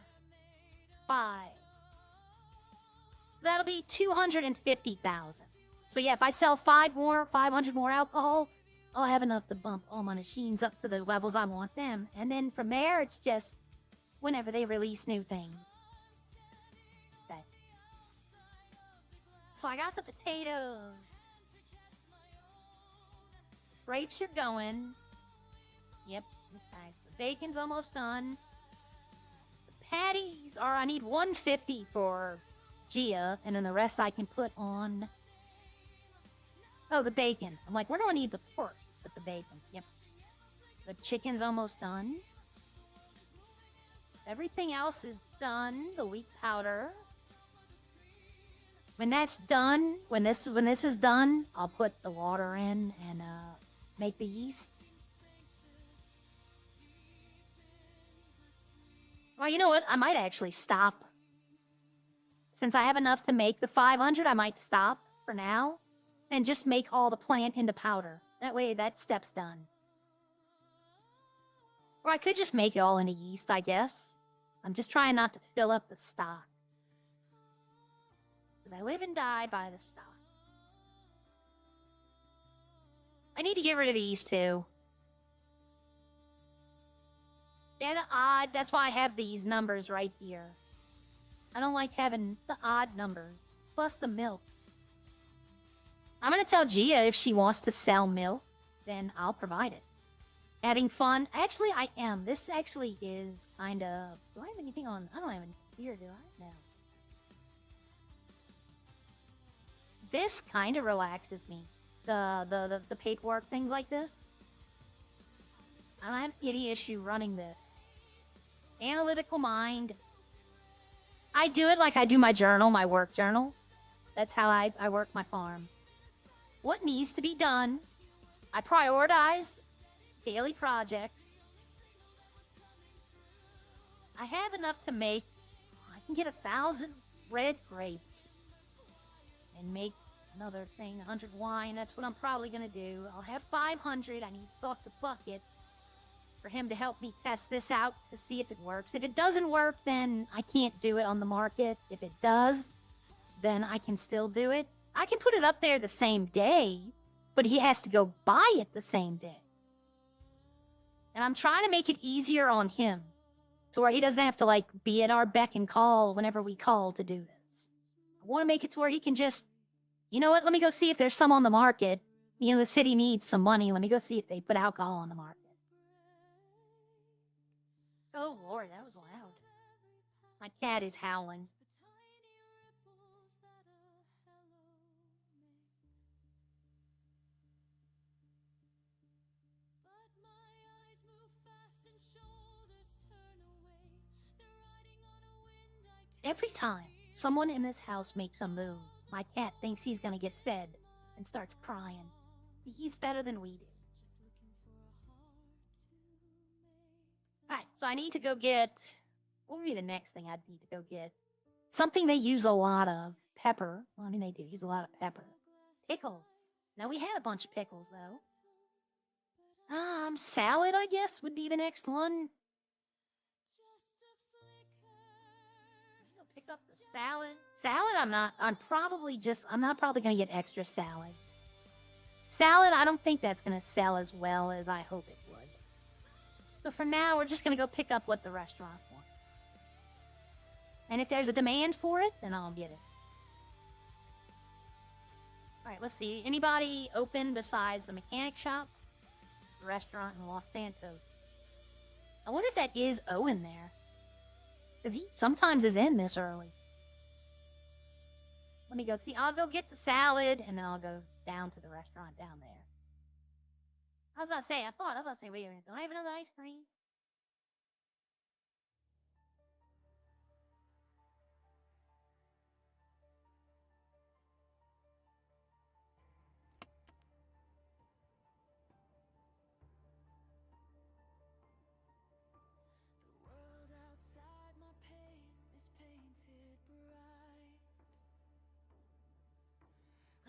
Speaker 1: 5. So that'll be 250,000. So yeah, if I sell 500 more alcohol, I'll have enough to bump all my machines up to the levels I want them. And then from there, it's just whenever they release new things. Okay. So I got the potatoes. Grapes are going. Yep. Okay. The bacon's almost done. The patties are, I need 150 for Gia, and then the rest I can put on... Oh, the bacon. I'm like, where do I need the pork? But the bacon. Yep. The chicken's almost done. Everything else is done. The wheat powder. When that's done, when this is done, I'll put the water in and make the yeast. Well, you know what? I might actually stop. Since I have enough to make the 500, I might stop for now and just make all the plant into powder. That way, that step's done. Or I could just make it all into yeast, I guess. I'm just trying not to fill up the stock. Because I live and die by the stock. I need to get rid of these too. They're the odd, that's why I have these numbers right here. I don't like having the odd numbers. Plus the milk. I'm gonna tell Gia if she wants to sell milk, then I'll provide it. Having fun? Actually, I am. This actually is kind of... Do I have anything on... I don't have any beer, do I? No. This kind of relaxes me. The paperwork, things like this. I don't have any issue running this. Analytical mind. I do it like I do my journal, my work journal. That's how I work my farm. What needs to be done? I prioritize daily projects. I have enough to make... I can get 1,000 red grapes. And make another thing, 100 wine. That's what I'm probably gonna do. I'll have 500. I need Buck the Bucket for him to help me test this out to see if it works. If it doesn't work, then I can't do it on the market. If it does, then I can still do it. I can put it up there the same day, but he has to go buy it the same day. And I'm trying to make it easier on him to where he doesn't have to, like, be at our beck and call whenever we call to do this. I want to make it to where he can just, you know what, let me go see if there's some on the market. You know, the city needs some money. Let me go see if they put alcohol on the market. Oh, Lord, that was loud. My cat is howling. Every time someone in this house makes a move, my cat thinks he's gonna get fed and starts crying. He's better than we do. Alright, so I need to go get... What would be the next thing I'd need to go get? Something they use a lot of. Pepper. Well, I mean, they do use a lot of pepper. Pickles. Now, we had a bunch of pickles, though. Salad, I guess, would be the next one. Pick up the salad. Salad, I'm not probably gonna get extra salad. Salad, I don't think that's gonna sell as well as I hope it would. So for now, we're just gonna go pick up what the restaurant wants. And if there's a demand for it, then I'll get it. Alright, let's see. Anybody open besides the mechanic shop? The restaurant in Los Santos. I wonder if that is Owen there. Because he sometimes is in this early. Let me go see. I'll go get the salad, and then I'll go down to the restaurant down there. I was about to say, wait a minute, don't I have another ice cream?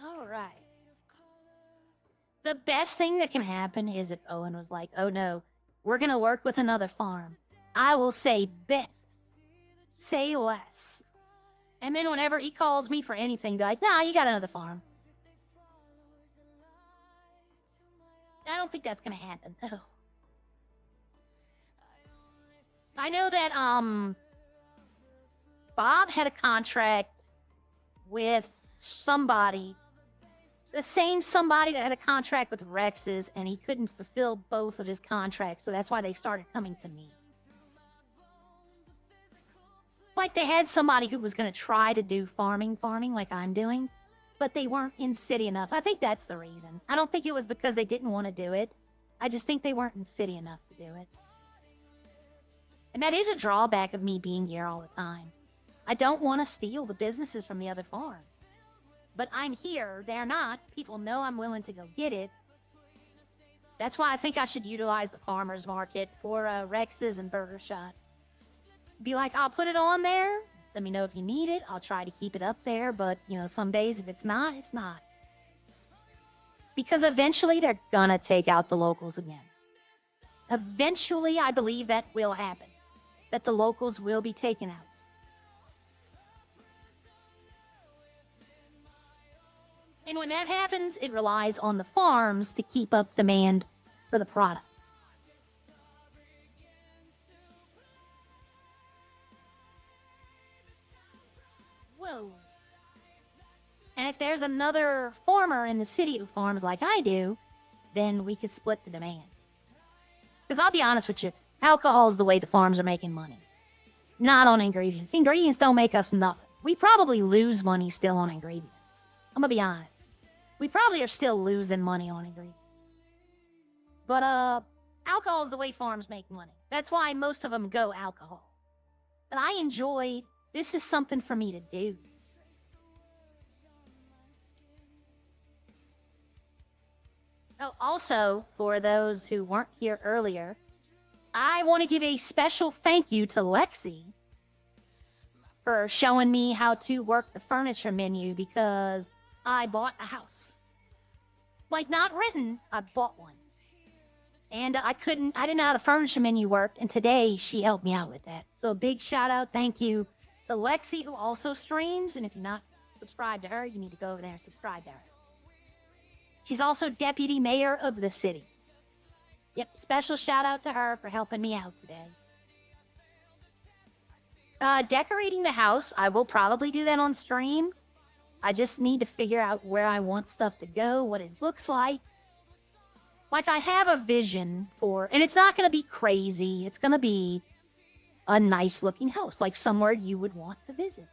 Speaker 1: All right. The best thing that can happen is if Owen was like, oh no, we're going to work with another farm. I will say, bet. Say less. And then whenever he calls me for anything, be like, nah, you got another farm. I don't think that's going to happen, though. I know that, Bob had a contract with somebody. The same somebody that had a contract with Rex's, and he couldn't fulfill both of his contracts, so that's why they started coming to me. Like they had somebody who was going to try to do farming like I'm doing, but they weren't in city enough. I think that's the reason. I don't think it was because they didn't want to do it. I just think they weren't in city enough to do it. And that is a drawback of me being here all the time. I don't want to steal the businesses from the other farm. But I'm here, they're not. People know I'm willing to go get it. That's why I think I should utilize the farmer's market for Rex's and Burger Shot. Be like, I'll put it on there. Let me know if you need it. I'll try to keep it up there. But, you know, some days if it's not, it's not. Because eventually they're gonna take out the locals again. Eventually, I believe that will happen. That the locals will be taken out. And when that happens, it relies on the farms to keep up demand for the product. Whoa. And if there's another farmer in the city who farms like I do, then we could split the demand. Because I'll be honest with you, alcohol's the way the farms are making money. Not on ingredients. Ingredients don't make us nothing. We probably lose money still on ingredients. I'm gonna be honest. We probably are still losing money on ingredients. But, alcohol's the way farms make money. That's why most of them go alcohol. But I enjoy, this is something for me to do. Oh, also, for those who weren't here earlier, I want to give a special thank you to Lexi for showing me how to work the furniture menu because I bought a house. Like, not written, I bought one. And I didn't know how the furniture menu worked, and today she helped me out with that. So a big shout out, thank you to Lexi, who also streams, and if you're not subscribed to her, you need to go over there and subscribe to her. She's also deputy mayor of the city. Yep, special shout out to her for helping me out today. Decorating the house, I will probably do that on stream. I just need to figure out where I want stuff to go, what it looks like. Like, I have a vision for, and it's not going to be crazy. It's going to be a nice looking house, like somewhere you would want to visit.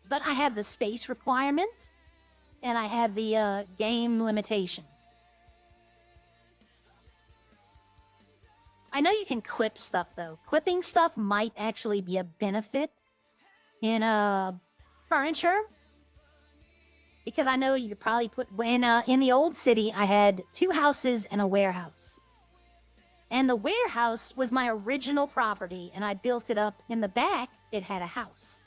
Speaker 1: But I have the space requirements, and I have the game limitations. I know you can clip stuff, though. Clipping stuff might actually be a benefit in furniture. Because I know you could probably put, in the old city, I had 2 houses and a warehouse. And the warehouse was my original property, and I built it up. In the back, it had a house.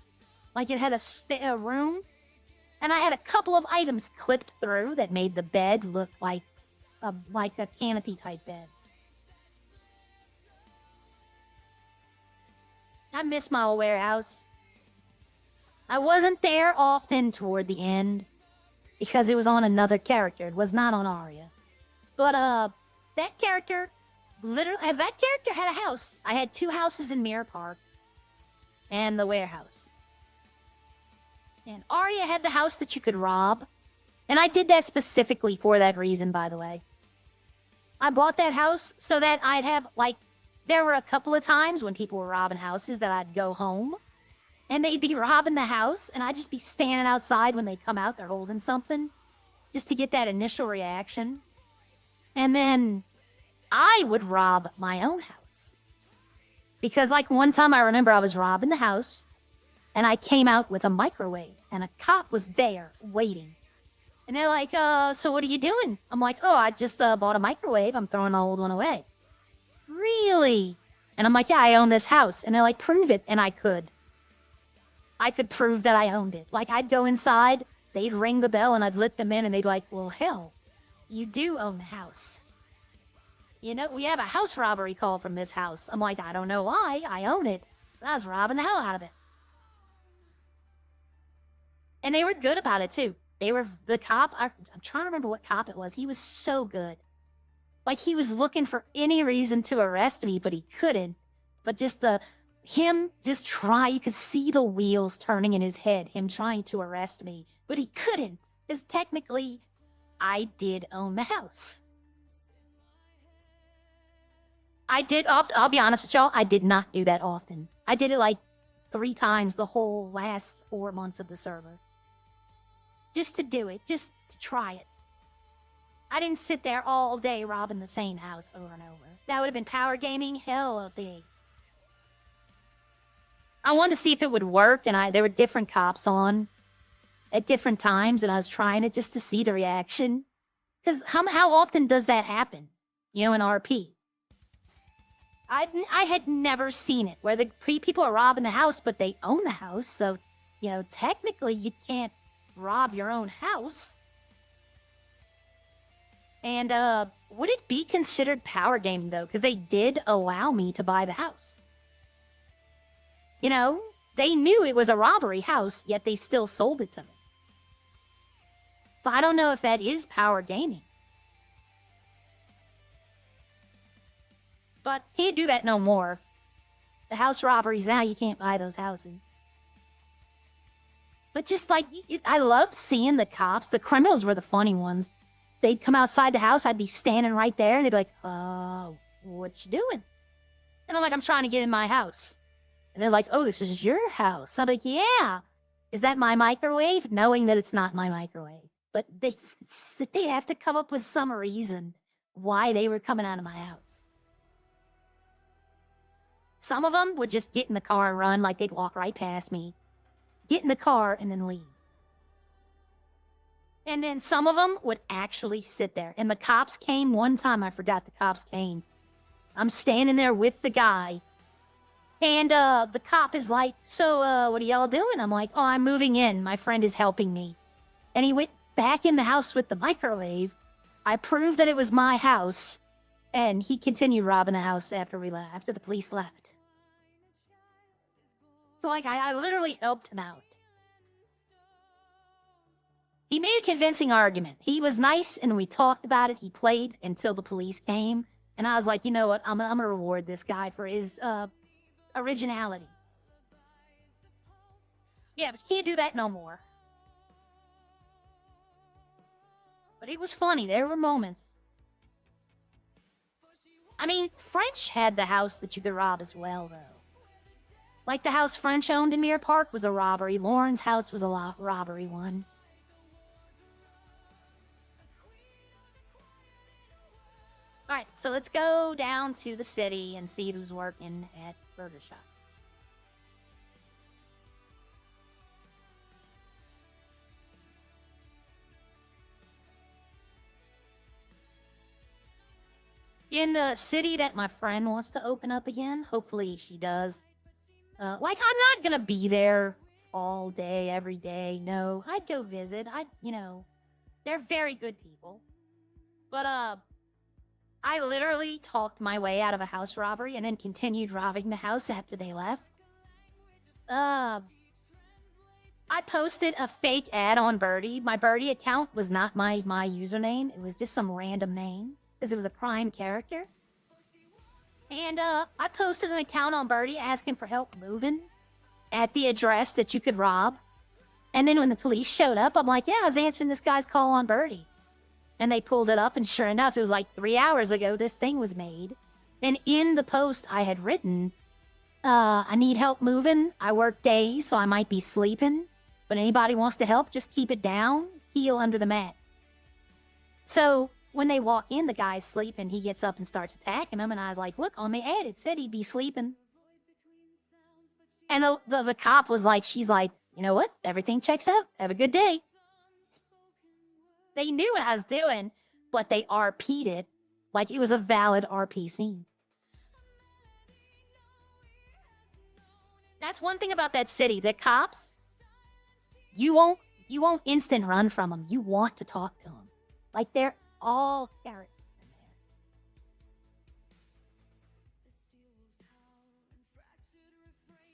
Speaker 1: Like, it had a room, and I had a couple of items clipped through that made the bed look like a canopy-type bed. I miss my old warehouse. I wasn't there often toward the end, because it was on another character. It was not on Arya. But, that character, literally, that character had a house. I had 2 houses in Mirror Park and the warehouse. And Arya had the house that you could rob. And I did that specifically for that reason, by the way. I bought that house so that I'd have, like, there were a couple of times when people were robbing houses that I'd go home. And they'd be robbing the house, and I'd just be standing outside when they come out, they're holding something. Just to get that initial reaction. And then I would rob my own house. Because, like, one time I remember I was robbing the house, and I came out with a microwave, and a cop was there waiting. And they're like, so what are you doing? I'm like, oh, I just bought a microwave. I'm throwing the old one away. Really? And I'm like, yeah, I own this house. And they're like, prove it. And I could. I could prove that I owned it. Like, I'd go inside, they'd ring the bell, and I'd let them in, and they'd be like, well, hell, you do own the house. You know, we have a house robbery call from this house. I'm like, I don't know why. I own it. But I was robbing the hell out of it. And they were good about it, too. They were, the cop, I'm trying to remember what cop it was. He was so good. Like, he was looking for any reason to arrest me, but he couldn't. But just him just try, you could see the wheels turning in his head, him trying to arrest me. But he couldn't, because technically, I did own the house. I did, I'll be honest with y'all, I did not do that often. I did it like 3 times the whole last 4 months of the server. Just to do it, just to try it. I didn't sit there all day robbing the same house over and over. That would have been power gaming hell big. I wanted to see if it would work, and there were different cops on at different times, and I was trying it just to see the reaction. Because how often does that happen, you know, in RP? I had never seen it, where the people are robbing the house, but they own the house, so, you know, technically you can't rob your own house. And, would it be considered power gaming, though? Because they did allow me to buy the house. You know, they knew it was a robbery house, yet they still sold it to me. So I don't know if that is power gaming. But can't do that no more. The house robberies now, you can't buy those houses. But just like, I loved seeing the cops. The criminals were the funny ones. They'd come outside the house, I'd be standing right there, and they'd be like, what you doing? And I'm like, I'm trying to get in my house. And they're like, oh, this is your house. I'm like, yeah. Is that my microwave? Knowing that it's not my microwave. But they have to come up with some reason why they were coming out of my house. Some of them would just get in the car and run, like they'd walk right past me. Get in the car and then leave. And then some of them would actually sit there. And the cops came one time. I forgot the cops came. I'm standing there with the guy. And the cop is like, so what are y'all doing? I'm like, oh, I'm moving in. My friend is helping me. And he went back in the house with the microwave. I proved that it was my house. And he continued robbing the house after we left, after the police left. So, like, I literally helped him out. He made a convincing argument. He was nice, and we talked about it. He played until the police came. And I was like, you know what? I'm gonna reward this guy for his originality. Yeah, but you can't do that no more. But it was funny. There were moments. I mean, French had the house that you could rob as well, though. Like the house French owned in Mirror Park was a robbery. Lauren's house was a robbery one. Alright, so let's go down to the city and see who's working at Burger Shop. In the city that my friend wants to open up again, hopefully she does. Like, I'm not gonna be there all day, every day. No, I'd go visit. You know, they're very good people. But, I literally talked my way out of a house robbery and then continued robbing the house after they left. I posted a fake ad on Birdie. My Birdie account was not my username. It was just some random name because it was a crime character. And I posted an account on Birdie asking for help moving at the address that you could rob. And then when the police showed up, I'm like, yeah, I was answering this guy's call on Birdie. And they pulled it up, and sure enough, it was like 3 hours ago this thing was made. And in the post I had written, I need help moving. I work days, so I might be sleeping. But anybody wants to help, just keep it down, heel under the mat. So when they walk in, the guy's sleeping. He gets up and starts attacking him, and I was like, look, on the ad, it said he'd be sleeping. And the cop was like, she's like, you know what? Everything checks out. Have a good day. They knew what I was doing, but they RP'd it like it was a valid RP scene. That's one thing about that city. The cops, you won't instant run from them. You want to talk to them. Like they're all characters in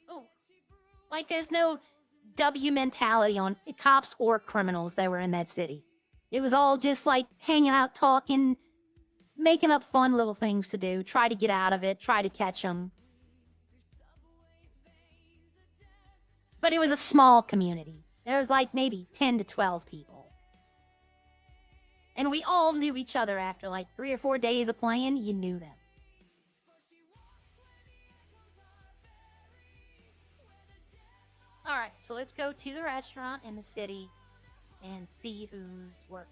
Speaker 1: there. Oh, like there's no W mentality on cops or criminals that were in that city. It was all just like hanging out, talking, making up fun little things to do, try to get out of it, try to catch them. But it was a small community. There was like maybe 10 to 12 people. And we all knew each other after like 3 or 4 days of playing. You knew them. All right, so let's go to the restaurant in the city and see who's working.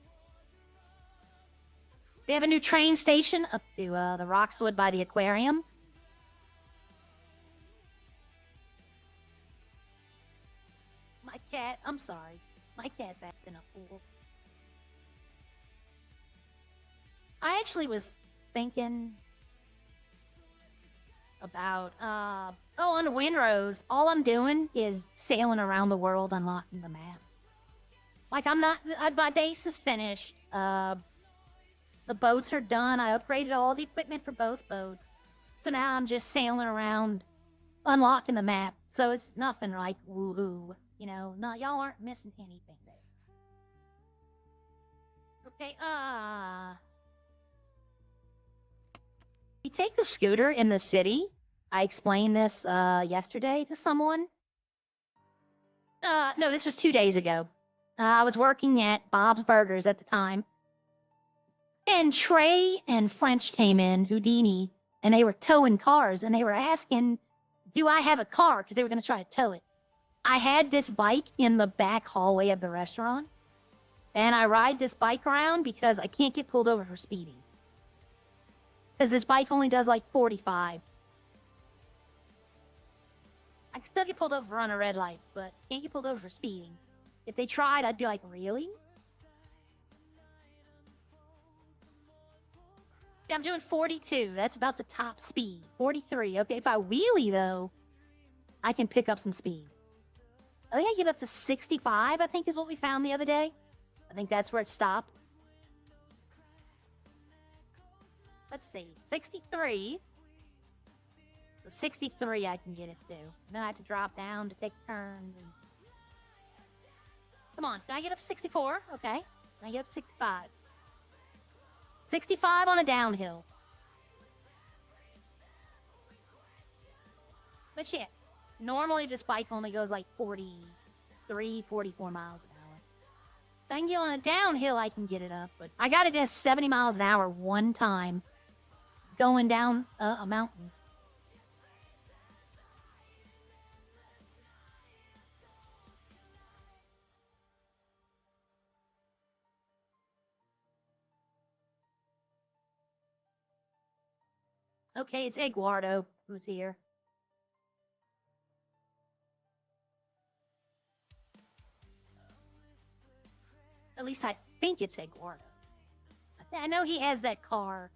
Speaker 1: They have a new train station up to the Roxwood by the aquarium. My cat, I'm sorry. My cat's acting a fool. I actually was thinking about, on Windrose, all I'm doing is sailing around the world unlocking the map. Like, I'm not, my base is finished. The boats are done. I upgraded all the equipment for both boats. So now I'm just sailing around unlocking the map. So it's nothing like woo-hoo. You know, no, y'all aren't missing anything there. Okay, we take the scooter in the city. I explained this, yesterday to someone. No, this was 2 days ago. I was working at Bob's Burgers at the time. And Trey and French came in, Houdini, and they were towing cars, and they were asking, do I have a car? Because they were going to try to tow it. I had this bike in the back hallway of the restaurant, and I ride this bike around because I can't get pulled over for speeding. Because this bike only does like 45. I can still get pulled over for running red lights, but can't get pulled over for speeding. If they tried, I'd be like, really? Yeah, I'm doing 42. That's about the top speed. 43. Okay, if I wheelie, though, I can pick up some speed. I think I get up to 65, I think is what we found the other day. I think that's where it stopped. Let's see. 63. So 63 I can get it to. And then I have to drop down to take turns. And... Come on. Can I get up to 64? Okay. Can I get up to 65? 65 on a downhill. But yeah. Normally this bike only goes like 43, 44 miles an hour. If I can get on a downhill, I can get it up. But I got it at 70 miles an hour one time going down a mountain. Okay, it's Eduardo who's here. At least I think it's Eduardo. I know he has that car.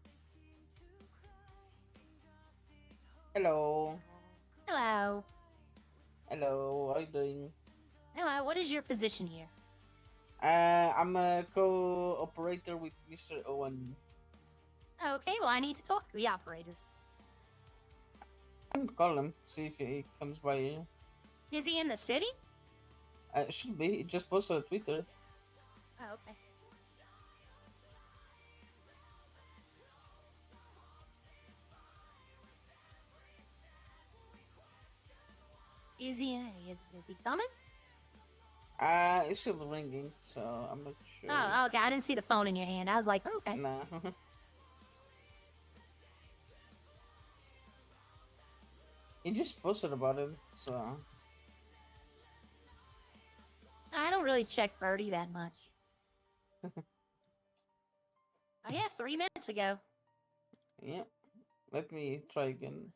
Speaker 3: Hello.
Speaker 1: Hello.
Speaker 3: Hello, how are you doing?
Speaker 1: Hello, what is your position here?
Speaker 3: I'm a co-operator with Mr. Owen.
Speaker 1: Okay, well, I need to talk to the operators.
Speaker 3: I'm call him, see if he comes by here.
Speaker 1: Is he in the city?
Speaker 3: Should be, he just posted on Twitter.
Speaker 1: Oh, okay. Is he? Is he coming?
Speaker 3: It's still ringing, so I'm not sure.
Speaker 1: Oh, okay. I didn't see the phone in your hand. I was like, okay.
Speaker 3: Nah. He just posted about it, so.
Speaker 1: I don't really check Birdie that much. Oh yeah, 3 minutes ago.
Speaker 3: Yeah. Let me try again.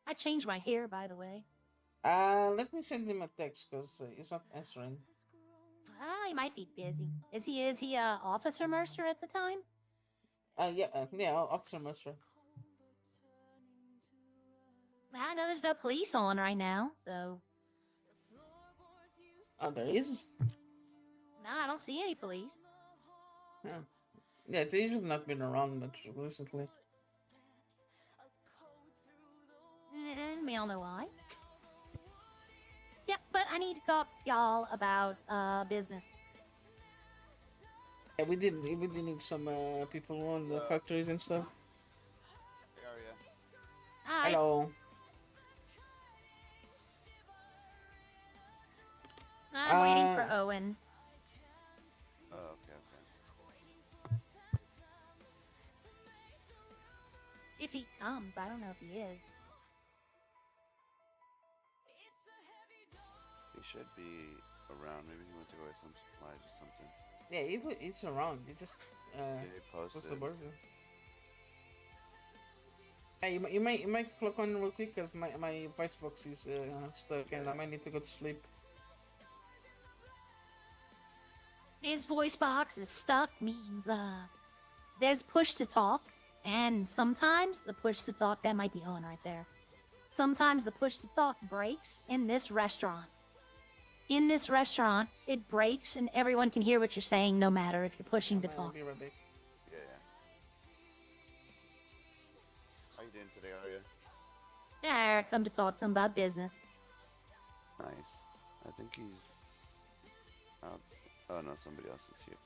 Speaker 1: I changed my hair, by the way.
Speaker 3: Let me send him a text because he's not answering.
Speaker 1: Ah, he might be busy. Is he Officer Mercer at the time?
Speaker 3: Yeah, Officer Mercer.
Speaker 1: I know there's no police on right now, so.
Speaker 3: Oh, there is?
Speaker 1: No, I don't see any police.
Speaker 3: Yeah, it's usually not been around much recently.
Speaker 1: We all know why. Yeah, but I need to talk to y'all about business.
Speaker 3: Yeah, we did need some people on the factories and stuff.
Speaker 4: Hey, Arya.
Speaker 1: Hi.
Speaker 3: Hello.
Speaker 1: I'm waiting for Owen.
Speaker 4: Oh, okay.
Speaker 1: If he comes, I don't know if he is.
Speaker 4: He should be around. Maybe he went to go get some supplies or something.
Speaker 3: Yeah, it's around. You just
Speaker 4: Did he post
Speaker 3: post
Speaker 4: it?
Speaker 3: the burger. Hey, you might clock on real quick because my voice box is stuck and I might need to go to sleep.
Speaker 1: His voice box is stuck means there's push to talk, and sometimes the push to talk that might be on right there. Sometimes the push to talk breaks in this restaurant. In this restaurant, it breaks and everyone can hear what you're saying no matter if you're pushing to
Speaker 3: I'll
Speaker 1: talk.
Speaker 3: be right back.
Speaker 4: Yeah. How you doing today, Arya?
Speaker 1: Yeah, I come to talk to him about business.
Speaker 4: Nice. I think he's out. Oh no, somebody else is here.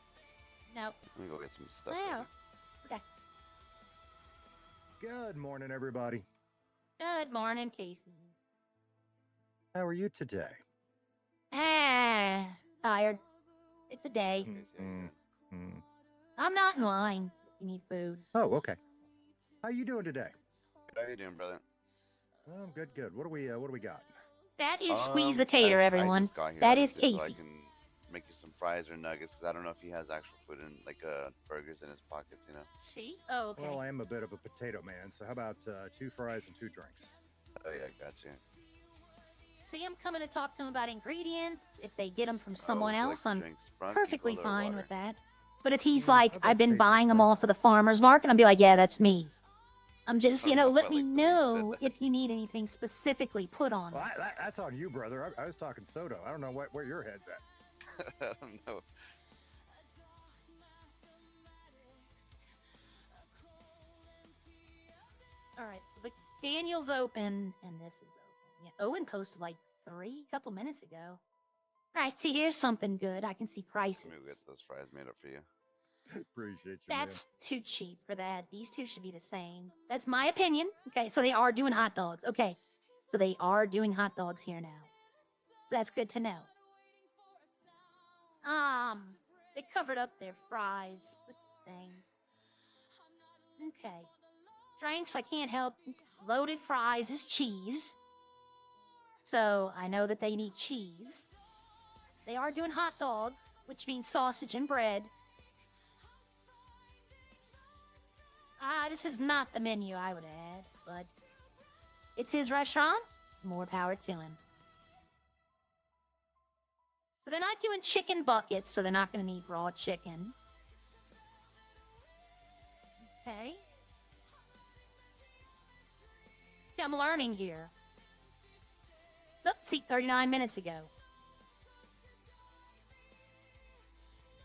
Speaker 1: Nope.
Speaker 4: Let me go get some stuff.
Speaker 1: Well,
Speaker 4: ready.
Speaker 1: okay.
Speaker 5: Good morning, everybody.
Speaker 1: Good morning, Casey.
Speaker 5: How are you today?
Speaker 1: Tired. It's a day.
Speaker 4: Casey, how you doing?
Speaker 5: Mm.
Speaker 1: I'm not in line. You need food.
Speaker 5: Oh, okay. How you doing today?
Speaker 4: Good. How you doing, brother?
Speaker 5: Good. What do we got?
Speaker 1: That is Squeeze the Tater,
Speaker 4: I
Speaker 1: everyone.
Speaker 4: just got here,
Speaker 1: That is
Speaker 4: honestly, so I
Speaker 1: Casey.
Speaker 4: can make you some fries or nuggets because I don't know if he has actual food in like burgers in his pockets, you know.
Speaker 1: See? Oh, okay.
Speaker 5: Well, I am a bit of a potato man, so how about 2 fries and 2 drinks?
Speaker 4: Oh yeah, gotcha.
Speaker 1: See, I'm coming to talk to him about ingredients. If they get them from
Speaker 4: Oh,
Speaker 1: someone
Speaker 4: would you like
Speaker 1: else,
Speaker 4: the
Speaker 1: I'm
Speaker 4: drinks front,
Speaker 1: perfectly
Speaker 4: controller, or
Speaker 1: fine
Speaker 4: water?
Speaker 1: with that. But if he's
Speaker 5: How
Speaker 1: like,
Speaker 5: about
Speaker 1: I've been
Speaker 5: tasty
Speaker 1: buying them
Speaker 5: stuff?
Speaker 1: all for the farmer's market, I'll be like, yeah, that's me. I'm just,
Speaker 4: I don't know if
Speaker 1: let
Speaker 4: I
Speaker 1: me
Speaker 4: like the way you said
Speaker 1: know
Speaker 4: that.
Speaker 1: if you need anything specifically put on
Speaker 5: Well,
Speaker 1: it.
Speaker 5: that's on you, brother. I was talking soda. I don't know where your head's at.
Speaker 4: I don't know.
Speaker 1: All right, so the Daniel's open, and this is open. Yeah, Owen posted like couple minutes ago. All right, see, here's something good. I can see prices.
Speaker 4: Let me get those fries made up for you.
Speaker 5: Appreciate you,
Speaker 1: That's too cheap for that. These two should be the same. That's my opinion. Okay, so they are doing hot dogs. Okay, so they are doing hot dogs here now. So that's good to know. They covered up their fries with the thing. Okay. Drinks, I can't help. Loaded fries is cheese. So I know that they need cheese. They are doing hot dogs, which means sausage and bread. This is not the menu I would add, but it's his restaurant. More power to him. So they're not doing chicken buckets, so they're not going to need raw chicken. Okay. See, I'm learning here. Look, see, 39 minutes ago.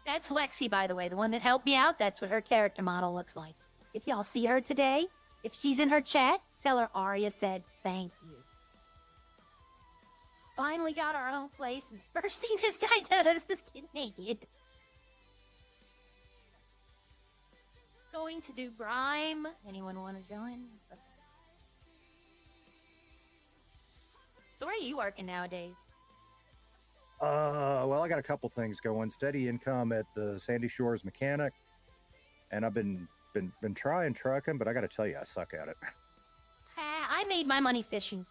Speaker 1: That's Lexi, by the way, the one that helped me out. That's what her character model looks like. If y'all see her today, if she's in her chat, tell her Arya said thank you. Finally got our own place, and the first thing this guy does is get naked. Going to do Grime. Anyone want to join? Okay. So where are you working nowadays?
Speaker 5: Well, I got a couple things going. Steady income at the Sandy Shores Mechanic, and I've been trying trucking, but I got to tell you, I suck at it.
Speaker 1: I made my money fishing.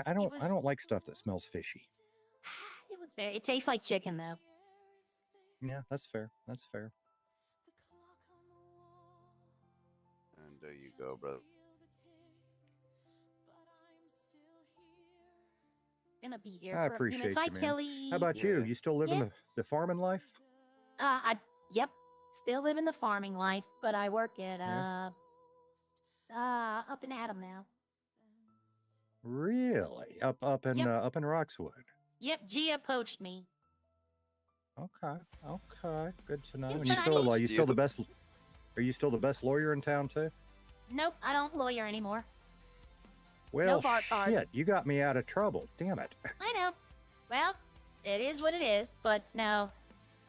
Speaker 5: I don't like stuff that smells fishy.
Speaker 1: It tastes like chicken though.
Speaker 5: Yeah, that's fair. That's fair.
Speaker 4: And there you go, brother.
Speaker 1: Gonna be here
Speaker 5: I
Speaker 1: for a few
Speaker 5: appreciate
Speaker 1: minutes.
Speaker 5: you,
Speaker 1: Hi,
Speaker 5: man.
Speaker 1: Kelly.
Speaker 5: How about you?
Speaker 4: Yeah.
Speaker 5: You still living
Speaker 1: Yeah.
Speaker 5: the farming life?
Speaker 1: Yep, still living the farming life, but I work at
Speaker 5: Yeah.
Speaker 1: up in Adam now.
Speaker 5: Really? Up in
Speaker 1: Yep.
Speaker 5: Up in Roxwood.
Speaker 1: Yep, Gia poached me.
Speaker 5: Okay. Good to know.
Speaker 1: Yeah,
Speaker 5: And
Speaker 1: but
Speaker 5: you
Speaker 1: I
Speaker 5: still
Speaker 1: mean-
Speaker 5: you still the best? Are you still the best lawyer in town too?
Speaker 1: Nope, I don't lawyer anymore.
Speaker 5: Well,
Speaker 1: Bart Bart.
Speaker 5: shit, you got me out of trouble. Damn it.
Speaker 1: I know. Well, it is what it is, but no.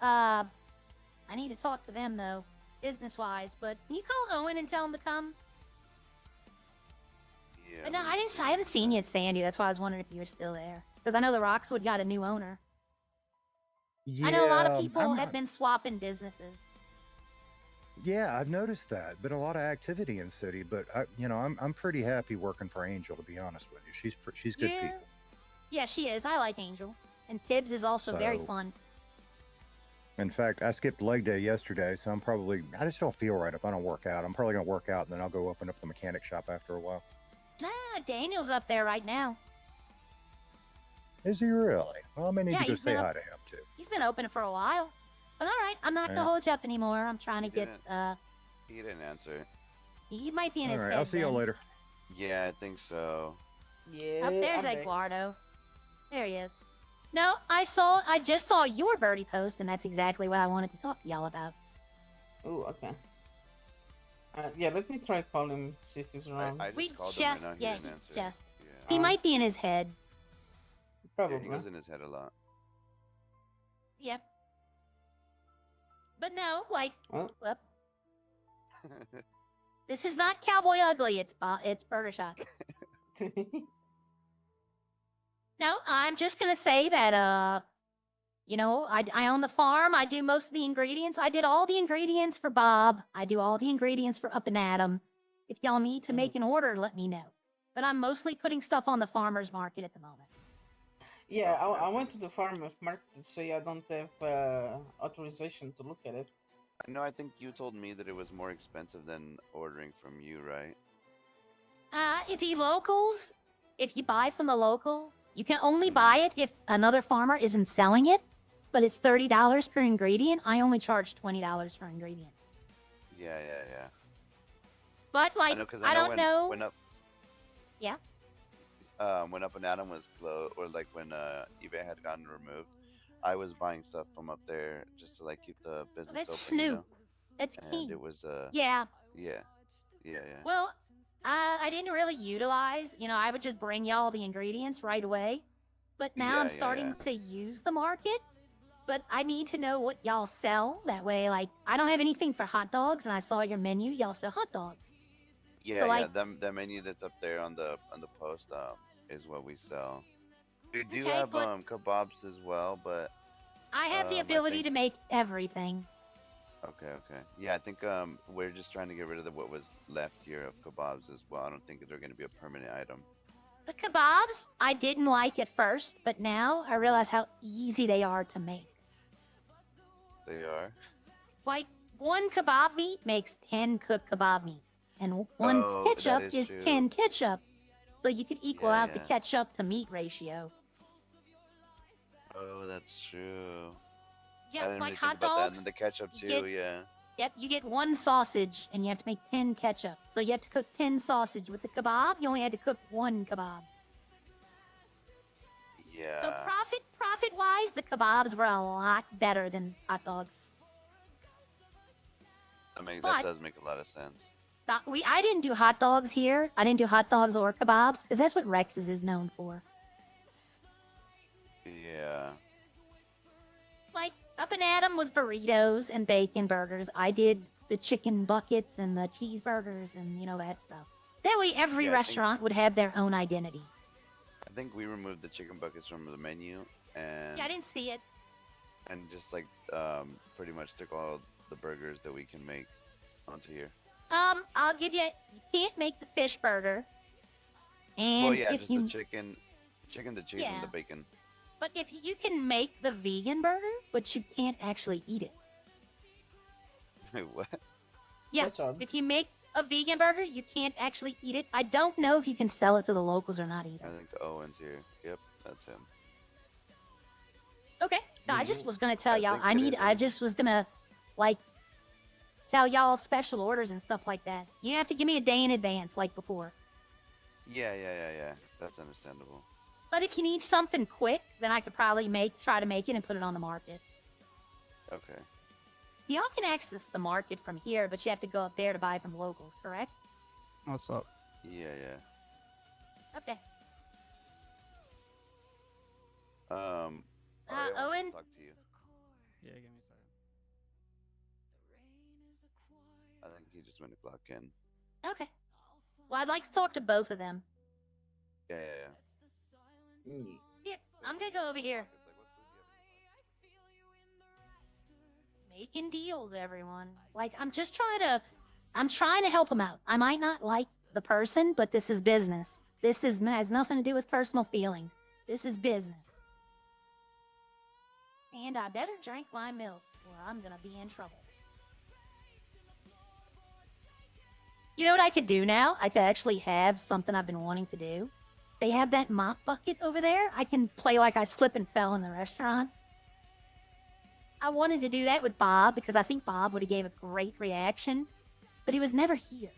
Speaker 1: I need to talk to them though, business-wise. But can you call Owen and tell him to come?
Speaker 4: Yeah.
Speaker 1: But no, I haven't seen you at Sandy. That's why I was wondering if you were still there. Because I know the Roxwood got a new owner.
Speaker 5: Yeah,
Speaker 1: I know a lot of people
Speaker 5: I'm
Speaker 1: have
Speaker 5: not-
Speaker 1: been swapping businesses.
Speaker 5: Yeah, I've noticed that. Been a lot of activity in city, but I'm pretty happy working for Angel. To be honest with you, she's good
Speaker 1: Yeah.
Speaker 5: people.
Speaker 1: Yeah, she is. I like Angel. And Tibbs is also very
Speaker 5: So-
Speaker 1: fun.
Speaker 5: In fact, I skipped leg day yesterday, so I just don't feel right if I don't work out. I'm probably gonna work out, and then I'll go open up the mechanic shop after a while.
Speaker 1: Daniel's up there right now.
Speaker 5: Is he really? Well, I may need
Speaker 1: Yeah,
Speaker 5: to go
Speaker 1: he's
Speaker 5: say
Speaker 1: been
Speaker 5: hi
Speaker 1: up-
Speaker 5: to him too.
Speaker 1: He's been open for a while. But all right, I'm not
Speaker 5: Yeah.
Speaker 1: gonna hold you up anymore. I'm trying to
Speaker 4: He
Speaker 1: get,
Speaker 4: didn't. He didn't answer.
Speaker 1: he might be in
Speaker 5: All
Speaker 1: his
Speaker 5: right,
Speaker 1: head
Speaker 5: I'll see you
Speaker 1: then.
Speaker 5: later.
Speaker 4: Yeah, I think so.
Speaker 3: Yeah.
Speaker 1: Up there's
Speaker 3: I'm back.
Speaker 1: Eduardo. There he is. No, I just saw your birdie post, and that's exactly what I wanted to talk to y'all about.
Speaker 3: Oh, okay. Yeah, let me try call him, see if he's around.
Speaker 4: I just
Speaker 1: We
Speaker 4: called
Speaker 1: just-
Speaker 4: him right now.
Speaker 1: yeah,
Speaker 4: He didn't
Speaker 1: he
Speaker 4: answer.
Speaker 1: just-
Speaker 4: Yeah.
Speaker 1: He might be in his head.
Speaker 4: Yeah,
Speaker 3: Probably.
Speaker 4: he goes in his head a lot.
Speaker 1: Yep. But no, like,
Speaker 3: Oh.
Speaker 1: whoop. This is not Cowboy Ugly. It's Burger Shot. No, I'm just gonna say that I own the farm. I do most of the ingredients. I did all the ingredients for Bob. I do all the ingredients for Up and Adam. If y'all need to make an order, let me know. But I'm mostly putting stuff on the farmer's market at the moment.
Speaker 3: Yeah, I went to the farmer's market to say I don't have authorization to look at it.
Speaker 4: No, I think you told me that it was more expensive than ordering from you, right?
Speaker 1: The locals, if you buy from the local, you can only buy it if another farmer isn't selling it, but it's $30 per ingredient. I only charge $20 per ingredient.
Speaker 4: Yeah.
Speaker 1: But like,
Speaker 4: know, 'cause
Speaker 1: I don't
Speaker 4: when,
Speaker 1: know.
Speaker 4: When up,
Speaker 1: Yeah.
Speaker 4: when Up and Adam was closed, or like when eBay had gotten removed, I was buying stuff from up there just to like keep the business
Speaker 1: That's
Speaker 4: open.
Speaker 1: Snoop. That's
Speaker 4: And
Speaker 1: key.
Speaker 4: it was
Speaker 1: Yeah.
Speaker 4: yeah.
Speaker 1: Well, I didn't really utilize. I would just bring y'all the ingredients right away. But now I'm
Speaker 4: Yeah,
Speaker 1: starting
Speaker 4: yeah.
Speaker 1: to use the market. But I need to know what y'all sell. That way, like, I don't have anything for hot dogs, and I saw your menu. Y'all sell hot dogs.
Speaker 4: Yeah,
Speaker 1: So, like-
Speaker 4: the menu that's up there on the post is what we sell. We do
Speaker 1: Okay,
Speaker 4: have
Speaker 1: but-
Speaker 4: kebabs as well, but
Speaker 1: I have the
Speaker 4: I
Speaker 1: ability
Speaker 4: think-
Speaker 1: to make everything.
Speaker 4: okay. Yeah, I think we're just trying to get rid of what was left here of kebabs as well. I don't think they're going to be a permanent item.
Speaker 1: The kebabs, I didn't like at first, but now I realize how easy they are to make.
Speaker 4: They are.
Speaker 1: Like, one kebab meat makes 10 cooked kebab meat, and one
Speaker 4: Oh, that
Speaker 1: ketchup
Speaker 4: is
Speaker 1: is
Speaker 4: true.
Speaker 1: 10 ketchup. So you could equal
Speaker 4: Yeah,
Speaker 1: out the
Speaker 4: yeah.
Speaker 1: ketchup to meat ratio.
Speaker 4: Oh, that's true. I
Speaker 1: Yeah,
Speaker 4: didn't
Speaker 1: like
Speaker 4: really
Speaker 1: hot
Speaker 4: think about that. And
Speaker 1: dogs.
Speaker 4: then the ketchup
Speaker 1: you
Speaker 4: too,
Speaker 1: get-
Speaker 4: yeah.
Speaker 1: Yep, you get one sausage, and you have to make 10 ketchup. So you have to cook 10 sausage. With the kebab, you only had to cook one kebab.
Speaker 4: Yeah.
Speaker 1: So profit wise, the kebabs were a lot better than hot dogs.
Speaker 4: That
Speaker 1: but-
Speaker 4: does make a lot of sense.
Speaker 1: I didn't do hot dogs here. I didn't do hot dogs or kebabs because that's what Rex's is known for.
Speaker 4: Yeah.
Speaker 1: Like up in Adam was burritos and bacon burgers. I did the chicken buckets and the cheeseburgers and that stuff. That way, every
Speaker 4: Yeah, I think-
Speaker 1: restaurant would have their own identity.
Speaker 4: I think we removed the chicken buckets from the menu and
Speaker 1: Yeah, I didn't see it.
Speaker 4: and just like pretty much took all the burgers that we can make onto here.
Speaker 1: I'll give you. You can't make the fish burger. And
Speaker 4: Well, yeah,
Speaker 1: if
Speaker 4: just
Speaker 1: you,
Speaker 4: the chicken, the cheese,
Speaker 1: Yeah.
Speaker 4: and the bacon.
Speaker 1: but if you can make the vegan burger, but you can't actually eat it.
Speaker 4: Wait, what?
Speaker 1: Yeah,
Speaker 3: That's odd.
Speaker 1: if you make a vegan burger, you can't actually eat it. I don't know if you can sell it to the locals or not either.
Speaker 4: I think Owen's here. Yep, that's him.
Speaker 1: Okay. No, I just was gonna tell
Speaker 4: I
Speaker 1: y'all.
Speaker 4: think it is
Speaker 1: I
Speaker 4: him.
Speaker 1: just was gonna like tell y'all special orders and stuff like that. You have to give me a day in advance, like before.
Speaker 4: Yeah. That's understandable.
Speaker 1: But if you need something quick, then I could probably try to make it and put it on the market.
Speaker 4: Okay.
Speaker 1: Y'all can access the market from here, but you have to go up there to buy from locals, correct?
Speaker 2: What's up?
Speaker 4: Yeah.
Speaker 1: Okay.
Speaker 4: Alright, I wanted to
Speaker 1: Owen?
Speaker 4: talk to you.
Speaker 2: Yeah, give me a second.
Speaker 4: I think he just went to clock in.
Speaker 1: Okay. Well, I'd like to talk to both of them.
Speaker 4: Yeah.
Speaker 3: Mm.
Speaker 1: Yeah, I'm gonna go over here.
Speaker 4: It's like, what food do you have in mind?
Speaker 1: Making deals, everyone. Like, I'm trying to help them out. I might not like the person, but this is business. Has nothing to do with personal feelings. This is business. And I better drink my milk, or I'm gonna be in trouble. You know what I could do now? I could actually have something I've been wanting to do. They have that mop bucket over there. I can play like I slip and fell in the restaurant. I wanted to do that with Bob because I think Bob would have gave a great reaction, but he was never here.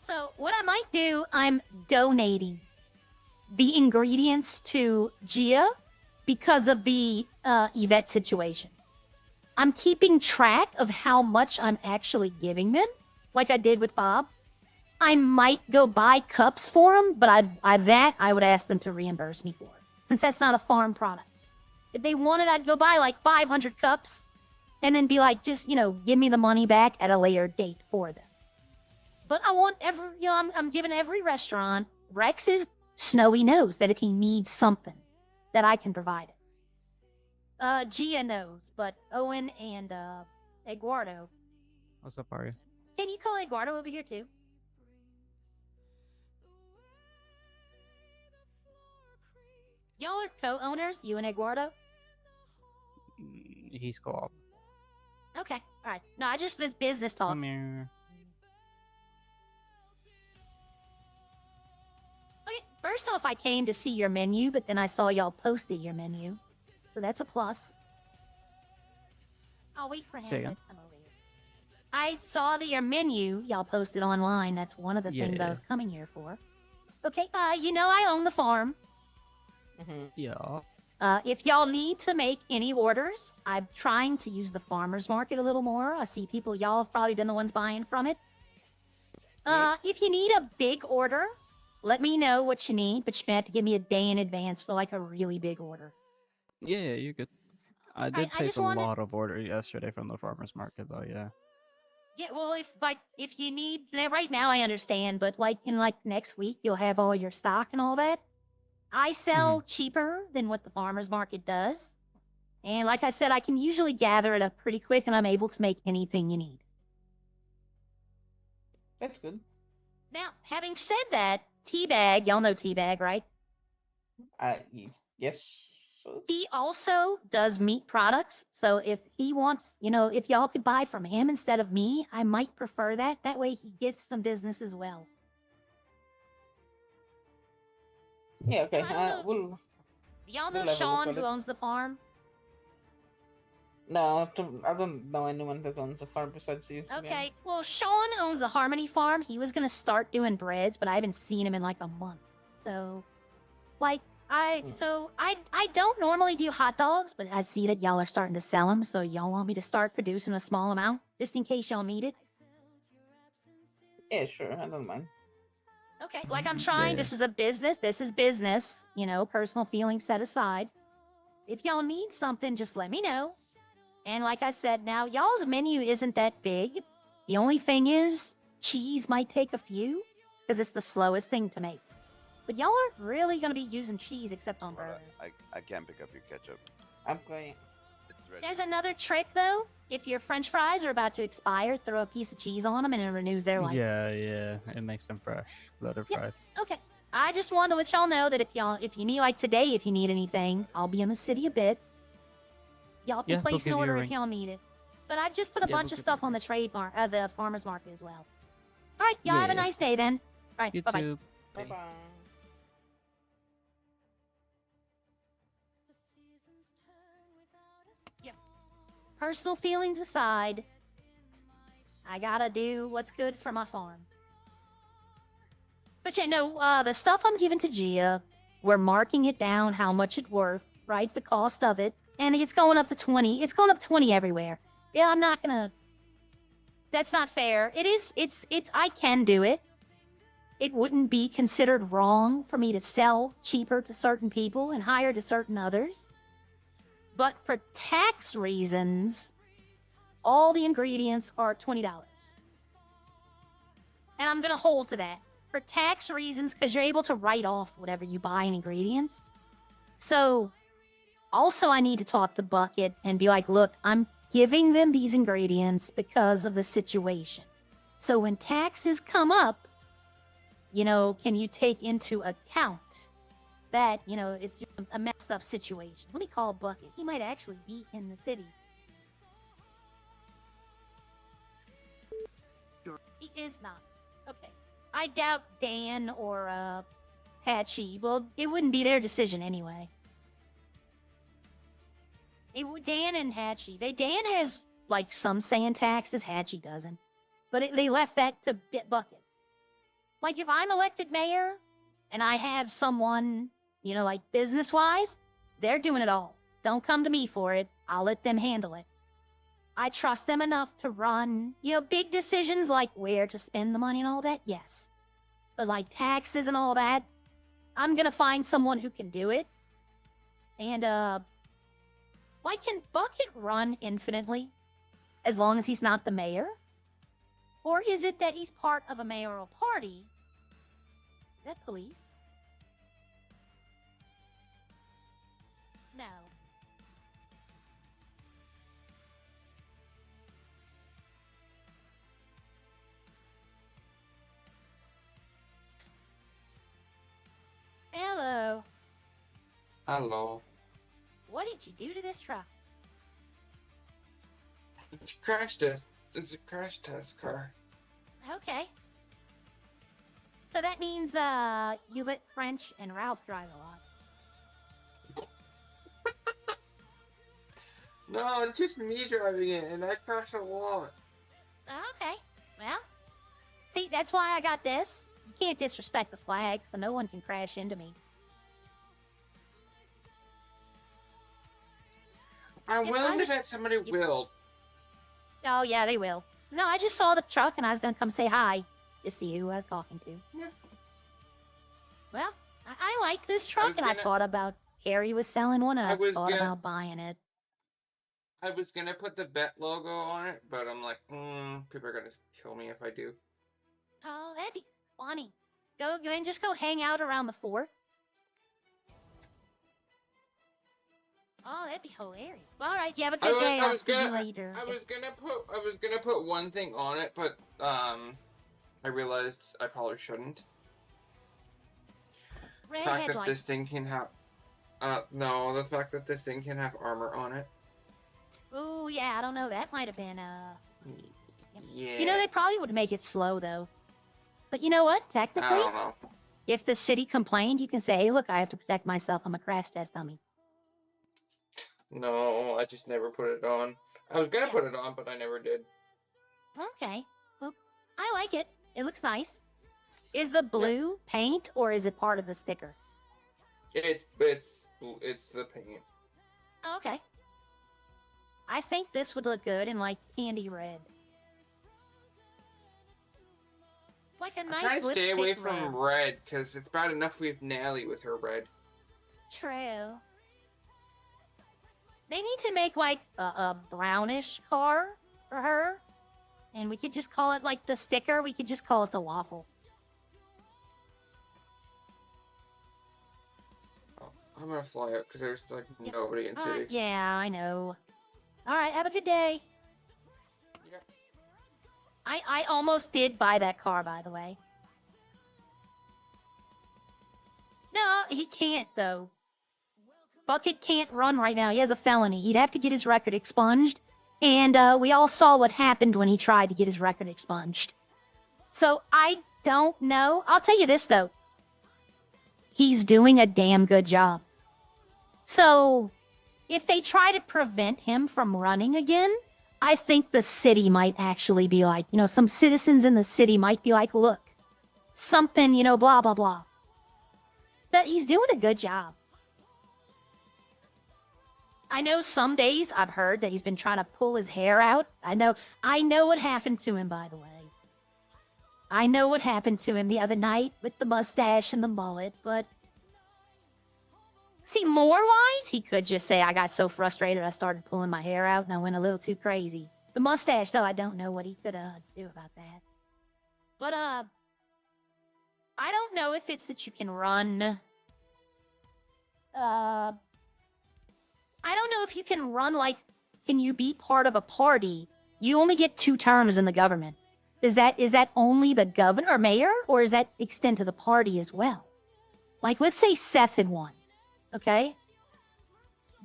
Speaker 1: So what I might do, I'm donating the ingredients to Gia because of the Yvette situation. I'm keeping track of how much I'm actually giving them, like I did with Bob. I might go buy cups for them, but I would ask them to reimburse me for it, since that's not a farm product. If they wanted, I'd go buy like 500 cups, and then be like, just give me the money back at a later date for them. But I want I'm giving every restaurant Rex's Snowy knows that if he needs something, that I can provide it. Gia knows, but Owen and Eduardo.
Speaker 2: What's up, are you?
Speaker 1: Can you call Eduardo over here too? Y'all are co-owners, you and Eduardo?
Speaker 2: He's co-op.
Speaker 1: Okay, alright. No, I just this business talk.
Speaker 2: Come here.
Speaker 1: Okay, first off, I came to see your menu, but then I saw y'all posted your menu. So that's a plus. I'll wait for him
Speaker 2: Say
Speaker 1: to
Speaker 2: again?
Speaker 1: come over here. I saw that your menu y'all posted online. That's one of the
Speaker 2: Yeah,
Speaker 1: things I
Speaker 2: yeah.
Speaker 1: was coming here for. Okay, I own the farm.
Speaker 3: Mhm.
Speaker 2: Yeah.
Speaker 1: If y'all need to make any orders, I'm trying to use the farmer's market a little more. I see y'all have probably been the ones buying from it. If you need a big order, let me know what you need, but you're gonna have to give me a day in advance for like a really big order.
Speaker 2: Yeah, you're good. I did
Speaker 1: I
Speaker 2: place
Speaker 1: just
Speaker 2: a
Speaker 1: wanted-
Speaker 2: lot of orders yesterday from the farmer's market, though, yeah.
Speaker 1: Yeah, well, if you need right now, I understand, but like in next week, you'll have all your stock and all that. I sell cheaper than what the farmer's market does, and like I said, I can usually gather it up pretty quick, and I'm able to make anything you need.
Speaker 3: That's good.
Speaker 1: Now, having said that, Teabag, y'all know Teabag, right?
Speaker 3: Yes. So,
Speaker 1: He also does meat products, so if he wants, if y'all could buy from him instead of me, I might prefer that. That way he gets some business as well.
Speaker 3: yeah, okay.
Speaker 1: I don't know.
Speaker 3: We'll
Speaker 1: Y'all know
Speaker 3: We'll have a look
Speaker 1: Sean,
Speaker 3: at
Speaker 1: who
Speaker 3: it.
Speaker 1: owns the farm?
Speaker 3: No, I don't know anyone that owns a farm besides you. to be
Speaker 1: Okay,
Speaker 3: honest.
Speaker 1: well, Sean owns a Harmony farm. He was gonna start doing breads, but I haven't seen him in like a month. So, like, I don't normally do hot dogs, but I see that y'all are starting to sell them. So y'all want me to start producing a small amount just in case y'all need it?
Speaker 3: Yeah, sure, I don't mind.
Speaker 1: Okay, like I'm trying.
Speaker 2: Yeah.
Speaker 1: This is a business. This is business. You know, personal feelings set aside. If y'all need something, just let me know. And like I said, now y'all's menu isn't that big. The only thing is, cheese might take a few, because it's the slowest thing to make. But y'all aren't really gonna be using cheese except on
Speaker 4: Hold on,
Speaker 1: burgers.
Speaker 4: I can't pick up your ketchup.
Speaker 3: I'm going.
Speaker 4: It's ready.
Speaker 1: There's another trick though. If your French fries are about to expire, throw a piece of cheese on them and it renews their life.
Speaker 2: Yeah, it makes them fresh. Loaded
Speaker 1: Yep.
Speaker 2: fries.
Speaker 1: Okay. I just wanted to let y'all know that if you need like today, if you need anything, I'll be in the city a bit. Y'all can
Speaker 2: Yeah, we'll
Speaker 1: place an
Speaker 2: give you a
Speaker 1: order if
Speaker 2: ring.
Speaker 1: y'all need it. But I just put a
Speaker 2: Yeah,
Speaker 1: bunch
Speaker 2: we'll
Speaker 1: of
Speaker 2: give you
Speaker 1: stuff
Speaker 2: a
Speaker 1: on the the farmer's market as well. All right, y'all have a
Speaker 2: Yeah.
Speaker 1: nice day then. All right,
Speaker 2: You
Speaker 1: bye bye.
Speaker 2: too.
Speaker 3: Bye bye.
Speaker 1: Personal feelings aside, I gotta do what's good for my farm. But you know, the stuff I'm giving to Gia, we're marking it down how much it's worth, right? The cost of it, and it's going up to 20. It's going up 20 everywhere. Yeah, I'm not gonna. That's not fair. It is. It's. I can do it. It wouldn't be considered wrong for me to sell cheaper to certain people and higher to certain others. But for tax reasons, all the ingredients are $20. And I'm going to hold to that. For tax reasons, because you're able to write off whatever you buy in ingredients. So, also, I need to talk to Bucket and be like, look, I'm giving them these ingredients because of the situation. So, when taxes come up, you know, can you take into account that, you know, it's just a messed up situation? Let me call Bucket. He might actually be in the city. He is not. Okay. I doubt Dan or, Hatchie. Well, it wouldn't be their decision anyway. Dan and Hatchie. Dan has, like, some say in taxes. Hatchie doesn't. But they left that to Bucket. Like, if I'm elected mayor and I have someone, you know, like business-wise, they're doing it all. Don't come to me for it. I'll let them handle it. I trust them enough to run, you know, big decisions like where to spend the money and all that, yes. But like taxes and all that, I'm gonna find someone who can do it. And, why can Bucket run infinitely? As long as he's not the mayor? Or is it that he's part of a mayoral party? Is that police? No. Hello.
Speaker 6: Hello.
Speaker 1: What did you do to this truck?
Speaker 6: It's a crash test. It's a crash test car.
Speaker 1: Okay. So that means, you let French and Ralph drive a lot.
Speaker 6: No, it's just me driving it, and I crash a lot.
Speaker 1: Okay. Well, see, that's why I got this. You can't disrespect the flag, so no one can crash into me.
Speaker 6: I'm
Speaker 1: Yep,
Speaker 6: willing
Speaker 1: I
Speaker 6: to
Speaker 1: just-
Speaker 6: bet somebody will.
Speaker 1: Oh, yeah, they will. No, I just saw the truck and I was gonna come say hi to see who I was talking to.
Speaker 6: Yeah.
Speaker 1: Well, I like this truck
Speaker 6: was
Speaker 1: and I
Speaker 6: gonna-
Speaker 1: thought about Harry was selling one and
Speaker 6: I
Speaker 1: I
Speaker 6: was
Speaker 1: thought
Speaker 6: gonna-
Speaker 1: about buying it.
Speaker 6: I was gonna put the bet logo on it, but I'm like, people are gonna kill me if I do.
Speaker 1: Oh, that'd be funny. Go and just go hang out around the fort. Oh, that'd be hilarious. Well, all right, you have a good day. I'll see you later.
Speaker 6: I was gonna put one thing on it, but I realized I probably shouldn't. The
Speaker 1: Red
Speaker 6: fact that
Speaker 1: headlights.
Speaker 6: this thing can have, no, the fact that this thing can have armor on it.
Speaker 1: Ooh, yeah, I don't know. That might have been,
Speaker 6: Yeah.
Speaker 1: You know, they probably would make it slow, though. But you know what?
Speaker 6: I
Speaker 1: Technically,
Speaker 6: don't know.
Speaker 1: if the city complained, you can say, hey, look, I have to protect myself. I'm a crash test dummy.
Speaker 6: No, I just never put it on. I was gonna put it on, but I never did.
Speaker 1: Okay. Well, I like it. It looks nice. Is the blue paint or is it part of the sticker?
Speaker 6: It's the paint.
Speaker 1: Oh, okay. I think this would look good in like candy red. Like a
Speaker 6: I'm
Speaker 1: nice
Speaker 6: trying to stay
Speaker 1: lipstick
Speaker 6: away
Speaker 1: red.
Speaker 6: from red because it's bad enough we have Nally with her red.
Speaker 1: True. They need to make like a brownish car for her. And we could just call it like the sticker. We could just call it the waffle.
Speaker 6: Oh, I'm gonna fly out because there's like nobody in city.
Speaker 1: Yeah, I know. All right, have a good day.
Speaker 6: Yeah.
Speaker 1: I almost did buy that car, by the way. No, he can't, though. Bucket can't run right now. He has a felony. He'd have to get his record expunged. And we all saw what happened when he tried to get his record expunged. So I don't know. I'll tell you this, though. He's doing a damn good job. So if they try to prevent him from running again, I think the city might actually be like, you know, some citizens in the city might be like, look, something, you know, blah, blah, blah. But he's doing a good job. I know some days I've heard that he's been trying to pull his hair out. I know what happened to him, by the way. I know what happened to him the other night with the mustache and the mullet, but see, lore-wise, he could just say, I got so frustrated I started pulling my hair out and I went a little too crazy. The mustache, though, I don't know what he could do about that. But, I don't know if it's that you can run. I don't know if you can run, like, can you be part of a party? You only get 2 terms in the government. Is that only the governor or mayor, or does that extend to the party as well? Like, let's say Seth had won, okay?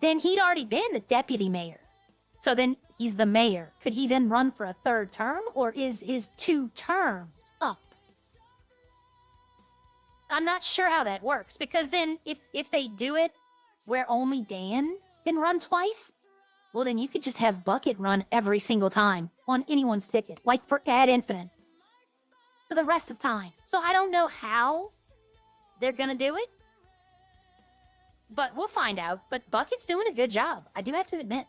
Speaker 1: Then he'd already been the deputy mayor. So then he's the mayor. Could he then run for a 3rd term, or is his 2 terms up? I'm not sure how that works, because then if they do it where only Dan can run twice, well, then you could just have Bucket run every single time on anyone's ticket, like for ad infinite, for the rest of time. So I don't know how they're gonna do it, but we'll find out. But Bucket's doing a good job, I do have to admit.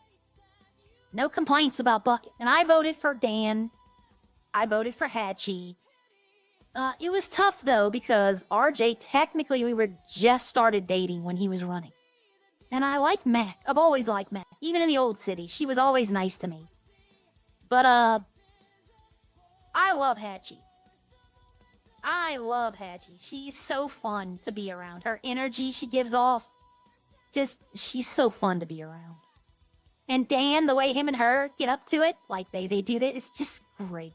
Speaker 1: No complaints about Bucket. And I voted for Dan. I voted for Hatchie. It was tough, though, because RJ, technically, we were just started dating when he was running. And I like Mac. I've always liked Mac. Even in the old city, she was always nice to me. But, I love Hatchie. I love Hatchie. She's so fun to be around. Her energy she gives off, she's so fun to be around. And Dan, the way him and her get up to it, like they do that, it's just great.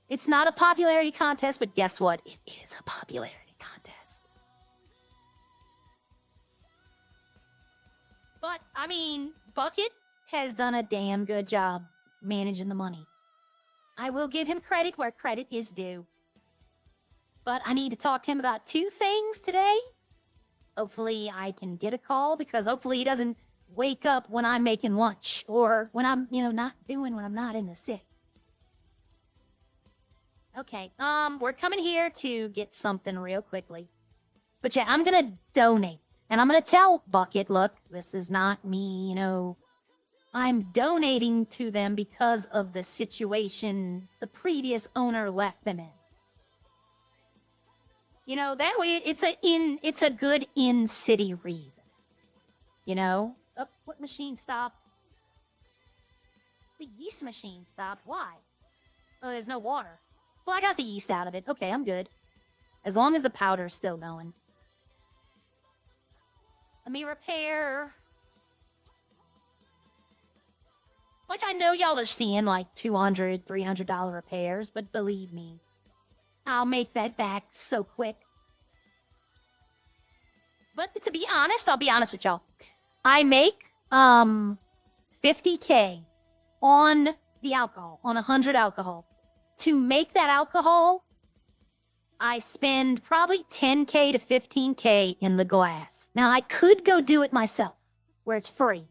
Speaker 1: It's not a popularity contest, but guess what? It is a popularity contest. But, I mean, Bucket has done a damn good job managing the money. I will give him credit where credit is due. But I need to talk to him about 2 things today. Hopefully I can get a call, because hopefully he doesn't wake up when I'm making lunch, or when I'm, not doing when I'm not in the city. Okay, we're coming here to get something real quickly. But yeah, I'm gonna donate. And I'm gonna tell Bucket, look, this is not me, I'm donating to them because of the situation the previous owner left them in. That way it's a good in-city reason. Oh, what machine stopped? The yeast machine stopped. Why? Oh, there's no water. Well, I got the yeast out of it. Okay, I'm good. As long as the powder's still going. Let me repair. Like, I know y'all are seeing like $200, $300 repairs, but believe me, I'll make that back so quick. But to be honest, I'll be honest with y'all. I make 50K on the alcohol, on 100 alcohol. To make that alcohol, I spend probably 10K to 15K in the glass. Now, I could go do it myself, where it's free.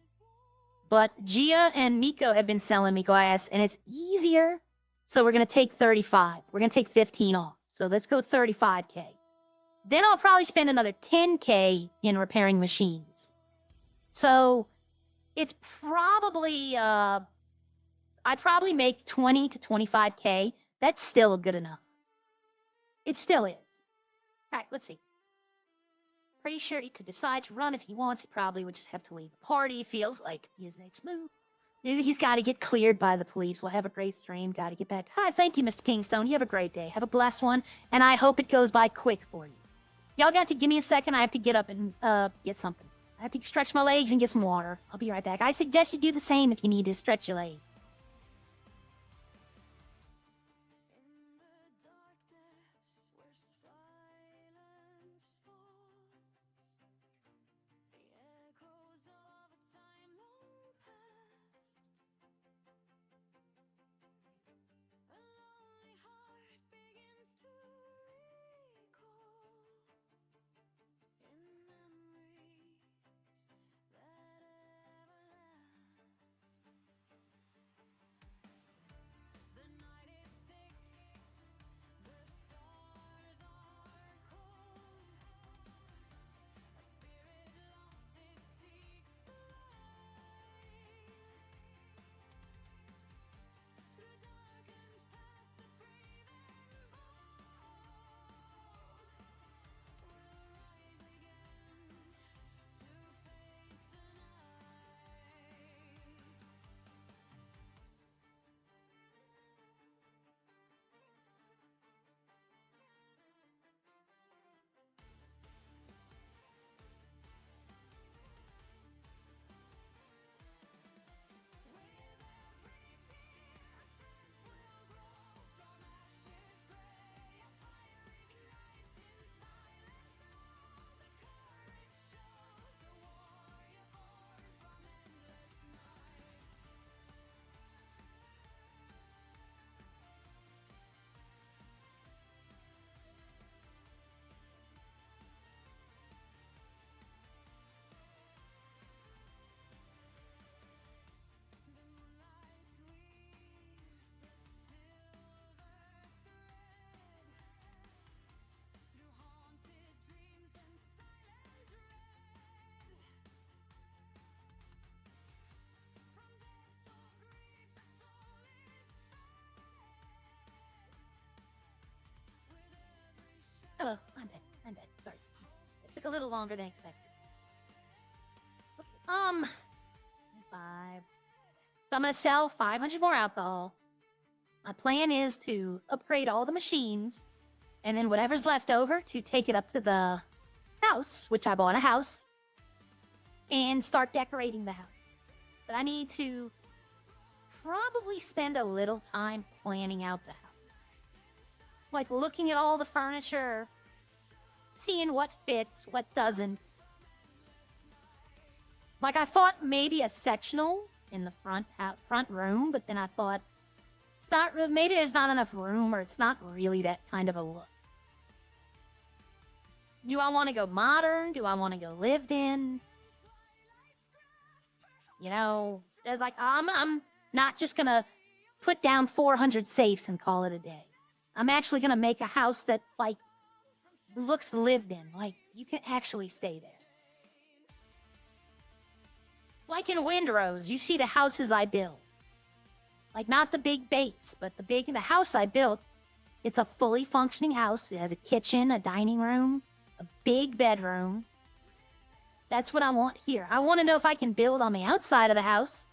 Speaker 1: but Gia and Miko have been selling me glass, and it's easier. So we're going to take 35. We're going to take 15 off. So let's go 35K. Then I'll probably spend another 10K in repairing machines. So it's probably, I'd probably make 20 to 25K. That's still good enough. It still is. All right, let's see. Pretty sure he could decide to run if he wants. He probably would just have to leave the party. Feels like his next move. He's got to get cleared by the police. We'll have a great stream. Got to get back. Hi, thank you, Mr. Kingstone. You have a great day. Have a blessed one, and I hope it goes by quick for you. Y'all got to give me a second. I have to get up and get something. I have to stretch my legs and get some water. I'll be right back. I suggest you do the same if you need to stretch your legs. Hello, I'm back. Sorry. It took a little longer than expected. Okay, 5. So I'm gonna sell 500 more alcohol. My plan is to upgrade all the machines, and then whatever's left over to take it up to the house, which I bought a house, and start decorating the house. But I need to probably spend a little time planning out the house. Like looking at all the furniture, seeing what fits, what doesn't. Like I thought maybe a sectional in the front room, but then I thought maybe there's not enough room, or it's not really that kind of a look. Do I want to go modern? Do I want to go lived in? You know, there's like I'm not just gonna put down 400 safes and call it a day. I'm actually gonna make a house that, like, looks lived in. Like, you can actually stay there. Like in Windrose, you see the houses I build. Like, not the big base, but the house I built. It's a fully functioning house. It has a kitchen, a dining room, a big bedroom. That's what I want here. I want to know if I can build on the outside of the house,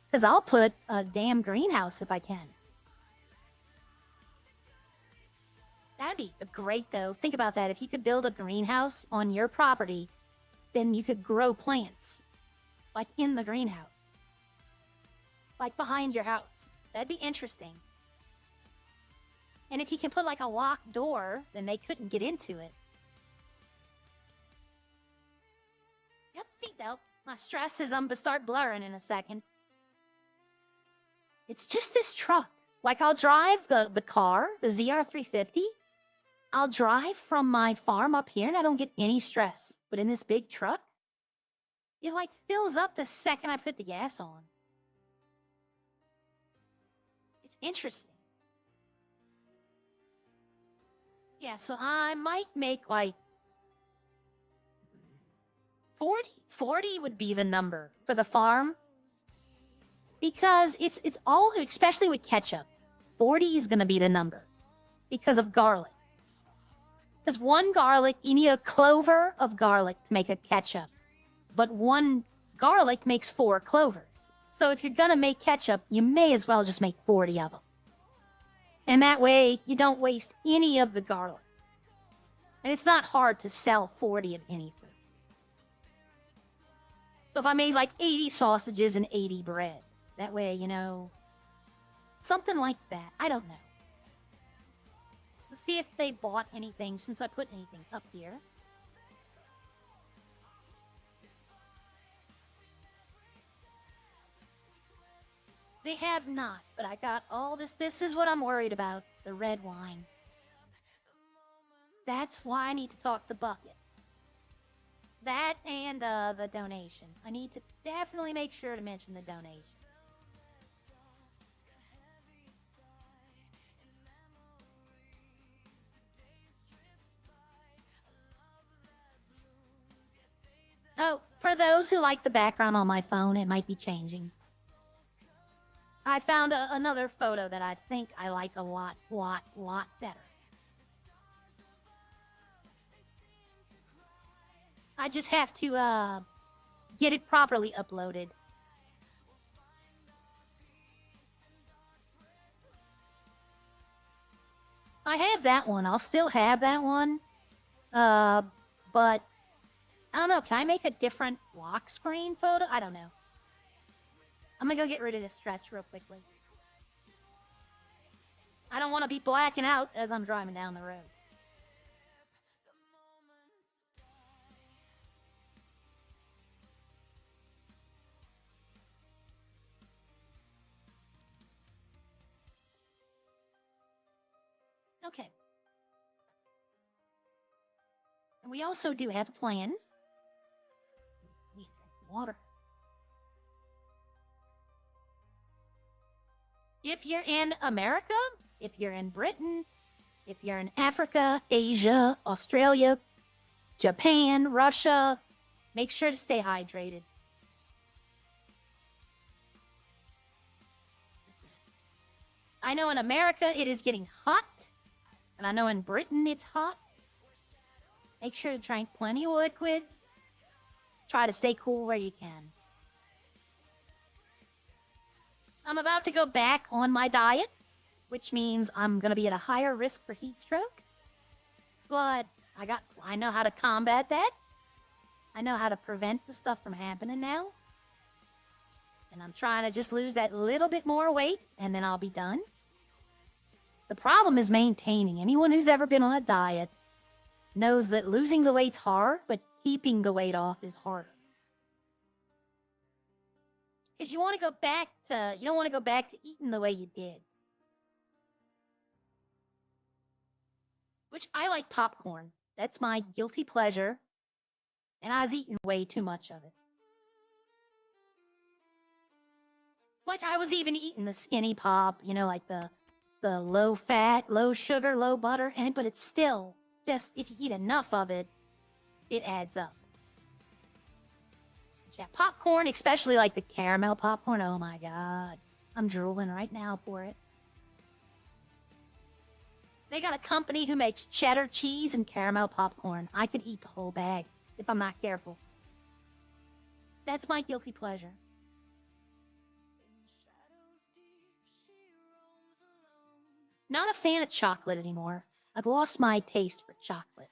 Speaker 1: because I'll put a damn greenhouse if I can. That'd be great, though. Think about that. If you could build a greenhouse on your property, then you could grow plants. Like in the greenhouse. Like behind your house. That'd be interesting. And if you can put like a locked door, then they couldn't get into it. Yep, seatbelt. My stress is to start blurring in a second. It's just this truck. Like I'll drive the car, the ZR350. I'll drive from my farm up here and I don't get any stress. But in this big truck, It like fills up the second I put the gas on. It's interesting. Yeah, so I might make like 40. 40 would be the number for the farm. Because it's all, especially with ketchup, 40 is going to be the number because of garlic. Because one garlic, you need a clover of garlic to make a ketchup. But one garlic makes 4 clovers. So if you're going to make ketchup, you may as well just make 40 of them. And that way, you don't waste any of the garlic. And it's not hard to sell 40 of anything. So if I made like 80 sausages and 80 bread, that way, you know, something like that. I don't know. Let's see if they bought anything since I put anything up here. They have not, but I got all this. This is what I'm worried about, the red wine. That's why I need to talk to Bucket. That and the donation. I need to definitely make sure to mention the donation. Oh, for those who like the background on my phone, it might be changing. I found another photo that I think I like a lot better. I just have to, get it properly uploaded. I have that one. I'll still have that one. But I don't know. Can I make a different lock screen photo? I don't know. I'm gonna go get rid of this dress real quickly. I don't want to be blacking out as I'm driving down the road. Okay. And we also do have a plan. We need some water. If you're in America, if you're in Britain, if you're in Africa, Asia, Australia, Japan, Russia, make sure to stay hydrated. I know in America it is getting hot, and I know in Britain it's hot. Make sure to drink plenty of liquids. Try to stay cool where you can. I'm about to go back on my diet, which means I'm going to be at a higher risk for heat stroke. But I know how to combat that. I know how to prevent the stuff from happening now. And I'm trying to just lose that little bit more weight, and then I'll be done. The problem is maintaining. Anyone who's ever been on a diet knows that losing the weight's hard, but keeping the weight off is harder. Because you don't want to go back to eating the way you did. Which I like popcorn. That's my guilty pleasure. And I was eating way too much of it. Like I was even eating the skinny pop, like the low fat, low sugar, low butter, but it's still just, if you eat enough of it, it adds up. Yeah, popcorn, especially like the caramel popcorn. Oh my god. I'm drooling right now for it. They got a company who makes cheddar cheese and caramel popcorn. I could eat the whole bag if I'm not careful. That's my guilty pleasure. Not a fan of chocolate anymore. I've lost my taste for chocolate.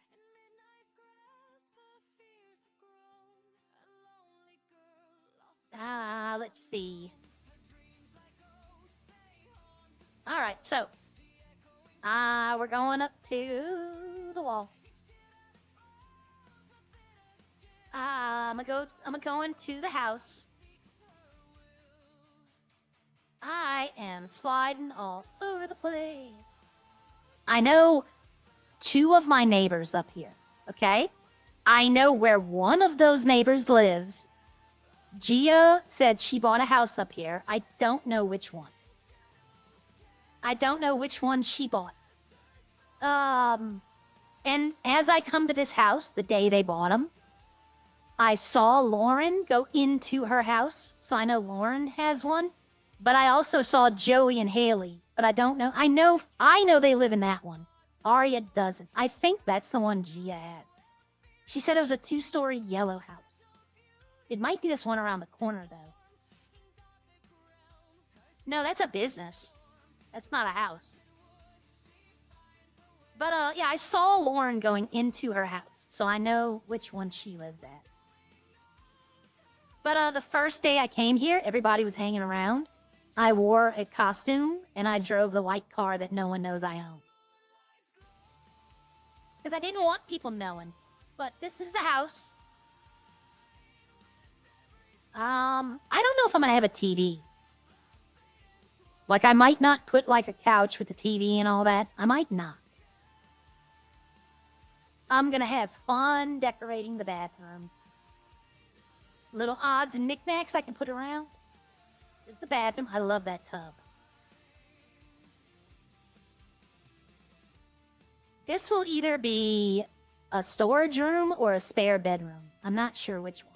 Speaker 1: Let's see. Alright, so. We're going up to the wall. I'm going to the house. I am sliding all over the place. I know 2 of my neighbors up here, okay? I know where one of those neighbors lives. Gia said she bought a house up here. I don't know which one. I don't know which one she bought. And as I come to this house, the day they bought them, I saw Lauren go into her house, so I know Lauren has one. But I also saw Joey and Haley, but I don't know. I know they live in that one. Arya doesn't. I think that's the one Gia has. She said it was a 2-story yellow house. It might be this one around the corner, though. No, that's a business. That's not a house. But, yeah, I saw Lauren going into her house, so I know which one she lives at. But, the first day I came here, everybody was hanging around. I wore a costume, and I drove the white car that no one knows I own. Because I didn't want people knowing. But this is the house. I don't know if I'm gonna have a TV. Like, I might not put, like, a couch with a TV and all that. I might not. I'm gonna have fun decorating the bathroom. Little odds and knickknacks I can put around. There's the bathroom. I love that tub. This will either be a storage room or a spare bedroom. I'm not sure which one.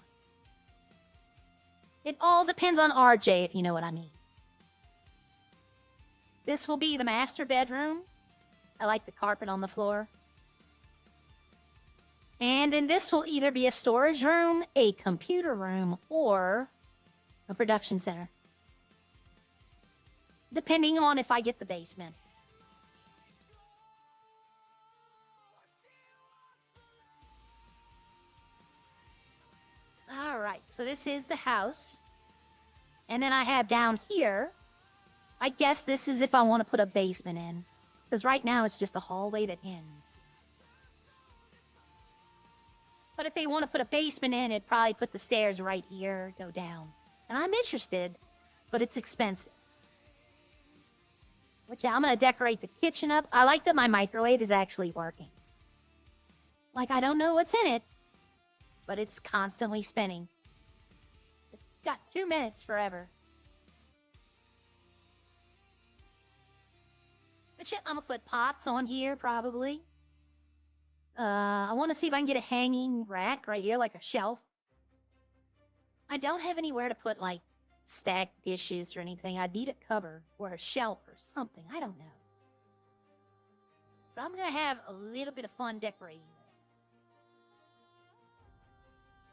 Speaker 1: It all depends on RJ, if you know what I mean. This will be the master bedroom. I like the carpet on the floor. And then this will either be a storage room, a computer room, or a production center. Depending on if I get the basement. Alright, so this is the house. And then I have down here, I guess this is if I want to put a basement in. Because right now it's just a hallway that ends. But if they want to put a basement in, it'd probably put the stairs right here, go down. And I'm interested, but it's expensive. Which I'm going to decorate the kitchen up. I like that my microwave is actually working. Like, I don't know what's in it, but it's constantly spinning. It's got 2 minutes forever. But yeah, I'm going to put pots on here, probably. I want to see if I can get a hanging rack right here, like a shelf. I don't have anywhere to put, like, stacked dishes or anything. I'd need a cupboard or a shelf or something. I don't know. But I'm going to have a little bit of fun decorating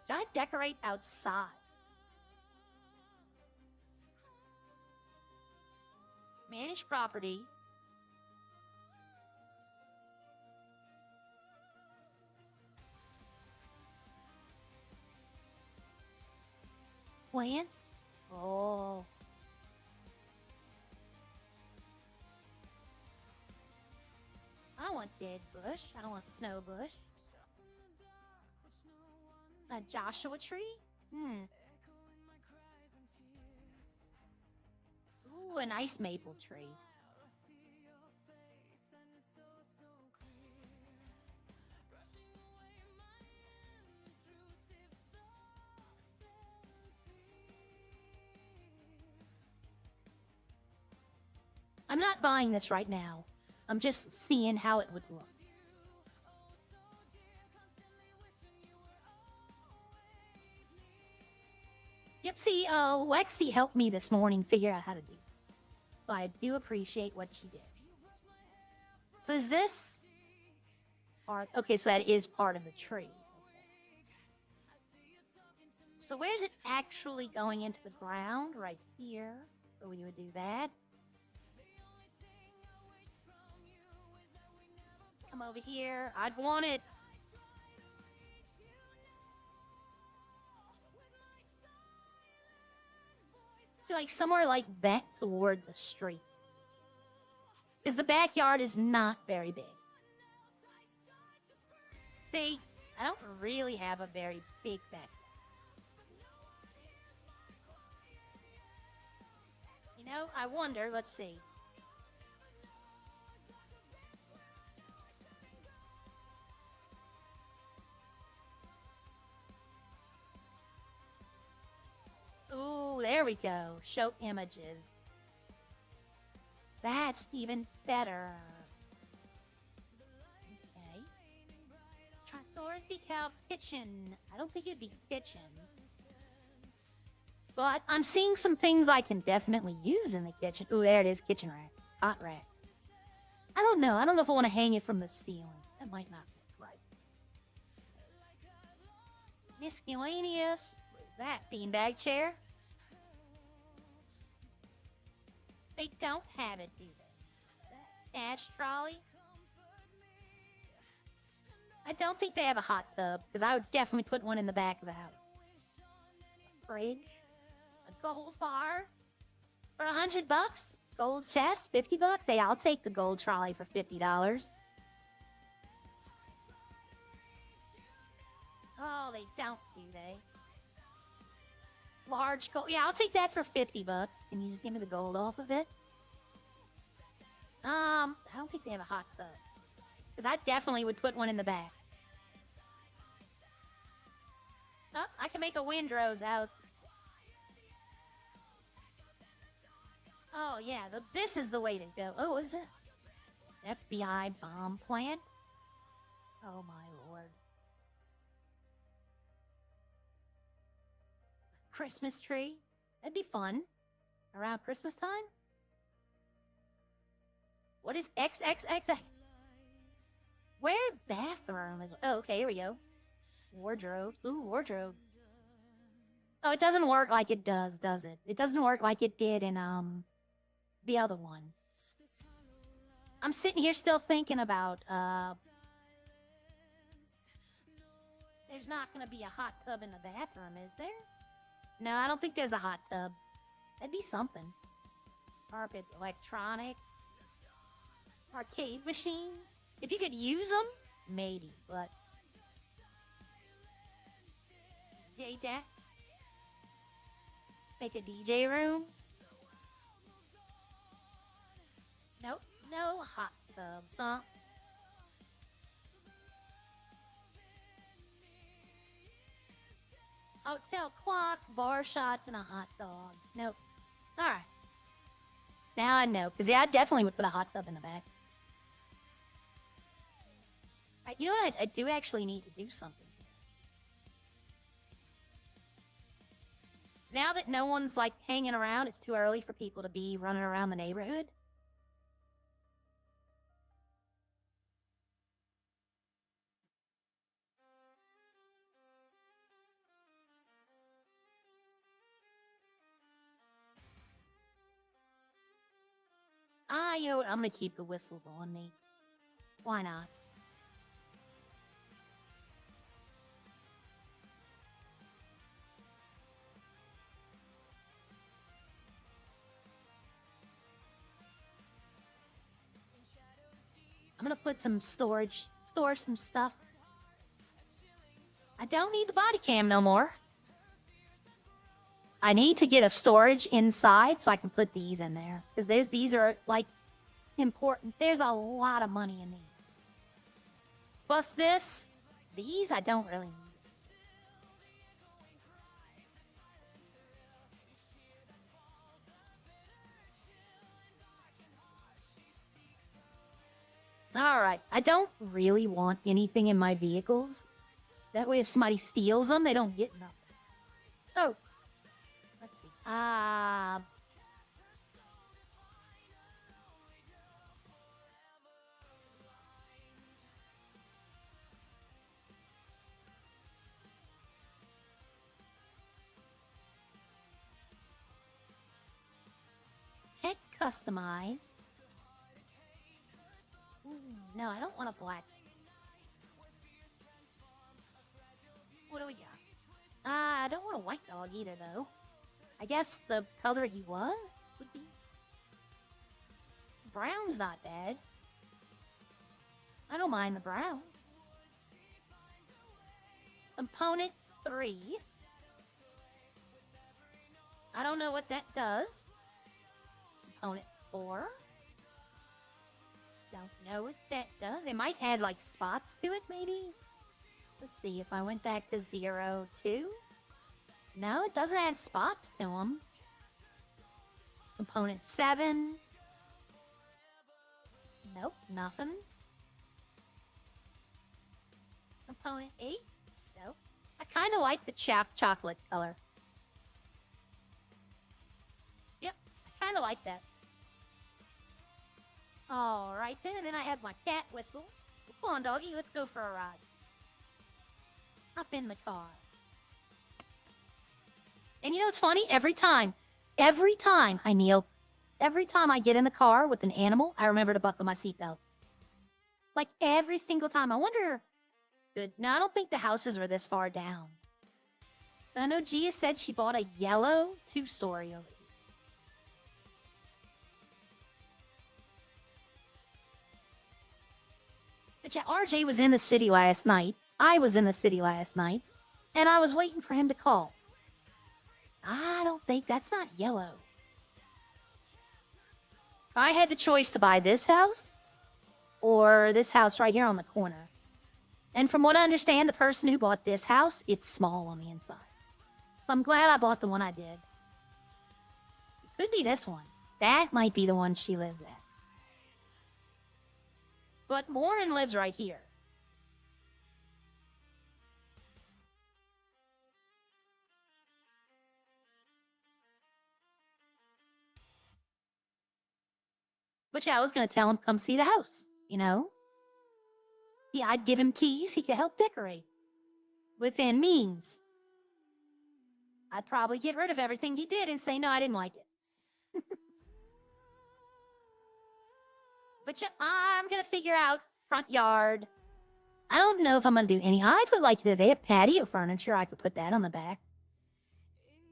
Speaker 1: this. Should I decorate outside? Manage property. Plants? Oh. I don't want dead bush. I don't want snow bush. A Joshua tree? Ooh, a nice maple tree. I'm not buying this right now. I'm just seeing how it would look. Yep, see, Lexi helped me this morning figure out how to do this. So I do appreciate what she did. So is this part? Okay, so that is part of the tree. So where's it actually going into the ground? Right here. So we would do that. Come over here. I'd want it. So like somewhere like that toward the street. Because the backyard is not very big. See, I don't really have a very big backyard. You know, I wonder, let's see. there we go. Show images. That's even better. Okay. Try Thor's decal kitchen. I don't think it'd be kitchen. But I'm seeing some things I can definitely use in the kitchen. Ooh, there it is. Kitchen rack. Hot rack. I don't know. I don't know if I want to hang it from the ceiling. That might not look right. Miscellaneous. What is that? Beanbag chair? They don't have it, do they? Ash trolley? I don't think they have a hot tub, because I would definitely put one in the back of the house. A fridge? A gold bar? For $100? Gold chest? $50? Hey, I'll take the gold trolley for $50. Oh, they don't, do they? Large gold. Yeah, I'll take that for $50. Can you just give me the gold off of it? I don't think they have a hot tub. Because I definitely would put one in the back. Oh, I can make a Windrow's house. Oh, yeah, this is the way to go. Oh, what is this? FBI bomb plant? Oh, my lord. Christmas tree? That'd be fun. Around Christmas time? What is XXX? Where bathroom is... Oh, okay, here we go. Wardrobe. Ooh, wardrobe. Oh, it doesn't work like it does it? It doesn't work like it did in, the other one. I'm sitting here still thinking about, there's not gonna be a hot tub in the bathroom, is there? No, I don't think there's a hot tub. That'd be something. Carpets, electronics, arcade machines. If you could use them, maybe, but... DJ deck? Make a DJ room? Nope, no hot tubs, huh? Hotel clock, bar shots, and a hot dog. Nope. Alright. Now I know, because yeah, I definitely would put a hot tub in the back. Right, you know what? I do actually need to do something. Now that no one's, like, hanging around, it's too early for people to be running around the neighborhood. You know what? I'm gonna keep the whistles on me. Why not? I'm gonna put some store some stuff. I don't need the body cam no more. I need to get a storage inside so I can put these in there. Because these are, like, important. There's a lot of money in these. Plus these I don't really need. Alright, I don't really want anything in my vehicles. That way if somebody steals them, they don't get nothing. Oh. Let's see. Head customize. Ooh, no, I don't want a black. What do we got? I don't want a white dog either, though. I guess the color he was would be... Brown's not bad. I don't mind the brown. Component 3. I don't know what that does. Component 4. Don't know what that does. It might add, like, spots to it, maybe? Let's see, if I went back to 0, 2. No, it doesn't add spots to them. Component 7. Nope, nothing. Component 8. Nope. I kind of like the chocolate color. Yep, I kind of like that. Alright then, and then I have my cat whistle. Come on, doggy, let's go for a ride. Hop in the car. And you know what's funny? Every time I kneel, every time I get in the car with an animal, I remember to buckle my seatbelt. Like every single time. I wonder... Good. Now, I don't think the houses are this far down. But I know Gia said she bought a yellow 2-story over here. But yeah, RJ was in the city last night. I was in the city last night. And I was waiting for him to call. I don't think that's not yellow. I had the choice to buy this house or this house right here on the corner. And from what I understand, the person who bought this house, it's small on the inside. So I'm glad I bought the one I did. It could be this one. That might be the one she lives at. But Morin lives right here. But yeah, I was going to tell him, come see the house, you know? Yeah, I'd give him keys. He could help decorate. Within means. I'd probably get rid of everything he did and say, no, I didn't like it. But yeah, I'm going to figure out front yard. I don't know if I'm going to do any. I would like to, they have patio furniture. I could put that on the back.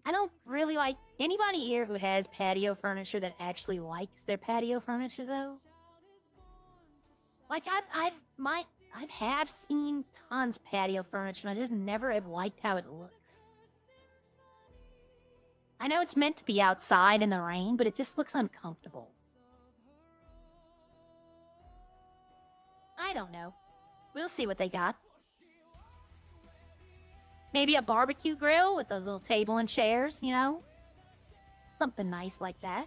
Speaker 1: I don't really like anybody here who has patio furniture that actually likes their patio furniture, though. Like, I have seen tons of patio furniture, and I just never have liked how it looks. I know it's meant to be outside in the rain, but it just looks uncomfortable. I don't know. We'll see what they got. Maybe a barbecue grill with a little table and chairs, you know? Something nice like that.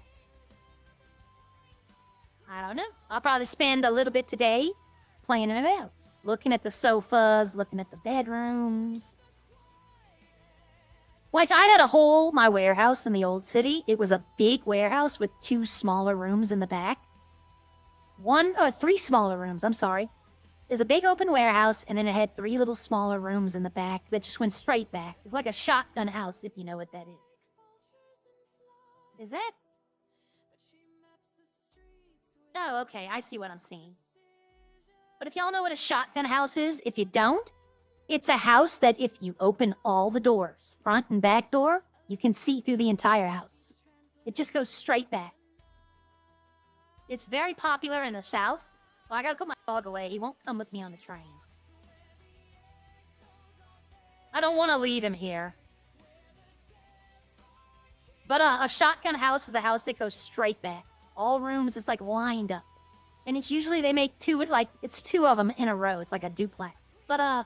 Speaker 1: I don't know. I'll probably spend a little bit today planning it out. Looking at the sofas, looking at the bedrooms. Like, I had my warehouse in the old city. It was a big warehouse with 2 smaller rooms in the back. 3 smaller rooms, I'm sorry. There's a big open warehouse, and then it had 3 little smaller rooms in the back that just went straight back. It's like a shotgun house, if you know what that is. Is that? Oh, okay, I see what I'm seeing. But if y'all know what a shotgun house is, if you don't, it's a house that if you open all the doors, front and back door, you can see through the entire house. It just goes straight back. It's very popular in the South. Well, I gotta put my dog away. He won't come with me on the train. I don't want to leave him here. But a shotgun house is a house that goes straight back. All rooms is like lined up. And it's usually they make 2, it's 2 of them in a row. It's like a duplex. But I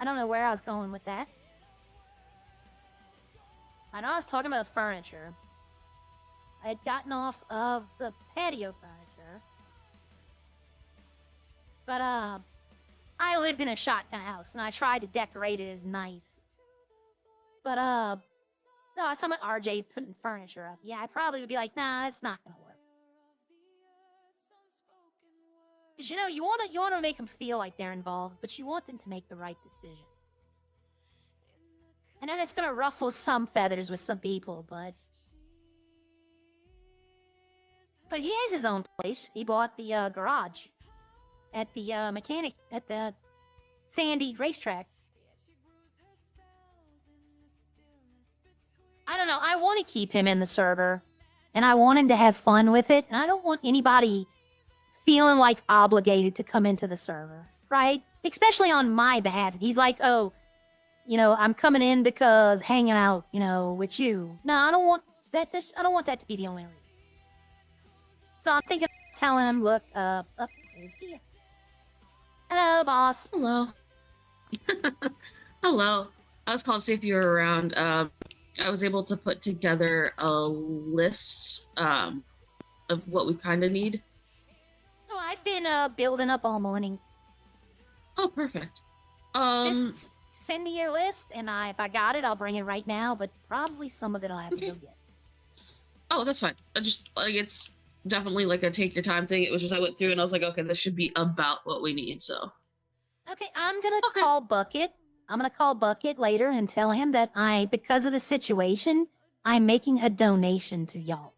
Speaker 1: don't know where I was going with that. I know I was talking about furniture. I had gotten off of the patio furniture. But, I lived in a shotgun house, and I tried to decorate it as nice. But, no, I saw my RJ putting furniture up. Yeah, I probably would be like, nah, it's not gonna work. Because, you know, you wanna make them feel like they're involved, but you want them to make the right decision. I know that's gonna ruffle some feathers with some people, but he has his own place. He bought the, garage at the, at the Sandy racetrack. I don't know. I want to keep him in the server, and I want him to have fun with it, and I don't want anybody feeling like obligated to come into the server, right? Especially on my behalf. He's like, oh, you know, I'm coming in because hanging out, you know, with you. No, I don't want that. I don't want that to be the only reason. So I'm thinking of telling him, look, there's Gia. Hello, boss.
Speaker 7: Hello. Hello. I was calling to see if you were around. I was able to put together a list of what we kind of need.
Speaker 1: Oh, I've been building up all morning.
Speaker 7: Oh, perfect.
Speaker 1: Just send me your list, and if I got it, I'll bring it right now. But probably some of it I'll have to go get.
Speaker 7: Oh, that's fine. I just like it's definitely like a take your time thing. It was just I went through and I was like, okay, this should be about what we need. So
Speaker 1: Okay, I'm gonna call Bucket. I'm gonna call Bucket later and tell him that because of the situation, I'm making a donation to y'all.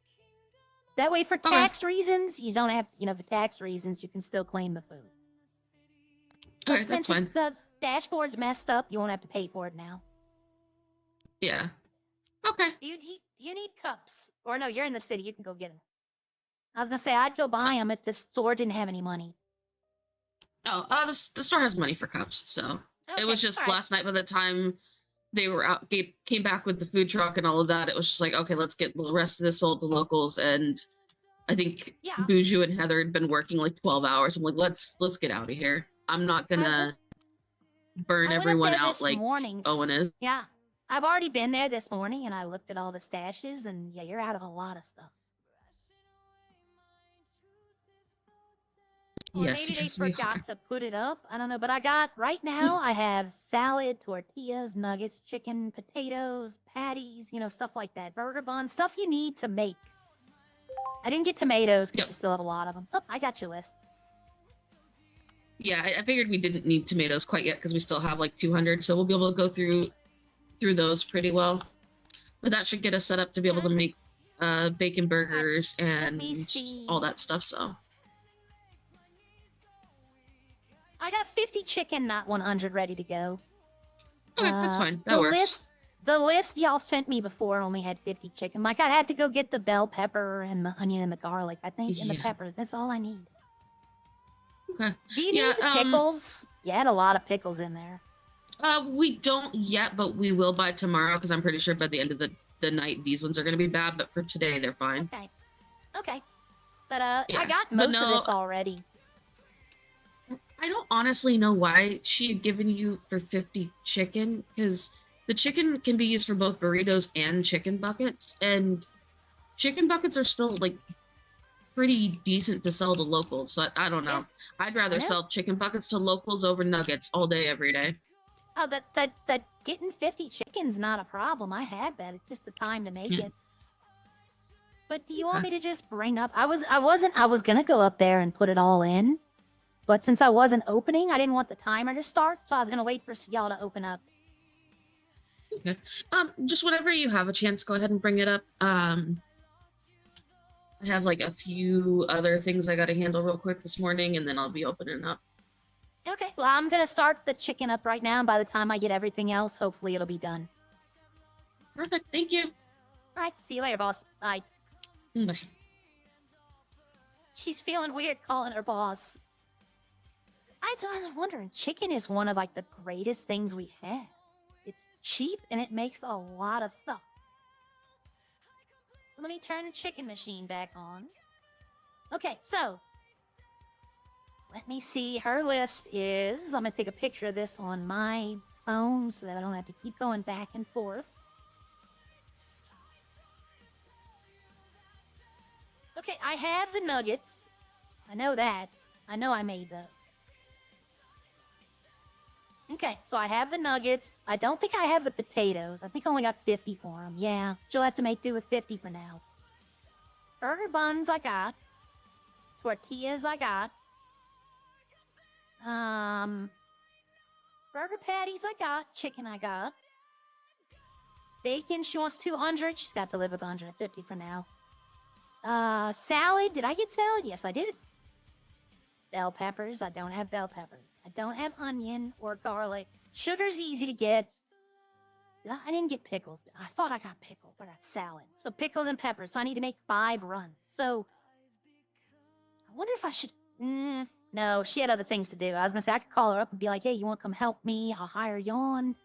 Speaker 1: That way, for tax reasons, you don't have, for tax reasons, you can still claim the food. But
Speaker 7: okay, that's
Speaker 1: since
Speaker 7: fine.
Speaker 1: the dashboard's messed up, you won't have to pay for it now.
Speaker 7: Yeah. Okay.
Speaker 1: You need cups. Or no, you're in the city. You can go get them. I was gonna say I'd go buy them if the store didn't have any money.
Speaker 7: Oh, the store has money for cups, so
Speaker 1: Okay,
Speaker 7: it was just
Speaker 1: all right.
Speaker 7: last night by the time they were out, came back with the food truck and all of that. It was just like, okay, let's get the rest of this sold to locals. And I think Buju and Heather had been working like 12 hours. I'm like, let's get out of here. I'm not gonna burn everyone out like Owen is.
Speaker 1: Yeah, I've already been there this morning, and I looked at all the stashes, and yeah, you're out of a lot of stuff. Or
Speaker 7: Yes,
Speaker 1: maybe they
Speaker 7: yes, we
Speaker 1: forgot
Speaker 7: are.
Speaker 1: to put it up. I don't know, but right now I have salad, tortillas, nuggets, chicken, potatoes, patties, stuff like that. Burger buns, stuff you need to make. I didn't get tomatoes because you still have a lot of them. Oh, I got your list.
Speaker 7: Yeah, I figured we didn't need tomatoes quite yet because we still have like 200, so we'll be able to go through those pretty well. But that should get us set up to be able to make bacon burgers and all that stuff. So
Speaker 1: I got 50 chicken, not 100, ready to go.
Speaker 7: Okay, that's fine. That works.
Speaker 1: The list y'all sent me before only had 50 chicken. Like, I had to go get the bell pepper and the onion and the garlic, I think, and the pepper. That's all I need.
Speaker 7: Okay.
Speaker 1: Do you need pickles? You had a lot of pickles in there.
Speaker 7: We don't yet, but we will by tomorrow because I'm pretty sure by the end of the night these ones are going to be bad, but for today they're fine.
Speaker 1: Okay. But I got most of this already.
Speaker 7: I don't honestly know why she had given you for 50 chicken, because the chicken can be used for both burritos and chicken buckets, and chicken buckets are still like pretty decent to sell to locals. So I don't know. I'd rather sell chicken buckets to locals over nuggets all day, every day.
Speaker 1: Oh, that getting 50 chicken's not a problem. I have that. It's just the time to make it. But do you want me to just bring up? I was gonna go up there and put it all in. But since I wasn't opening, I didn't want the timer to start, so I was gonna wait for y'all to open up.
Speaker 7: Okay. Just whenever you have a chance, go ahead and bring it up. I have like a few other things I gotta handle real quick this morning, and then I'll be opening up.
Speaker 1: Okay, well, I'm gonna start the chicken up right now, and by the time I get everything else, hopefully it'll be done.
Speaker 7: Perfect, thank you.
Speaker 1: All right, see you later, boss. Bye.
Speaker 7: Bye.
Speaker 1: She's feeling weird calling her boss. I was wondering, chicken is one of like the greatest things we have. It's cheap and it makes a lot of stuff. So let me turn the chicken machine back on. Okay, so let me see. Her list is, I'm gonna take a picture of this on my phone so that I don't have to keep going back and forth. Okay, I have the nuggets. I know that. I know I made those. Okay, so I have the nuggets. I don't think I have the potatoes. I think I only got 50 for them. Yeah, she'll have to make do with 50 for now. Burger buns I got. Tortillas I got. Burger patties I got. Chicken I got. Bacon, she wants 200. She's got to live with 150 for now. Salad. Did I get salad? Yes, I did. Bell peppers. I don't have bell peppers. I don't have onion or garlic. Sugar's easy to get. I didn't get pickles. I thought I got pickles. I got salad. So pickles and peppers. So I need to make 5 runs. So I wonder if I should... no, she had other things to do. I was going to say I could call her up and be like, hey, you want to come help me? I'll hire you on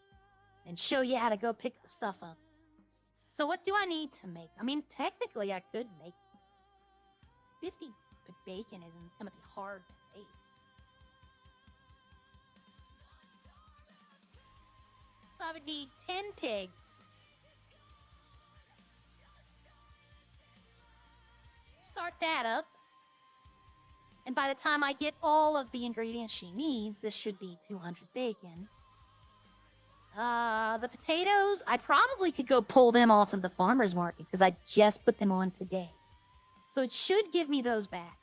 Speaker 1: and show you how to go pick the stuff up. So what do I need to make? I mean, technically I could make 50, but bacon isn't going to be hard to make. So I would need 10 pigs, that up. And by the time I get all of the ingredients she needs, this should be 200 bacon. The potatoes, I probably could go pull them off of the farmer's market because I just put them on today. So it should give me those back.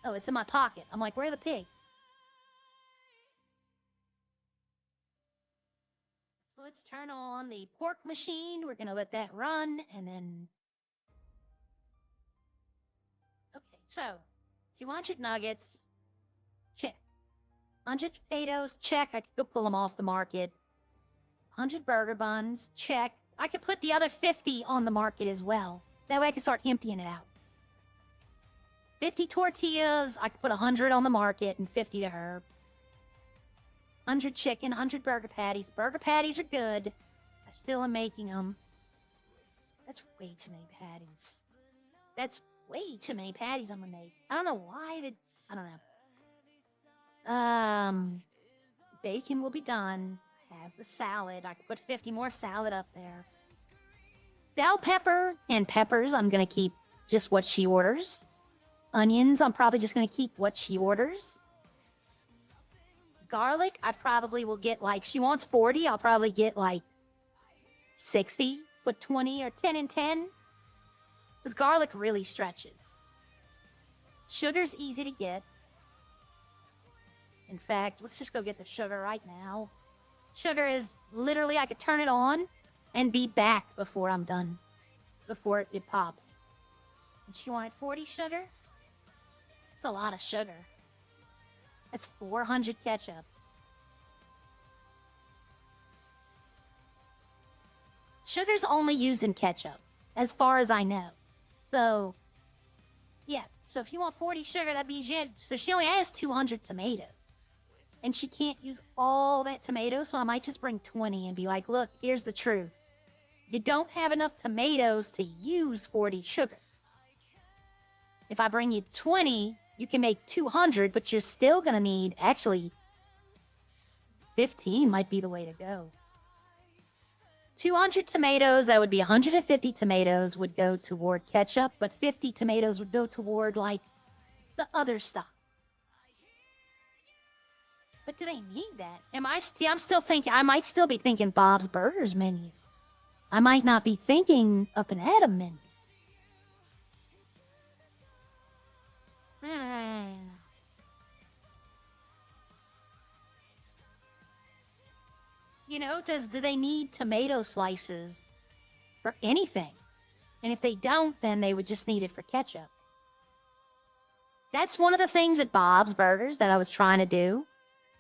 Speaker 1: Oh, it's in my pocket. I'm like, where's the pig? So let's turn on the pork machine. We're going to let that run and then... Okay, so 200 nuggets, check. 100 potatoes, check. I could go pull them off the market. 100 burger buns, check. I could put the other 50 on the market as well. That way I can start emptying it out. 50 tortillas, I could put 100 on the market and 50 to her. 100 chicken, 100 burger patties. Burger patties are good. I still am making them. That's way too many patties. That's way too many patties I'm gonna make. I don't know why I don't know. Bacon will be done. Have the salad. I could put 50 more salad up there. Bell pepper and peppers, I'm gonna keep just what she orders. Onions, I'm probably just gonna keep what she orders. Garlic, I probably will get like, she wants 40, I'll probably get like 60, put 20 or 10 and 10. Because garlic really stretches. Sugar's easy to get. In fact, let's just go get the sugar right now. Sugar is literally, I could turn it on and be back before I'm done. Before it pops. And she wanted 40 sugar? That's a lot of sugar. That's 400 ketchup. Sugar's only used in ketchup, as far as I know. So, yeah. So if you want 40 sugar, that means so she only has 200 tomatoes. And she can't use all that tomato, so I might just bring 20 and be like, look, here's the truth. You don't have enough tomatoes to use 40 sugar. If I bring you 20, you can make 200, but you're still going to need, actually, 15 might be the way to go. 200 tomatoes, that would be 150 tomatoes would go toward ketchup, but 50 tomatoes would go toward, like, the other stuff. But do they need that? I'm still thinking, I might still be thinking Bob's Burgers menu. I might not be thinking up an Adam menu. You know, do they need tomato slices for anything? And if they don't, then they would just need it for ketchup. That's one of the things at Bob's Burgers that I was trying to do,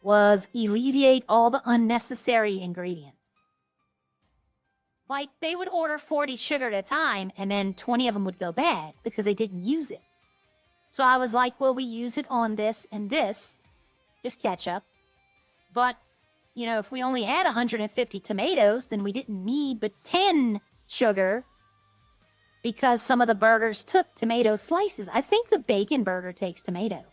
Speaker 1: was alleviate all the unnecessary ingredients. Like, they would order 40 sugar at a time, and then 20 of them would go bad because they didn't use it. So I was like, well, we use it on this and this, just ketchup. But, you know, if we only had 150 tomatoes, then we didn't need but 10 sugar because some of the burgers took tomato slices. I think the bacon burger takes tomato.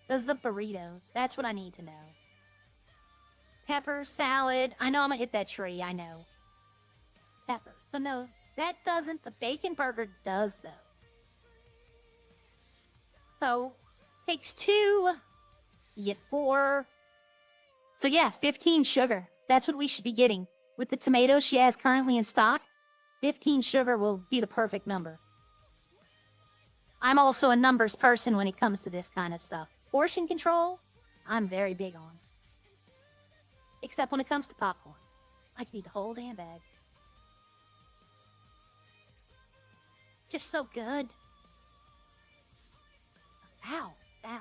Speaker 1: Does the burritos? That's what I need to know. Pepper, salad. I know I'm gonna hit that tree, I know. Pepper. So no, that doesn't. The bacon burger does, though. So, takes 2. You get 4. So yeah, 15 sugar. That's what we should be getting. With the tomatoes she has currently in stock, 15 sugar will be the perfect number. I'm also a numbers person when it comes to this kind of stuff. Portion control, I'm very big on. Except when it comes to popcorn. I can eat the whole damn bag. Just so good. Ow, ow.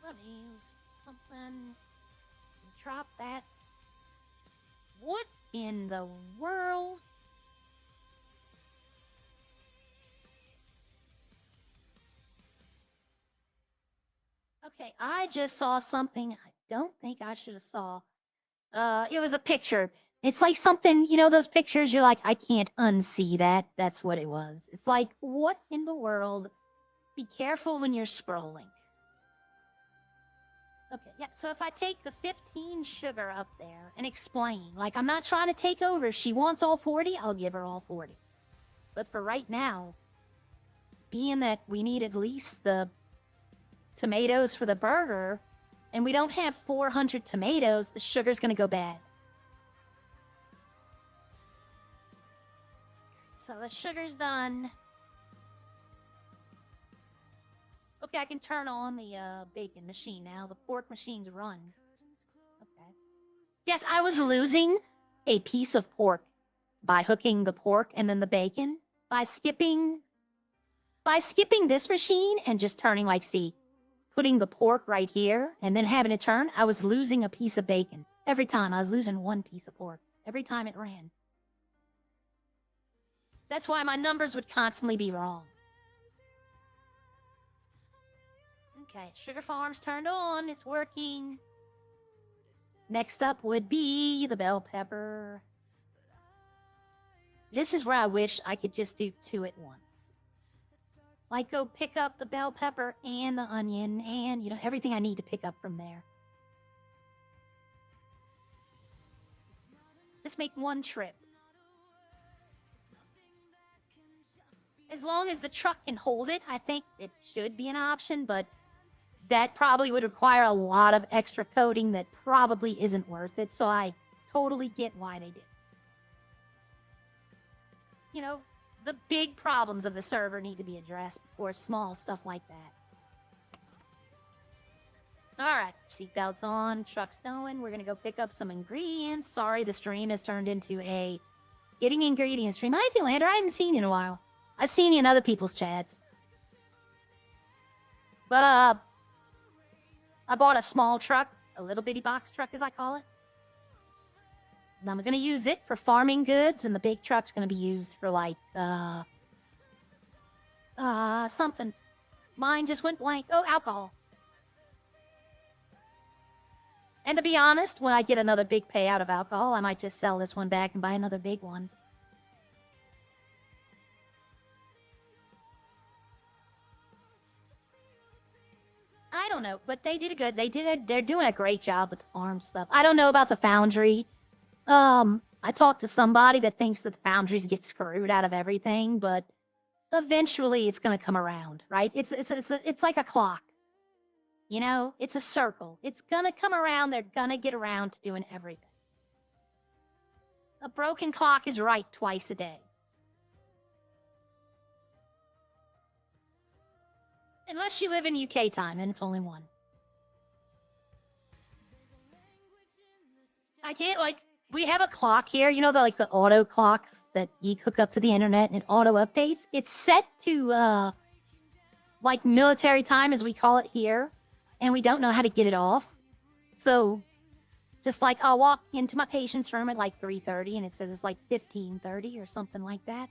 Speaker 1: Let me use something. Drop that. What in the world? Okay, I just saw something I don't think I should have saw. It was a picture. It's like something, you know, those pictures, you're like, I can't unsee that. That's what it was. It's like, what in the world? Be careful when you're scrolling. Okay, yeah, so if I take the 15 sugar up there and explain, like, I'm not trying to take over. If she wants all 40, I'll give her all 40. But for right now, being that we need at least the tomatoes for the burger, and we don't have 400 tomatoes, the sugar's gonna go bad. So the sugar's done. Okay, I can turn on the bacon machine now. The pork machine's run. Okay. Yes, I was losing a piece of pork by hooking the pork and then the bacon. By skipping this machine and just turning, like, see, putting the pork right here and then having it turn, I was losing a piece of bacon. Every time I was losing one piece of pork. Every time it ran. That's why my numbers would constantly be wrong. Okay, sugar farm's turned on. It's working. Next up would be the bell pepper. This is where I wish I could just do 2 at once. Like, go pick up the bell pepper and the onion and, you know, everything I need to pick up from there. Just make one trip. As long as the truck can hold it, I think it should be an option, but that probably would require a lot of extra coding that probably isn't worth it, so I totally get why they did. You know, the big problems of the server need to be addressed before small stuff like that. Alright, seatbelts on, truck's going. We're gonna go pick up some ingredients. Sorry, the stream has turned into a getting ingredients stream. Hi, Philander, I haven't seen you in a while. I've seen you in other people's chats. But, I bought a small truck, a little bitty box truck as I call it. And I'm gonna use it for farming goods, and the big truck's gonna be used for, like, something. Mine just went blank. Oh, alcohol. And to be honest, when I get another big payout of alcohol, I might just sell this one back and buy another big one. I don't know, but they did they're doing a great job with farm stuff. I don't know about the foundry. I talked to somebody that thinks that the foundries get screwed out of everything, but eventually it's gonna come around, right? It's like a clock. You know, it's a circle. It's gonna come around, they're gonna get around to doing everything. A broken clock is right twice a day. Unless you live in UK time, and it's only one. I can't, like, we have a clock here, you know, the auto clocks that you hook up to the internet and it auto updates? It's set to, like, military time, as we call it here, and we don't know how to get it off. So, just like, I'll walk into my patient's room at, like, 3:30, and it says it's, like, 15:30 or something like that.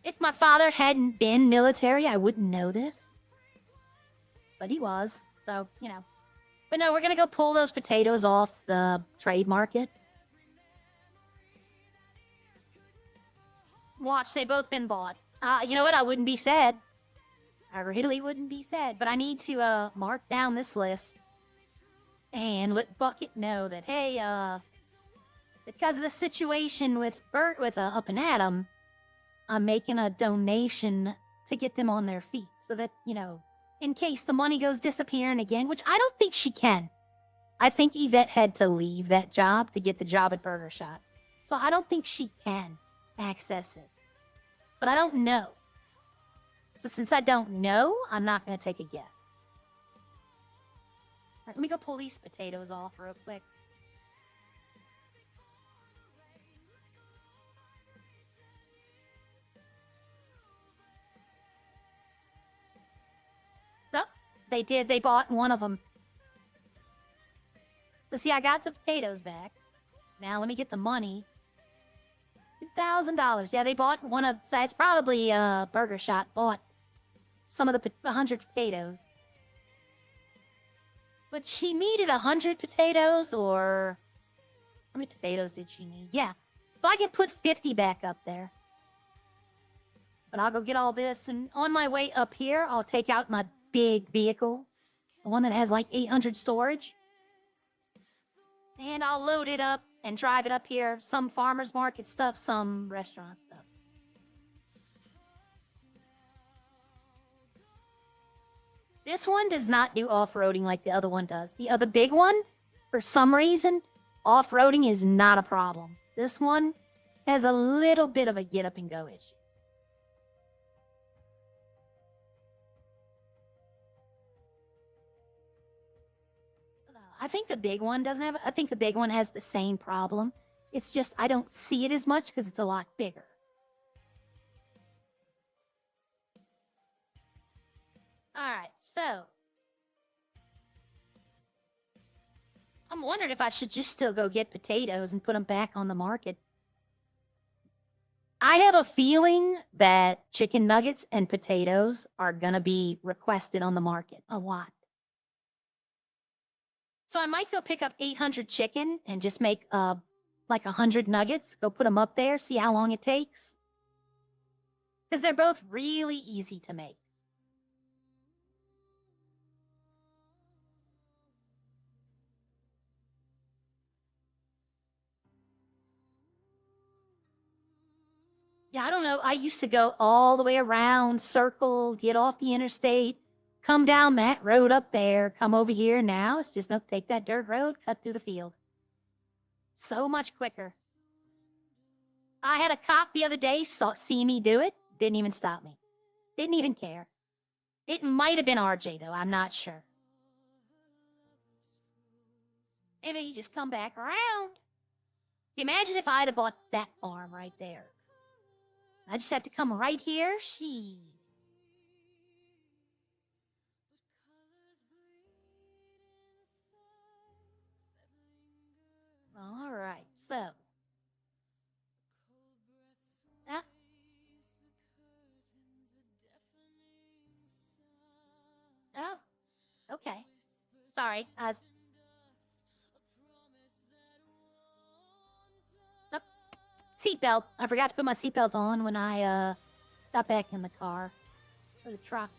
Speaker 1: If my father hadn't been military, I wouldn't know this. But he was, so, you know. But no, we're gonna go pull those potatoes off the trade market. Watch, they both been bought. You know what? I wouldn't be sad. I really wouldn't be sad. But I need to, mark down this list. And let Bucket know that, hey, because of the situation with Bert, Up and Adam, I'm making a donation to get them on their feet. So that, you know, in case the money goes disappearing again, which I don't think she can. I think Yvette had to leave that job to get the job at Burger Shot. So I don't think she can access it. But I don't know. So since I don't know, I'm not going to take a guess. All right, let me go pull these potatoes off real quick. They did. They bought one of them. So see, I got some potatoes back. Now let me get the money. $2,000. Yeah, they bought one of. So it's probably Burger Shot bought some of the 100 potatoes. But she needed 100 potatoes, or how many potatoes did she need? Yeah, so I can put 50 back up there. But I'll go get all this, and on my way up here, I'll take out my big vehicle The one that has like 800 storage. And I'll load it up and drive it up here. Some farmer's market stuff, some restaurant stuff. This one does not do off-roading like the other one does. The other big one, for some reason, off-roading is not a problem. This one has a little bit of a get-up-and-go issue. I think the big one doesn't have. I think the big one has the same problem. It's just I don't see it as much because it's a lot bigger. Alright, so. I'm wondering if I should just still go get potatoes and put them back on the market. I have a feeling that chicken nuggets and potatoes are gonna be requested on the market a lot. So I might go pick up 800 chicken and just make like 100 nuggets, go put them up there, see how long it takes. Because they're both really easy to make. Yeah, I don't know. I used to go all the way around, circle, get off the interstate, come down that road up there, come over here. Now it's just, no, take that dirt road, cut through the field. So much quicker. I had a cop the other day see me do it, didn't even stop me. Didn't even care. It might have been RJ, though, I'm not sure. Maybe you just come back around. Imagine if I'd have bought that farm right there. I just have to come right here. She. All right, so. Oh, okay. Sorry, seatbelt. I forgot to put my seatbelt on when I got back in the car. For the truck.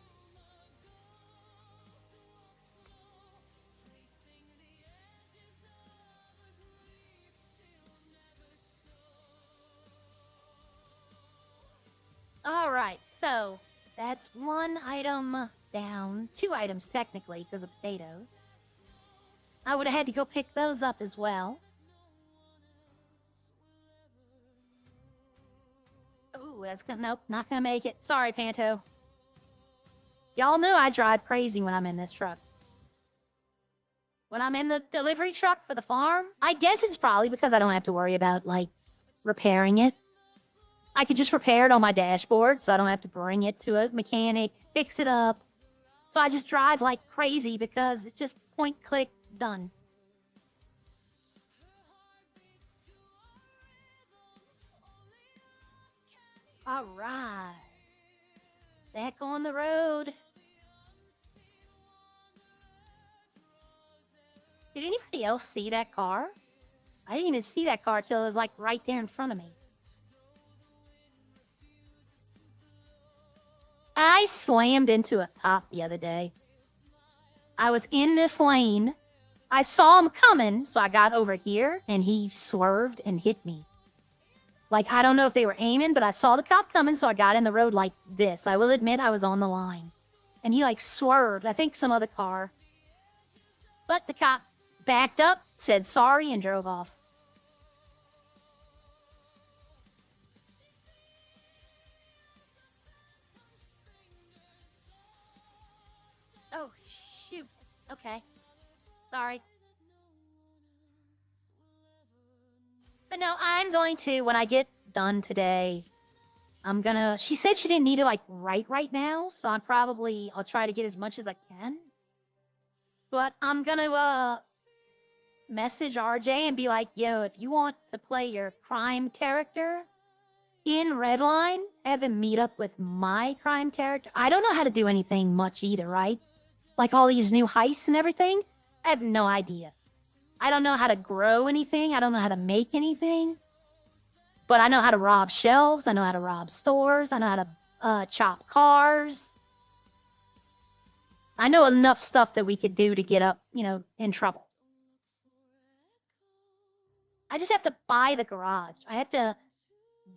Speaker 1: Alright, so that's one item down. 2 items technically because of potatoes. I would have had to go pick those up as well. Ooh, that's gonna, nope, not gonna make it. Sorry, Panto. Y'all know I drive crazy when I'm in this truck. When I'm in the delivery truck for the farm, I guess it's probably because I don't have to worry about, like, repairing it. I could just repair it on my dashboard, so I don't have to bring it to a mechanic, fix it up. So I just drive like crazy because it's just point, click, done. All right. Back on the road. Did anybody else see that car? I didn't even see that car till it was like right there in front of me. I slammed into a cop the other day. I was in this lane. I saw him coming, so I got over here, and he swerved and hit me. Like, I don't know if they were aiming, but I saw the cop coming, so I got in the road like this. I will admit I was on the line. And he, like, swerved. I think some other car. But the cop backed up, said sorry, and drove off. Oh, shoot. Okay. Sorry. But no, I'm going to, when I get done today, I'm gonna, she said she didn't need to, like, write right now, so I'll try to get as much as I can. But I'm gonna, message RJ and be like, yo, if you want to play your crime character in Redline, have him meet up with my crime character. I don't know how to do anything much either, right? Like all these new heists and everything, I have no idea. I don't know how to grow anything. I don't know how to make anything. But I know how to rob shelves. I know how to rob stores. I know how to chop cars. I know enough stuff that we could do to get up, in trouble. I just have to buy the garage. I have to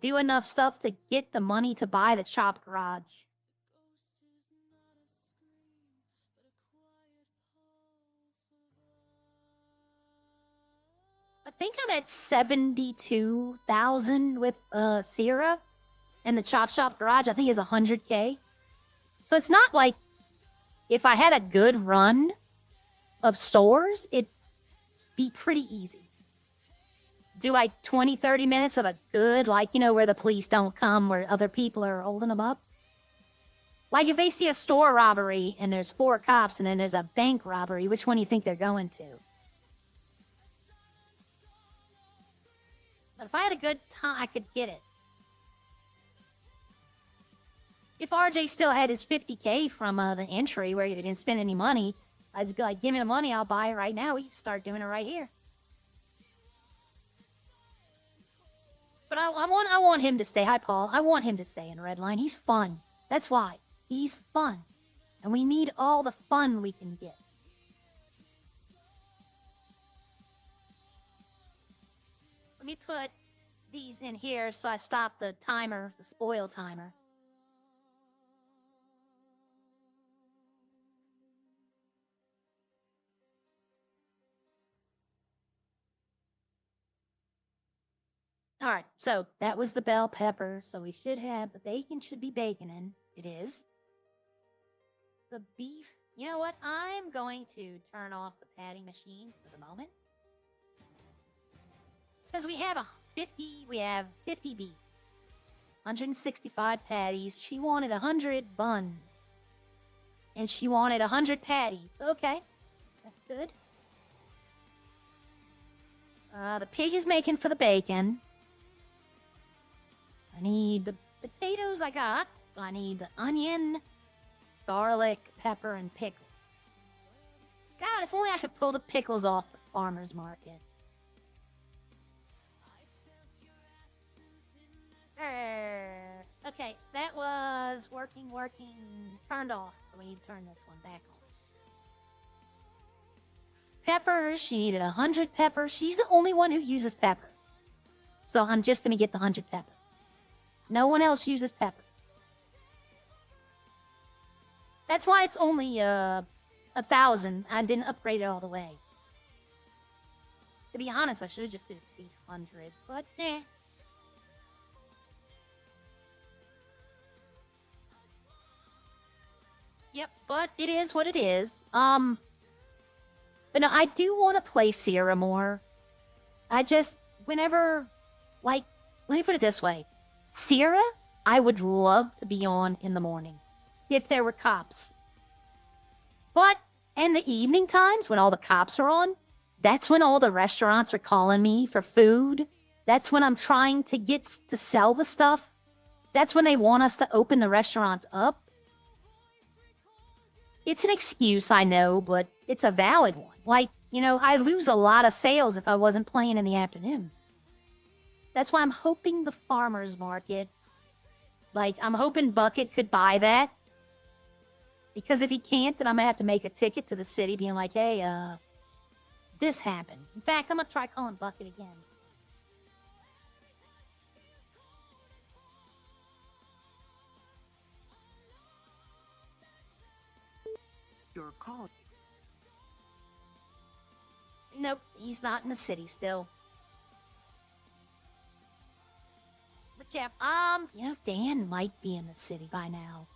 Speaker 1: do enough stuff to get the money to buy the shop garage. I think I'm at 72,000 with Sierra, and the chop shop garage I think is 100K. So it's not like if I had a good run of stores, it'd be pretty easy. Do like 20, 30 minutes of a good, where the police don't come, where other people are holding them up. Like if they see a store robbery and there's 4 cops and then there's a bank robbery, which one do you think they're going to? But if I had a good time, I could get it. If RJ still had his 50K from the entry where he didn't spend any money, I'd just be like, give me the money, I'll buy it right now. We can start doing it right here. But I want him to stay. Hi, Paul. I want him to stay in Redline. He's fun. That's why. He's fun. And we need all the fun we can get. Let me put these in here so I stop the timer, the spoil timer. All right, so that was the bell pepper. So we should have the bacon should be baconing. It is. The beef. You know what? I'm going to turn off the patty machine for the moment. Because we have 50 beef. 165 patties. She wanted 100 buns. And she wanted 100 patties. Okay. That's good. The pig is making for the bacon. I need the potatoes I got. I need the onion, garlic, pepper, and pickle. God, if only I could pull the pickles off the farmer's market. Okay, so that was working, turned off. We need to turn this one back on. Peppers, she needed 100 peppers. She's the only one who uses pepper. So I'm just going to get the 100 pepper. No one else uses pepper. That's why it's only 1,000. I didn't upgrade it all the way. To be honest, I should have just did 800, but eh. Yep, but it is what it is. But no, I do want to play Sierra more. I just, whenever, let me put it this way. Sierra, I would love to be on in the morning. If there were cops. But in the evening times, when all the cops are on, that's when all the restaurants are calling me for food. That's when I'm trying to get to sell the stuff. That's when they want us to open the restaurants up. It's an excuse, I know, but it's a valid one. I'd lose a lot of sales if I wasn't playing in the afternoon. That's why I'm hoping the farmer's market, I'm hoping Bucket could buy that. Because if he can't, then I'm going to have to make a ticket to the city being like, hey, this happened. In fact, I'm going to try calling Bucket again.
Speaker 8: Your call.
Speaker 1: Nope, he's not in the city still. But yeah, Dan might be in the city by now.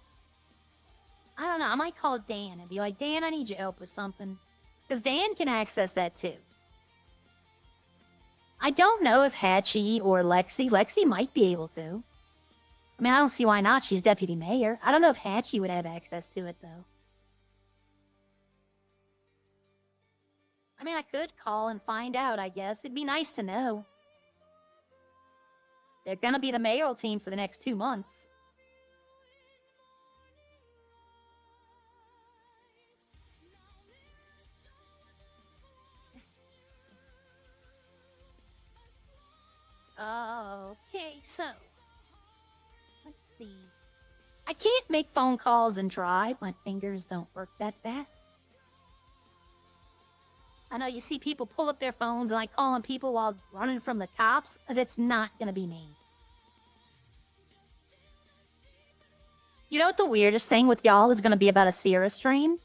Speaker 1: I don't know, I might call Dan and be like, Dan, I need your help with something. Because Dan can access that too. I don't know if Hatchie or Lexi might be able to. I mean, I don't see why not. She's deputy mayor. I don't know if Hatchie would have access to it though. I mean, I could call and find out, I guess. It'd be nice to know. They're gonna be the mayoral team for the next 2 months. Okay, so let's see. I can't make phone calls and drive. My fingers don't work that fast. I know you see people pull up their phones and like calling people while running from the cops. That's not gonna be me. You know what the weirdest thing with y'all is gonna be about a Sierra stream?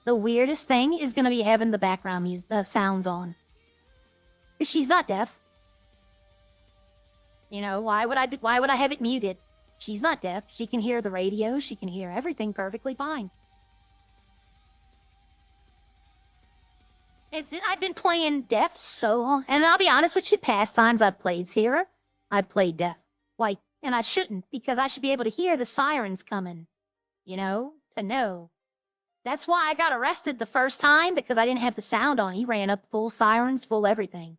Speaker 1: The weirdest thing is gonna be having the background music, the sounds on. 'Cause she's not deaf. You know, why would I have it muted? She's not deaf. She can hear the radio. She can hear everything perfectly fine. I've been playing deaf so long. And I'll be honest with you, past times I've played Sierra, I've played deaf. Like, and I shouldn't, because I should be able to hear the sirens coming. You know, to know. That's why I got arrested the first time, because I didn't have the sound on. He ran up full sirens, full everything.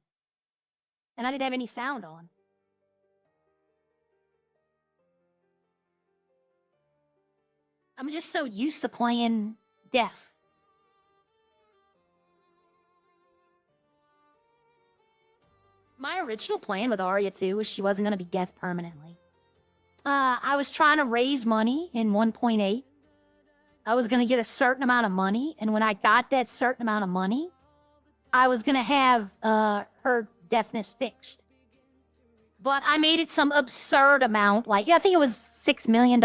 Speaker 1: And I didn't have any sound on. I'm just so used to playing deaf. My original plan with Arya 2 was she wasn't going to be deaf permanently. I was trying to raise money in 1.8. I was going to get a certain amount of money, and when I got that certain amount of money, I was going to have her deafness fixed. But I made it some absurd amount, like, I think it was $6 million.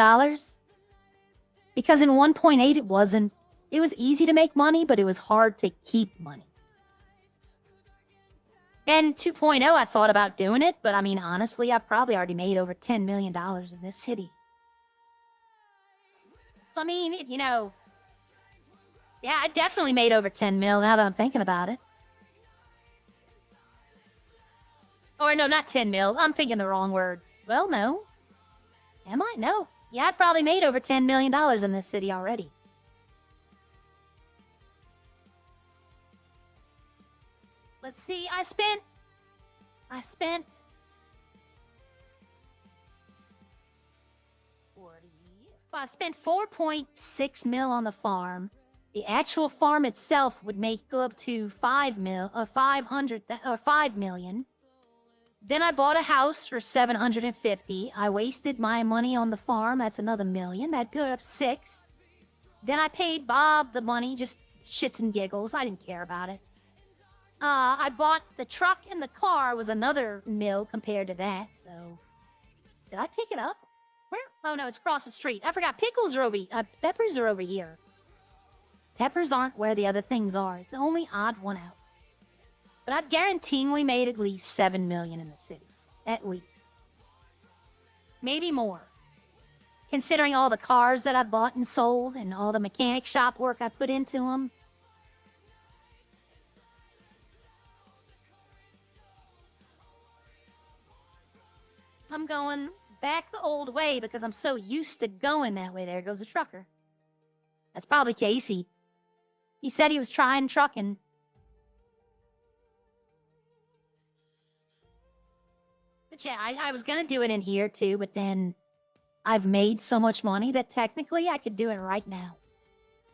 Speaker 1: Because in 1.8 it wasn't. It was easy to make money, but it was hard to keep money. And 2.0, I thought about doing it, but I mean, honestly, I've probably already made over $10 million in this city. So, I mean, you know, yeah, I definitely made over 10 mil now that I'm thinking about it. Or no, not 10 mil. I'm thinking the wrong words. Well, no. Am I? No. Yeah, I probably made over $10 million in this city already. Let's see, I spent I spent 4.6 mil on the farm. The actual farm itself would go up to 5 million. Then I bought a house for 750. I wasted my money on the farm. That's another million. That'd go up 6. Then I paid Bob the money, just shits and giggles. I didn't care about it. I bought the truck and the car was another mil compared to that, so... Did I pick it up? Where? Oh no, it's across the street. I forgot, peppers are over here. Peppers aren't where the other things are. It's the only odd one out. But I'd guarantee we made at least 7 million in the city. At least. Maybe more. Considering all the cars that I bought and sold and all the mechanic shop work I put into them. I'm going back the old way because I'm so used to going that way. There goes a trucker. That's probably Casey. He said he was trying trucking. But yeah, I was gonna do it in here too, but then I've made so much money that technically I could do it right now.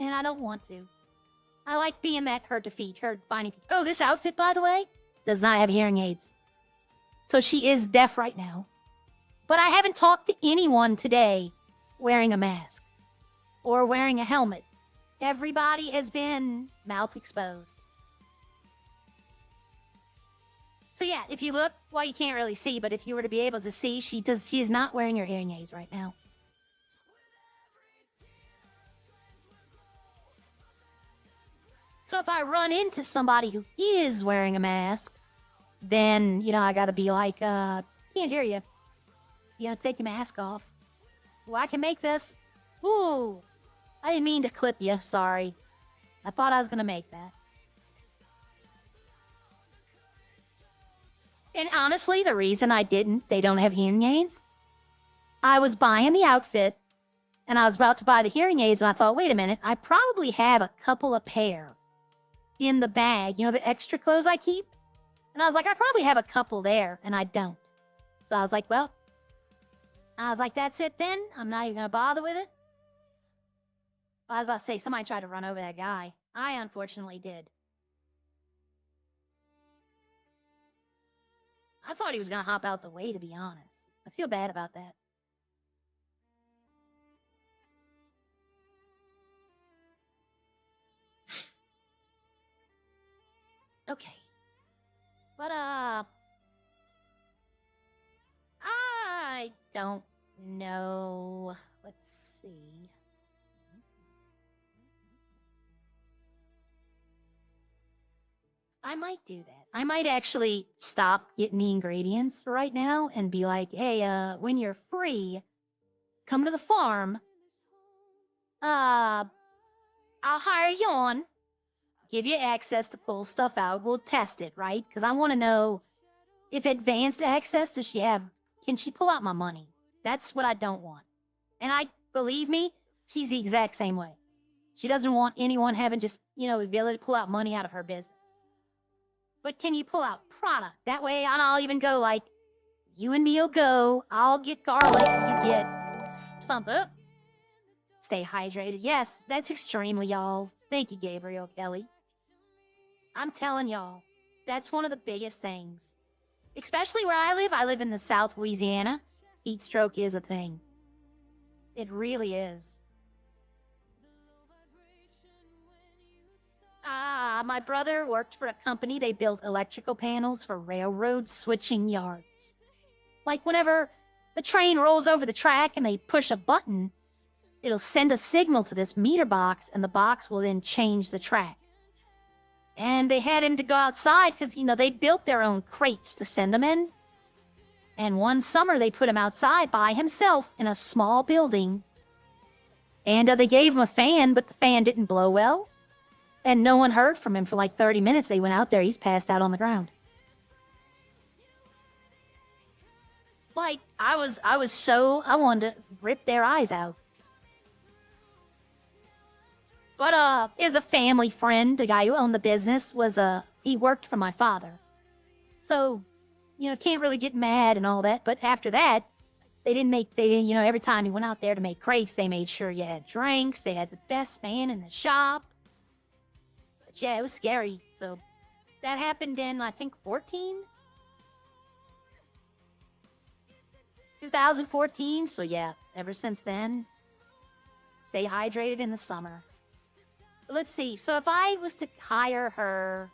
Speaker 1: And I don't want to. I like being that herd to feed, finding... Oh, this outfit, by the way, does not have hearing aids. So she is deaf right now. But I haven't talked to anyone today wearing a mask or wearing a helmet. Everybody has been mouth exposed. So yeah, if you look, well, you can't really see, but if you were to be able to see, she is not wearing her hearing aids right now. So if I run into somebody who is wearing a mask, then, you know, I gotta be like, can't hear you. You gotta take your mask off. Well, I can make this. Ooh, I didn't mean to clip you, sorry. I thought I was gonna make that. And honestly, the reason I didn't, they don't have hearing aids. I was buying the outfit, and I was about to buy the hearing aids, and I thought, wait a minute, I probably have a couple of pair in the bag. You know, the extra clothes I keep? And I was like, I probably have a couple there, and I don't. So I was like, well, that's it then. I'm not even gonna bother with it. I was about to say, somebody tried to run over that guy. I unfortunately did. I thought he was gonna hop out the way, to be honest. I feel bad about that. Okay. But, I don't know. Let's see. I might do that. I might actually stop getting the ingredients right now and be like, hey, when you're free, come to the farm. I'll hire you on, give you access to pull stuff out. We'll test it, right? Because I want to know if advanced access does she have. Can she pull out my money? That's what I don't want. And believe me, she's the exact same way. She doesn't want anyone having just, the ability to pull out money out of her business. But can you pull out product? That way I'll even go like, you and me'll go, I'll get garlic, you get stump up. Stay hydrated. Yes, that's extremely y'all. Thank you, Gabriel Kelly. I'm telling y'all, that's one of the biggest things. Especially where I live in the South Louisiana. Heat stroke is a thing. It really is. My brother worked for a company. They built electrical panels for railroad switching yards. Like whenever the train rolls over the track and they push a button, it'll send a signal to this meter box, and the box will then change the track. And they had him to go outside because, they built their own crates to send them in. And one summer, they put him outside by himself in a small building. And they gave him a fan, but the fan didn't blow well. And no one heard from him for like 30 minutes. They went out there. He's passed out on the ground. Like, I wanted to rip their eyes out. But, is a family friend, the guy who owned the business, he worked for my father. So, can't really get mad and all that. But after that, every time he went out there to make crepes, they made sure you had drinks. They had the best fan in the shop. But yeah, it was scary. So, that happened in, I think, 2014. So yeah, ever since then, stay hydrated in the summer. Let's see. So if I was to hire her,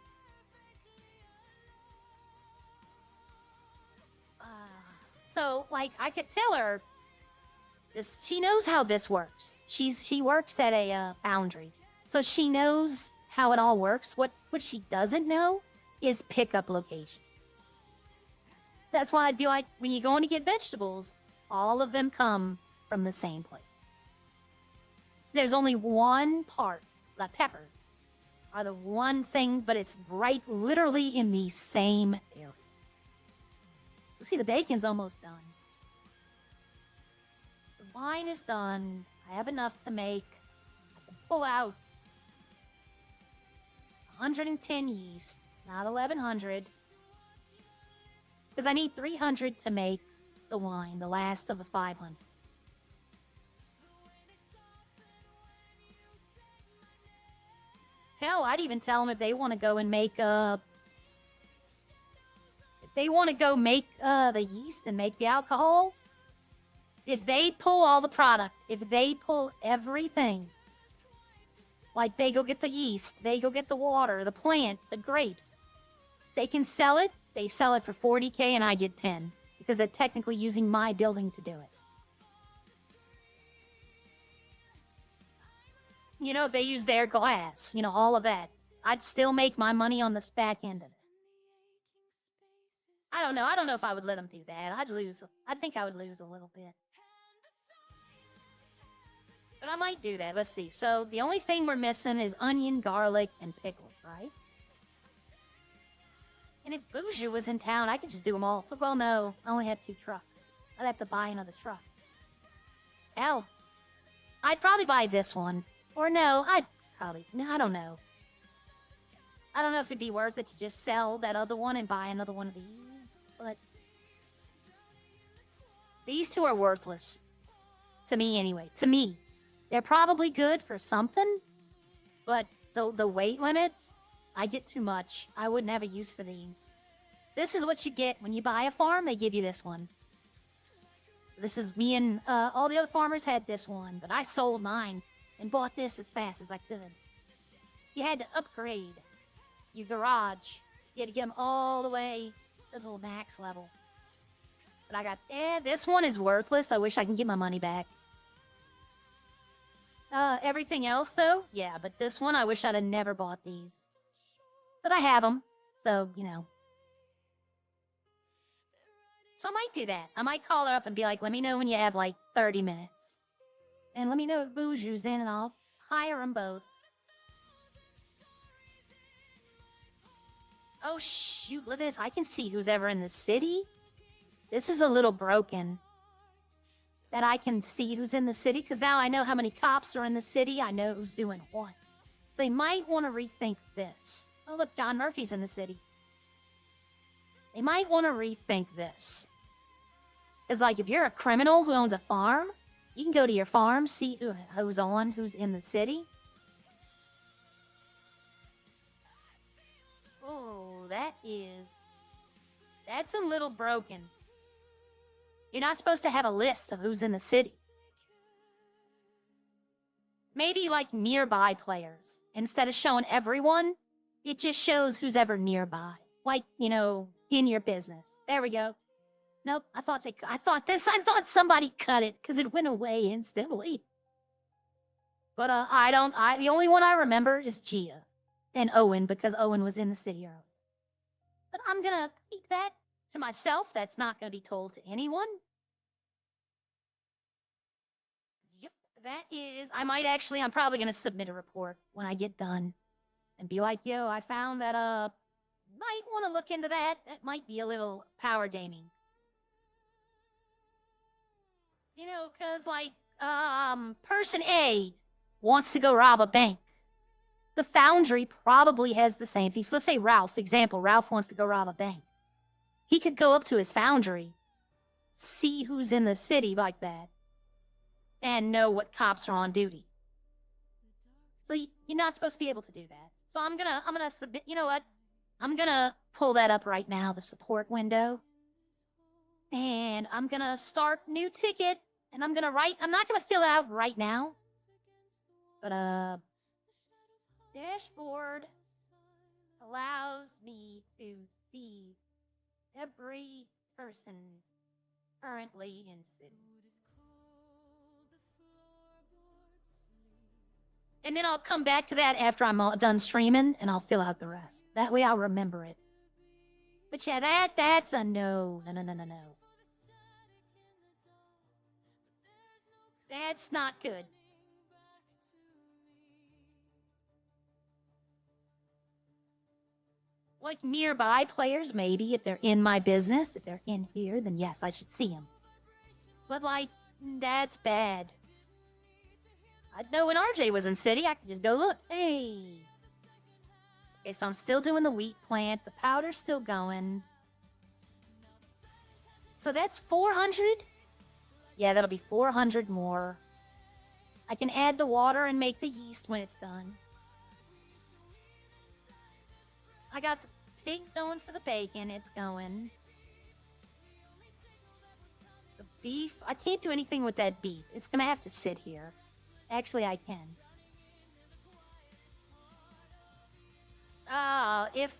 Speaker 1: so like I could tell her this. She knows how this works. She works at a foundry, so she knows how it all works. What she doesn't know is pickup location. That's why I'd be like, when you're going to get vegetables, all of them come from the same place. There's only one part. The peppers are the one thing, but it's right literally in the same area. See, the bacon's almost done. The wine is done. I have enough to make. I can pull out 110 yeast, not 1,100. Because I need 300 to make the wine, the last of the 500. Hell, I'd even tell them if they want to go and make the yeast and make the alcohol. If they pull all the product, if they pull everything, like they go get the yeast, they go get the water, the plant, the grapes, they can sell it. They sell it for 40K and I get 10 because they're technically using my building to do it. They use their glass, all of that. I'd still make my money on this back end of it. I don't know. I don't know if I would let them do that. I think I would lose a little bit. But I might do that. Let's see. So the only thing we're missing is onion, garlic, and pickles, right? And if Bougie was in town, I could just do them all. Well, no. I only have 2 trucks. I'd have to buy another truck. Hell, I'd probably buy this one. Or no, I don't know. I don't know if it'd be worth it to just sell that other one and buy another one of these, but these 2 are worthless. To me, anyway. To me. They're probably good for something, but the weight limit, I get too much. I wouldn't have a use for these. This is what you get when you buy a farm. They give you this one. This is me and all the other farmers had this one, but I sold mine and bought this as fast as I could. You had to upgrade your garage You had to get them all the way to the max level. But I got, this one is worthless. I wish I can get my money back. Everything else though, yeah, but this one, I wish I'd have never bought these. But I have them, so, you know. So I might do that. I might call her up and be like, let me know when you have like 30 minutes. And let me know if Boozoo's in and I'll hire them both. Oh shoot, look at this. I can see who's ever in the city. This is a little broken. That I can see who's in the city, because now I know how many cops are in the city. I know who's doing what. So they might want to rethink this. Oh look, John Murphy's in the city. They might want to rethink this. Because like if you're a criminal who owns a farm, you can go to your farm, see who's on, who's in the city. Oh, that's a little broken. You're not supposed to have a list of who's in the city. Maybe like nearby players. Instead of showing everyone, it just shows who's ever nearby. Like, you know, in your business. There we go. Nope, I thought somebody cut it because it went away instantly. But the only one I remember is Gia and Owen, because Owen was in the city earlier. But I'm gonna keep that to myself. That's not gonna be told to anyone. Yep, that is, I'm probably gonna submit a report when I get done and be like, yo, I found that, might want to look into that. That might be a little power gaming. You know, cause like, person A wants to go rob a bank. The Foundry probably has the same thing. So let's say Ralph wants to go rob a bank. He could go up to his Foundry, see who's in the city like that, and know what cops are on duty. So you're not supposed to be able to do that. So I'm gonna submit, you know what? I'm gonna pull that up right now, the support window. And I'm gonna start new ticket, and I'm not gonna fill it out right now. But, dashboard allows me to see every person currently in city. And then I'll come back to that after I'm all done streaming, and I'll fill out the rest. That way I'll remember it. But yeah, that's a no. No. That's not good. Like nearby players, maybe, if they're in my business, if they're in here, then yes, I should see them. But like, that's bad. I'd know when RJ was in city, I could just go look. Hey. Okay, so I'm still doing the wheat plant. The powder's still going. So that's 400? Yeah, that'll be 400 more. I can add the water and make the yeast when it's done. I got the pigs going for the bacon. It's going. The beef. I can't do anything with that beef. It's gonna have to sit here. Actually, I can. If,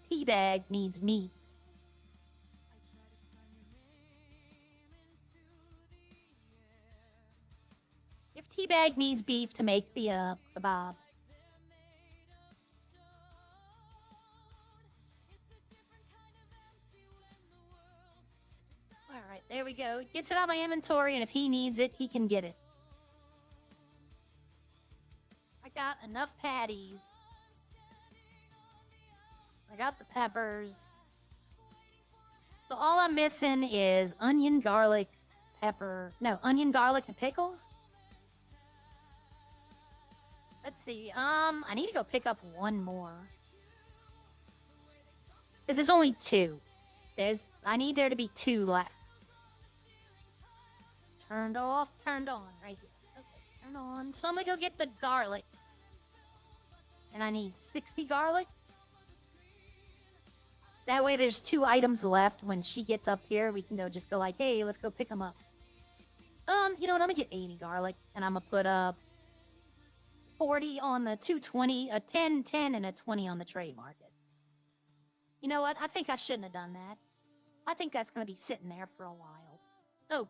Speaker 1: Teabag needs meat. If Teabag needs beef to make the kebabs. Alright, there we go. Gets it out of my inventory, and if he needs it, he can get it. I got enough patties. I got the peppers. So all I'm missing is onion, garlic, pepper. No, onion, garlic, and pickles. Let's see. I need to go pick up one more. Because there's only two. I need there to be two left. Turned off, turned on, right here. Okay, turned on. So I'm gonna go get the garlic. And I need 60 garlic. That way there's 2 items left. When she gets up here, we can just go like, hey, let's go pick them up. You know what, I'm gonna get 80 garlic. And I'm gonna put 40 on the 220, a 10, 10, and a 20 on the trade market. You know what? I think I shouldn't have done that. I think that's gonna be sitting there for a while. Oh.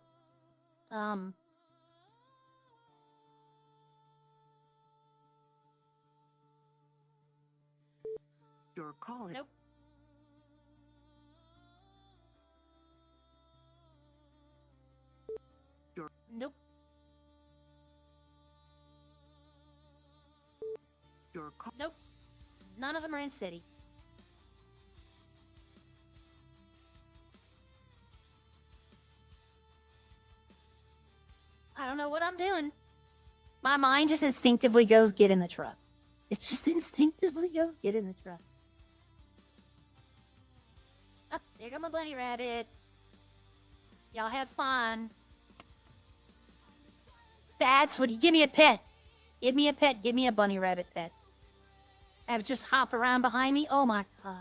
Speaker 8: Your call is
Speaker 1: Nope. Nope.
Speaker 8: your call.
Speaker 1: Nope. None of them are in city. I don't know what I'm doing. My mind just instinctively goes, get in the truck. It just instinctively goes, get in the truck. Oh, there go my bunny rabbits. Y'all have fun. That's what you give me a pet. Give me a pet. Give me a bunny rabbit pet. Have it just hop around behind me. Oh my god.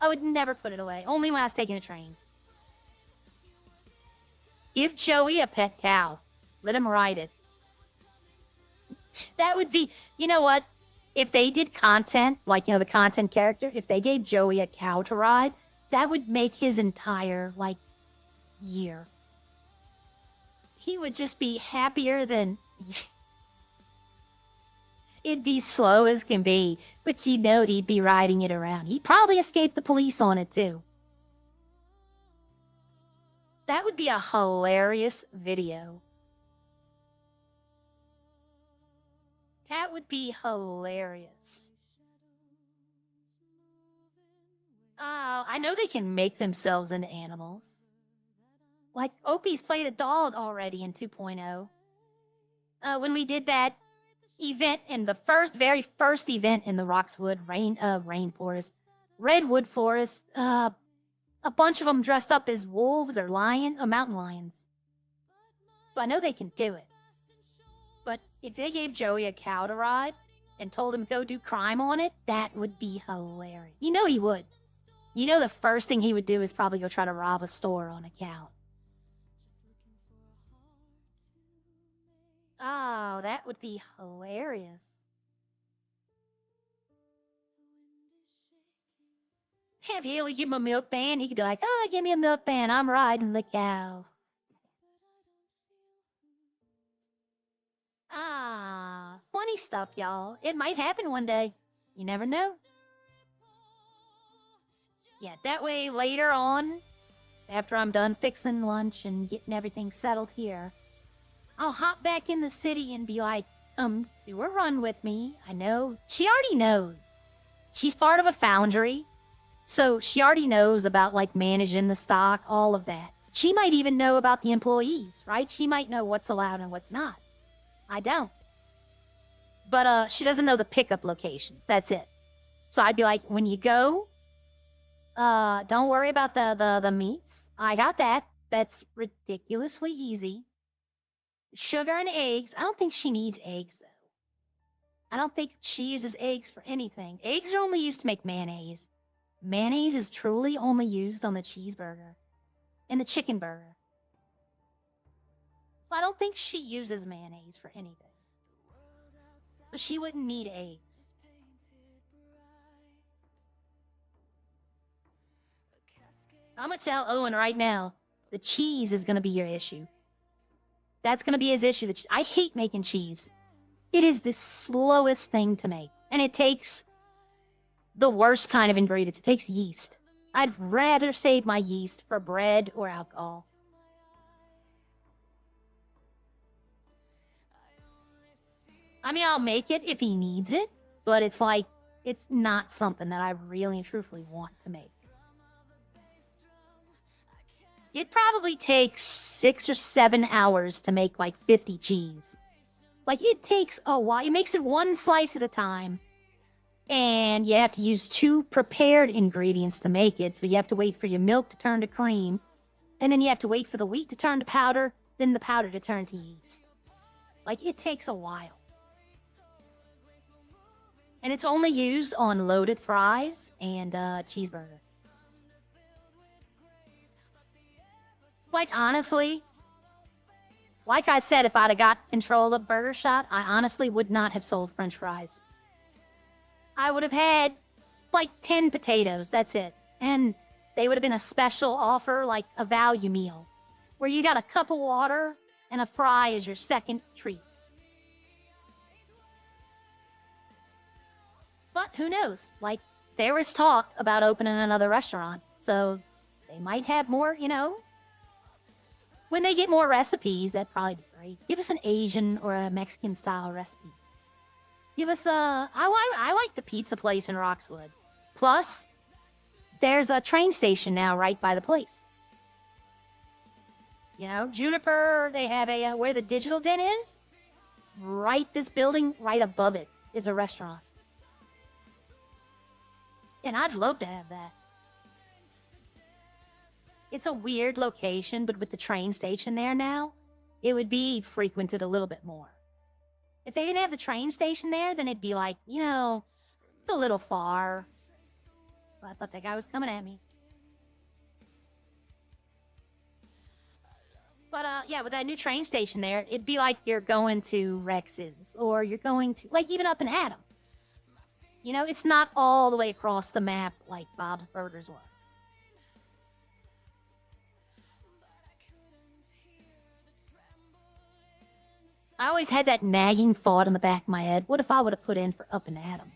Speaker 1: I would never put it away. Only when I was taking a train. Give Joey a pet cow. Let him ride it. That would be, you know what? If they did content, like, you know, the content character, if they gave Joey a cow to ride, that would make his entire, like, year. He would just be happier than... It'd be slow as can be, but you know he'd be riding it around. He'd probably escape the police on it, too. That would be a hilarious video. That would be hilarious. Oh, I know they can make themselves into animals. Like, Opie's played a dog already in 2.0. When we did that event in the very first event in the Roxwood rainforest, Redwood Forest, a bunch of them dressed up as wolves or mountain lions. So I know they can do it. But if they gave Joey a cow to ride and told him to go do crime on it, that would be hilarious. You know he would. You know the first thing he would do is probably go try to rob a store on a cow. Oh, that would be hilarious. Have Haley give him a milk ban. He could be like, oh, give me a milk ban. I'm riding the cow. Ah, funny stuff, y'all. It might happen one day. You never know. Yeah, that way later on, after I'm done fixing lunch and getting everything settled here, I'll hop back in the city and be like, do a run with me. I know. She already knows. She's part of a foundry. So she already knows about, like, managing the stock, all of that. She might even know about the employees, right? She might know what's allowed and what's not. I don't. But she doesn't know the pickup locations. That's it. So I'd be like, when you go, don't worry about the meats. I got that. That's ridiculously easy. Sugar and eggs. I don't think she needs eggs, though. I don't think she uses eggs for anything. Eggs are only used to make mayonnaise. Mayonnaise is truly only used on the cheeseburger and the chicken burger. So I don't think she uses mayonnaise for anything. So she wouldn't need eggs. I'm gonna tell Owen right now, the cheese is gonna be your issue. That's gonna be his issue. I hate making cheese. It is the slowest thing to make. And it takes the worst kind of ingredients. It takes yeast. I'd rather save my yeast for bread or alcohol. I mean, I'll make it if he needs it, but it's like, it's not something that I really and truthfully want to make. It probably takes 6 or 7 hours to make like 50 cheese. Like, it takes a while. It makes it one slice at a time. And you have to use 2 prepared ingredients to make it. So you have to wait for your milk to turn to cream. And then you have to wait for the wheat to turn to powder. Then the powder to turn to yeast. Like, it takes a while. And it's only used on loaded fries and cheeseburger. Quite honestly, like I said, if I'd have got control of Burger Shot, I honestly would not have sold French fries. I would have had like 10 potatoes, that's it. And they would have been a special offer, like a value meal, where you got a cup of water and a fry as your second treats. But who knows? Like, there was talk about opening another restaurant, so they might have more, you know? When they get more recipes, that'd probably be great. Give us an Asian or a Mexican style recipe. Give us a... I like the pizza place in Roxwood. Plus, there's a train station now right by the place. You know, Juniper, they have a... where the Digital Den is? Right, this building, right above it, is a restaurant. And I'd love to have that. It's a weird location, but with the train station there now, it would be frequented a little bit more. If they didn't have the train station there, then it'd be like, you know, it's a little far. But I thought that guy was coming at me. But, yeah, with that new train station there, it'd be like you're going to Rex's, or you're going to, like, even up in Adam. You know, it's not all the way across the map like Bob's Burgers was. I always had that nagging thought in the back of my head. What if I would have put in for Up and Adam?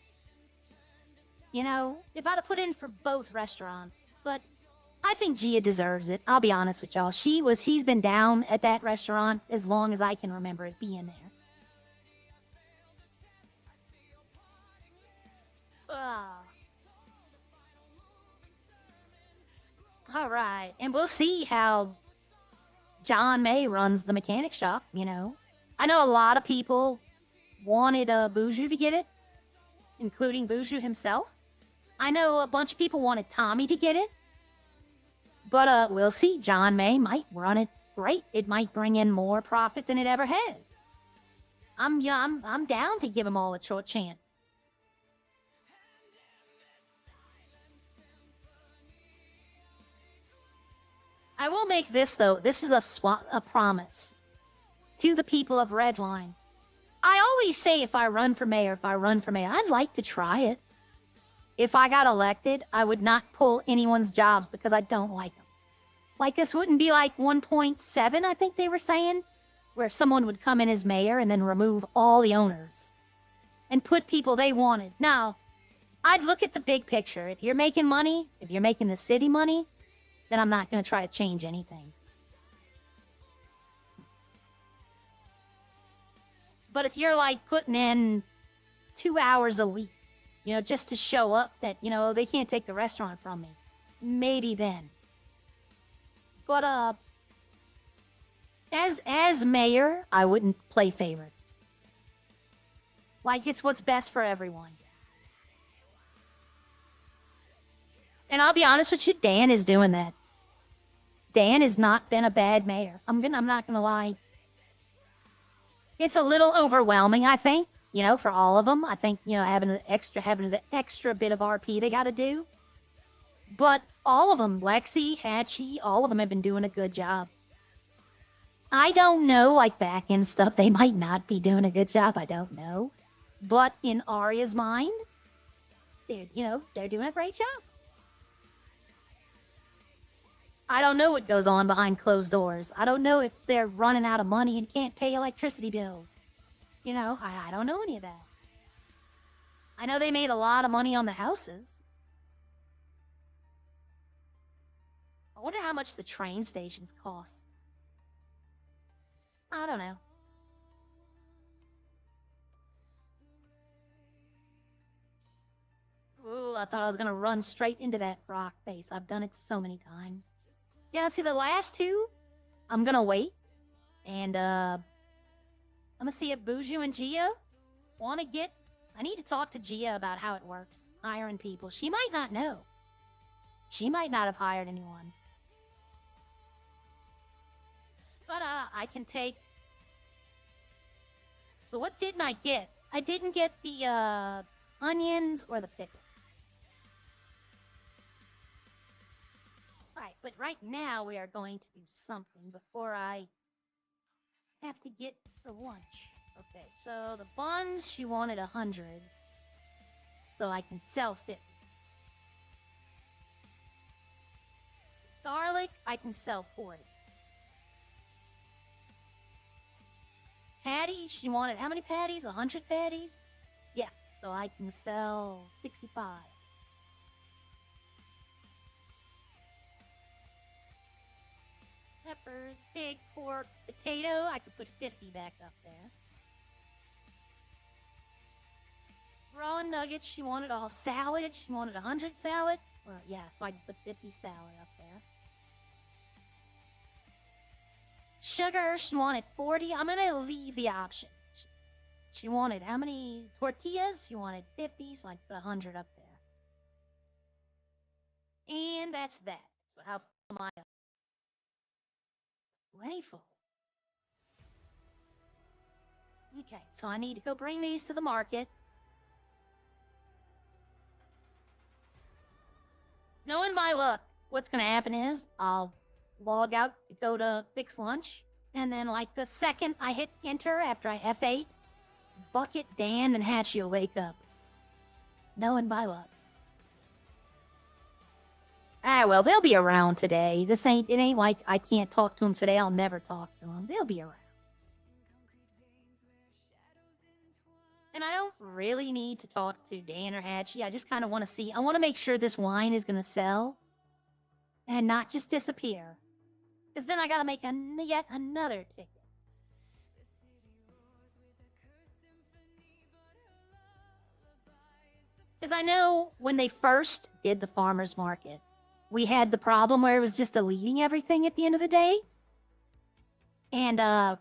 Speaker 1: You know, if I'd have put in for both restaurants. But I think Gia deserves it. I'll be honest with y'all. She's been down at that restaurant as long as I can remember it being there. All right, and we'll see how John May runs the mechanic shop, you know. I know a lot of people wanted Boujou to get it, including Boujou himself. I know a bunch of people wanted Tommy to get it. But we'll see. John May might run it great. It might bring in more profit than it ever has. I'm down to give them all a chance. I will make this, though. This is a promise to the people of Redline. I always say if I run for mayor, I'd like to try it. If I got elected, I would not pull anyone's jobs because I don't like them. Like, this wouldn't be like 1.7, I think they were saying, where someone would come in as mayor and then remove all the owners and put people they wanted. Now, I'd look at the big picture. If you're making money, if you're making the city money, then I'm not going to try to change anything. But if you're like putting in 2 hours a week, you know, just to show up that, you know, they can't take the restaurant from me, maybe then. But, as mayor, I wouldn't play favorites. Like, it's what's best for everyone. And I'll be honest with you, Dan is doing that. Dan has not been a bad mayor. I'm not gonna lie. It's a little overwhelming, I think, you know, for all of them. I think, you know, having the extra bit of RP they gotta do. But all of them, Lexi, Hatchie, all of them have been doing a good job. I don't know, like back-end stuff, they might not be doing a good job, I don't know. But in Arya's mind, they're doing a great job. I don't know what goes on behind closed doors. I don't know if they're running out of money and can't pay electricity bills. You know, I don't know any of that. I know they made a lot of money on the houses. I wonder how much the train stations cost. I don't know. Ooh, I thought I was gonna run straight into that rock face. I've done it so many times. Yeah, see, the last two, I'm gonna wait. And, I'm gonna see if Boujou and Gia wanna get... I need to talk to Gia about how it works. Hiring people. She might not know. She might not have hired anyone. But, I can take... So what didn't I get? I didn't get the, onions or the pickle. Alright, but right now we are going to do something before I have to get for lunch. Okay, so the buns, she wanted 100. So I can sell 50. Garlic, I can sell 40. Patty, she wanted how many patties? 100 patties? Yeah, so I can sell 65. Peppers, pig, pork, potato, I could put 50 back up there. Raw nuggets, she wanted all salad. She wanted 100 salad. Well, yeah, so I can put 50 salad up there. Sugar, she wanted 40. I'm gonna leave the option. She wanted how many tortillas? She wanted 50, so I put 100 up there. And that's that. So how full am I up? Plenty full. Okay, so I need to go bring these to the market. Knowing my luck, what's gonna happen is I'll log out to go to fix lunch, and then like the second I hit enter after I F8, Bucket, Dan, and Hatchie will wake up. Knowing my luck. Ah, well, they'll be around today. It ain't like I can't talk to them today. I'll never talk to them. They'll be around. And I don't really need to talk to Dan or Hatchie. I just kind of want to see. I want to make sure this wine is going to sell and not just disappear. Because then I got to make yet another ticket. Because I know when they first did the farmer's market, we had the problem where it was just deleting everything at the end of the day. And, oh,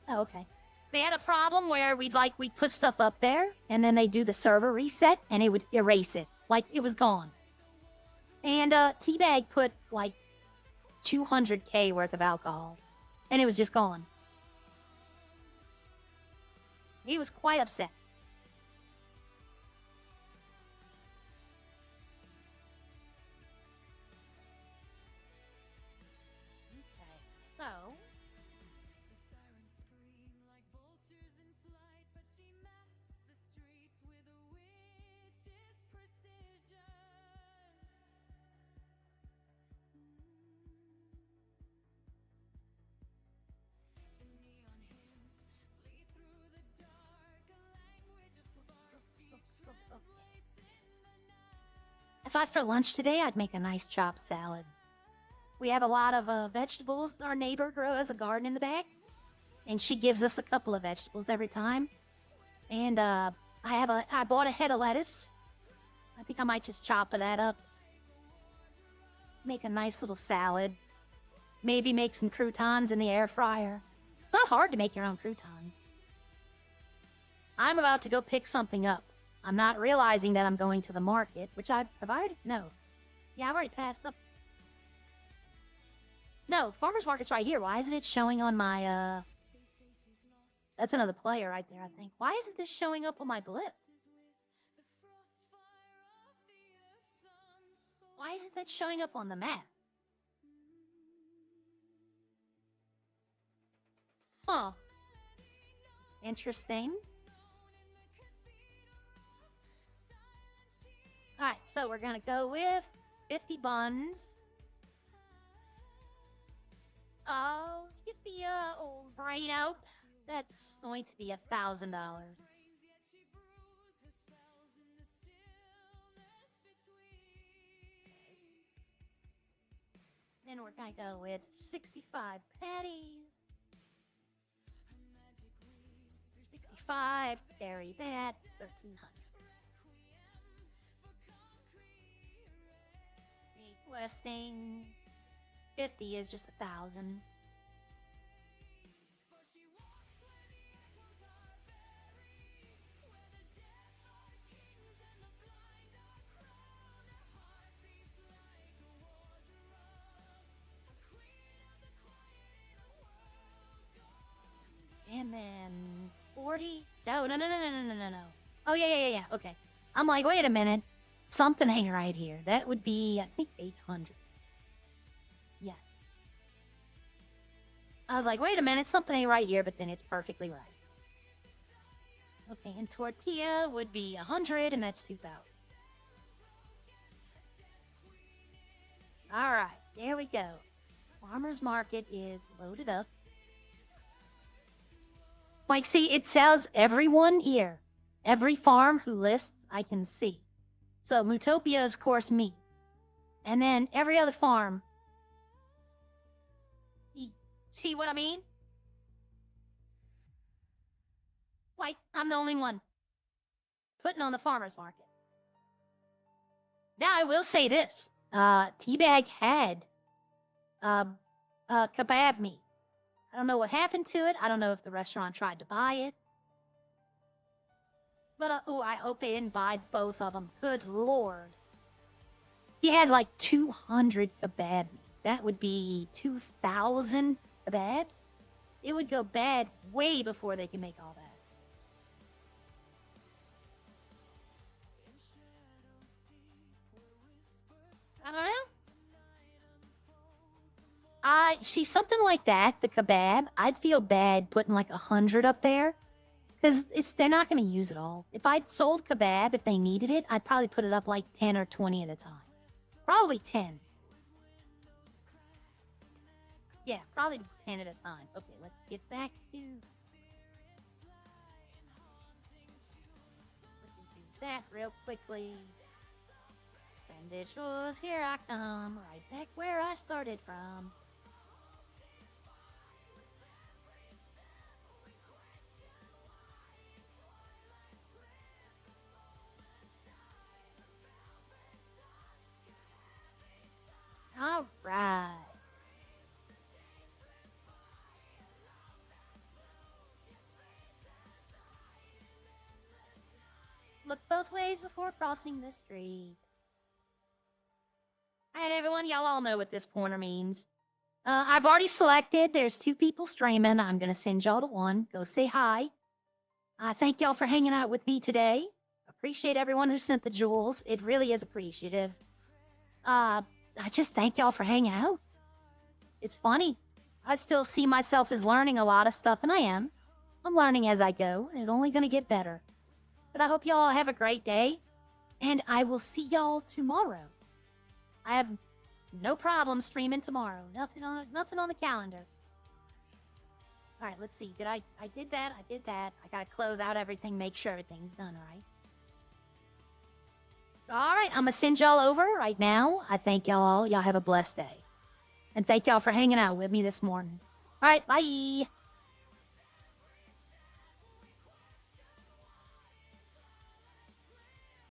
Speaker 1: okay. They had a problem where we'd put stuff up there, and then they'd do the server reset, and it would erase it. Like, it was gone. And, Teabag put, like, 200K worth of alcohol, and it was just gone. He was quite upset. So, if I for lunch today, I'd make a nice chopped salad. We have a lot of vegetables. Our neighbor grows a garden in the back, and she gives us a couple of vegetables every time. And I bought a head of lettuce. I think I might just chop that up. Make a nice little salad. Maybe make some croutons in the air fryer. It's not hard to make your own croutons. I'm about to go pick something up. I'm not realizing that I'm going to the market, which I've already... No. Yeah, I've already passed up. No, farmer's market's right here. Why isn't it showing on my, That's another player right there, I think. Why isn't this showing up on my blip? Why isn't that showing up on the map? Huh. Interesting. Alright, so we're gonna go with 50 buns. Oh, let's get the old brain out. That's going to be $1,000. Then we're gonna go with 65 patties. 65, carry that, 1,300. Requesting 50 is just 1,000. And then 40. No. Oh yeah. Okay. I'm like, wait a minute. Something ain't right here. That would be, I think, 800. Yes. I was like, wait a minute, something ain't right here, but then it's perfectly right. Okay, and tortilla would be 100, and that's 2,000. All right, there we go. Farmer's market is loaded up. Like, see, it tells everyone here. Every farm who lists, I can see. So Mutopia is, of course, me. And then every other farm. You see what I mean? Like, I'm the only one putting on the farmer's market. Now, I will say this. Teabag had kebab meat. I don't know what happened to it. I don't know if the restaurant tried to buy it. But, I hope they didn't buy both of them. Good lord. He has like 200 kebab meat. That would be 2,000 kebabs. It would go bad way before they can make all that. I don't know. See, something like that, the kebab, I'd feel bad putting like 100 up there. Because they're not going to use it all. If I'd sold kebab, if they needed it, I'd probably put it up like 10 or 20 at a time. Probably 10. Yeah, probably 10 at a time. Okay, let's get back to... Let's do that real quickly. Bandage, here I come. Right back where I started from. All right. Look both ways before crossing the street. Alright, everyone, y'all all know what this pointer means. I've already selected. There's 2 people streaming. I'm gonna send y'all to one. Go say hi. Thank y'all for hanging out with me today. Appreciate everyone who sent the jewels. It really is appreciative. I just thank y'all for hanging out. It's funny. I still see myself as learning a lot of stuff, and I am. I'm learning as I go, and it's only gonna get better. But I hope y'all have a great day, and I will see y'all tomorrow. I have no problem streaming tomorrow. Nothing on the calendar. All right, let's see. I did that. I did that. I gotta close out everything, make sure everything's done right. All right, I'm gonna send y'all over right now. I thank y'all all. Y'all have a blessed day. And thank y'all for hanging out with me this morning. All right, bye.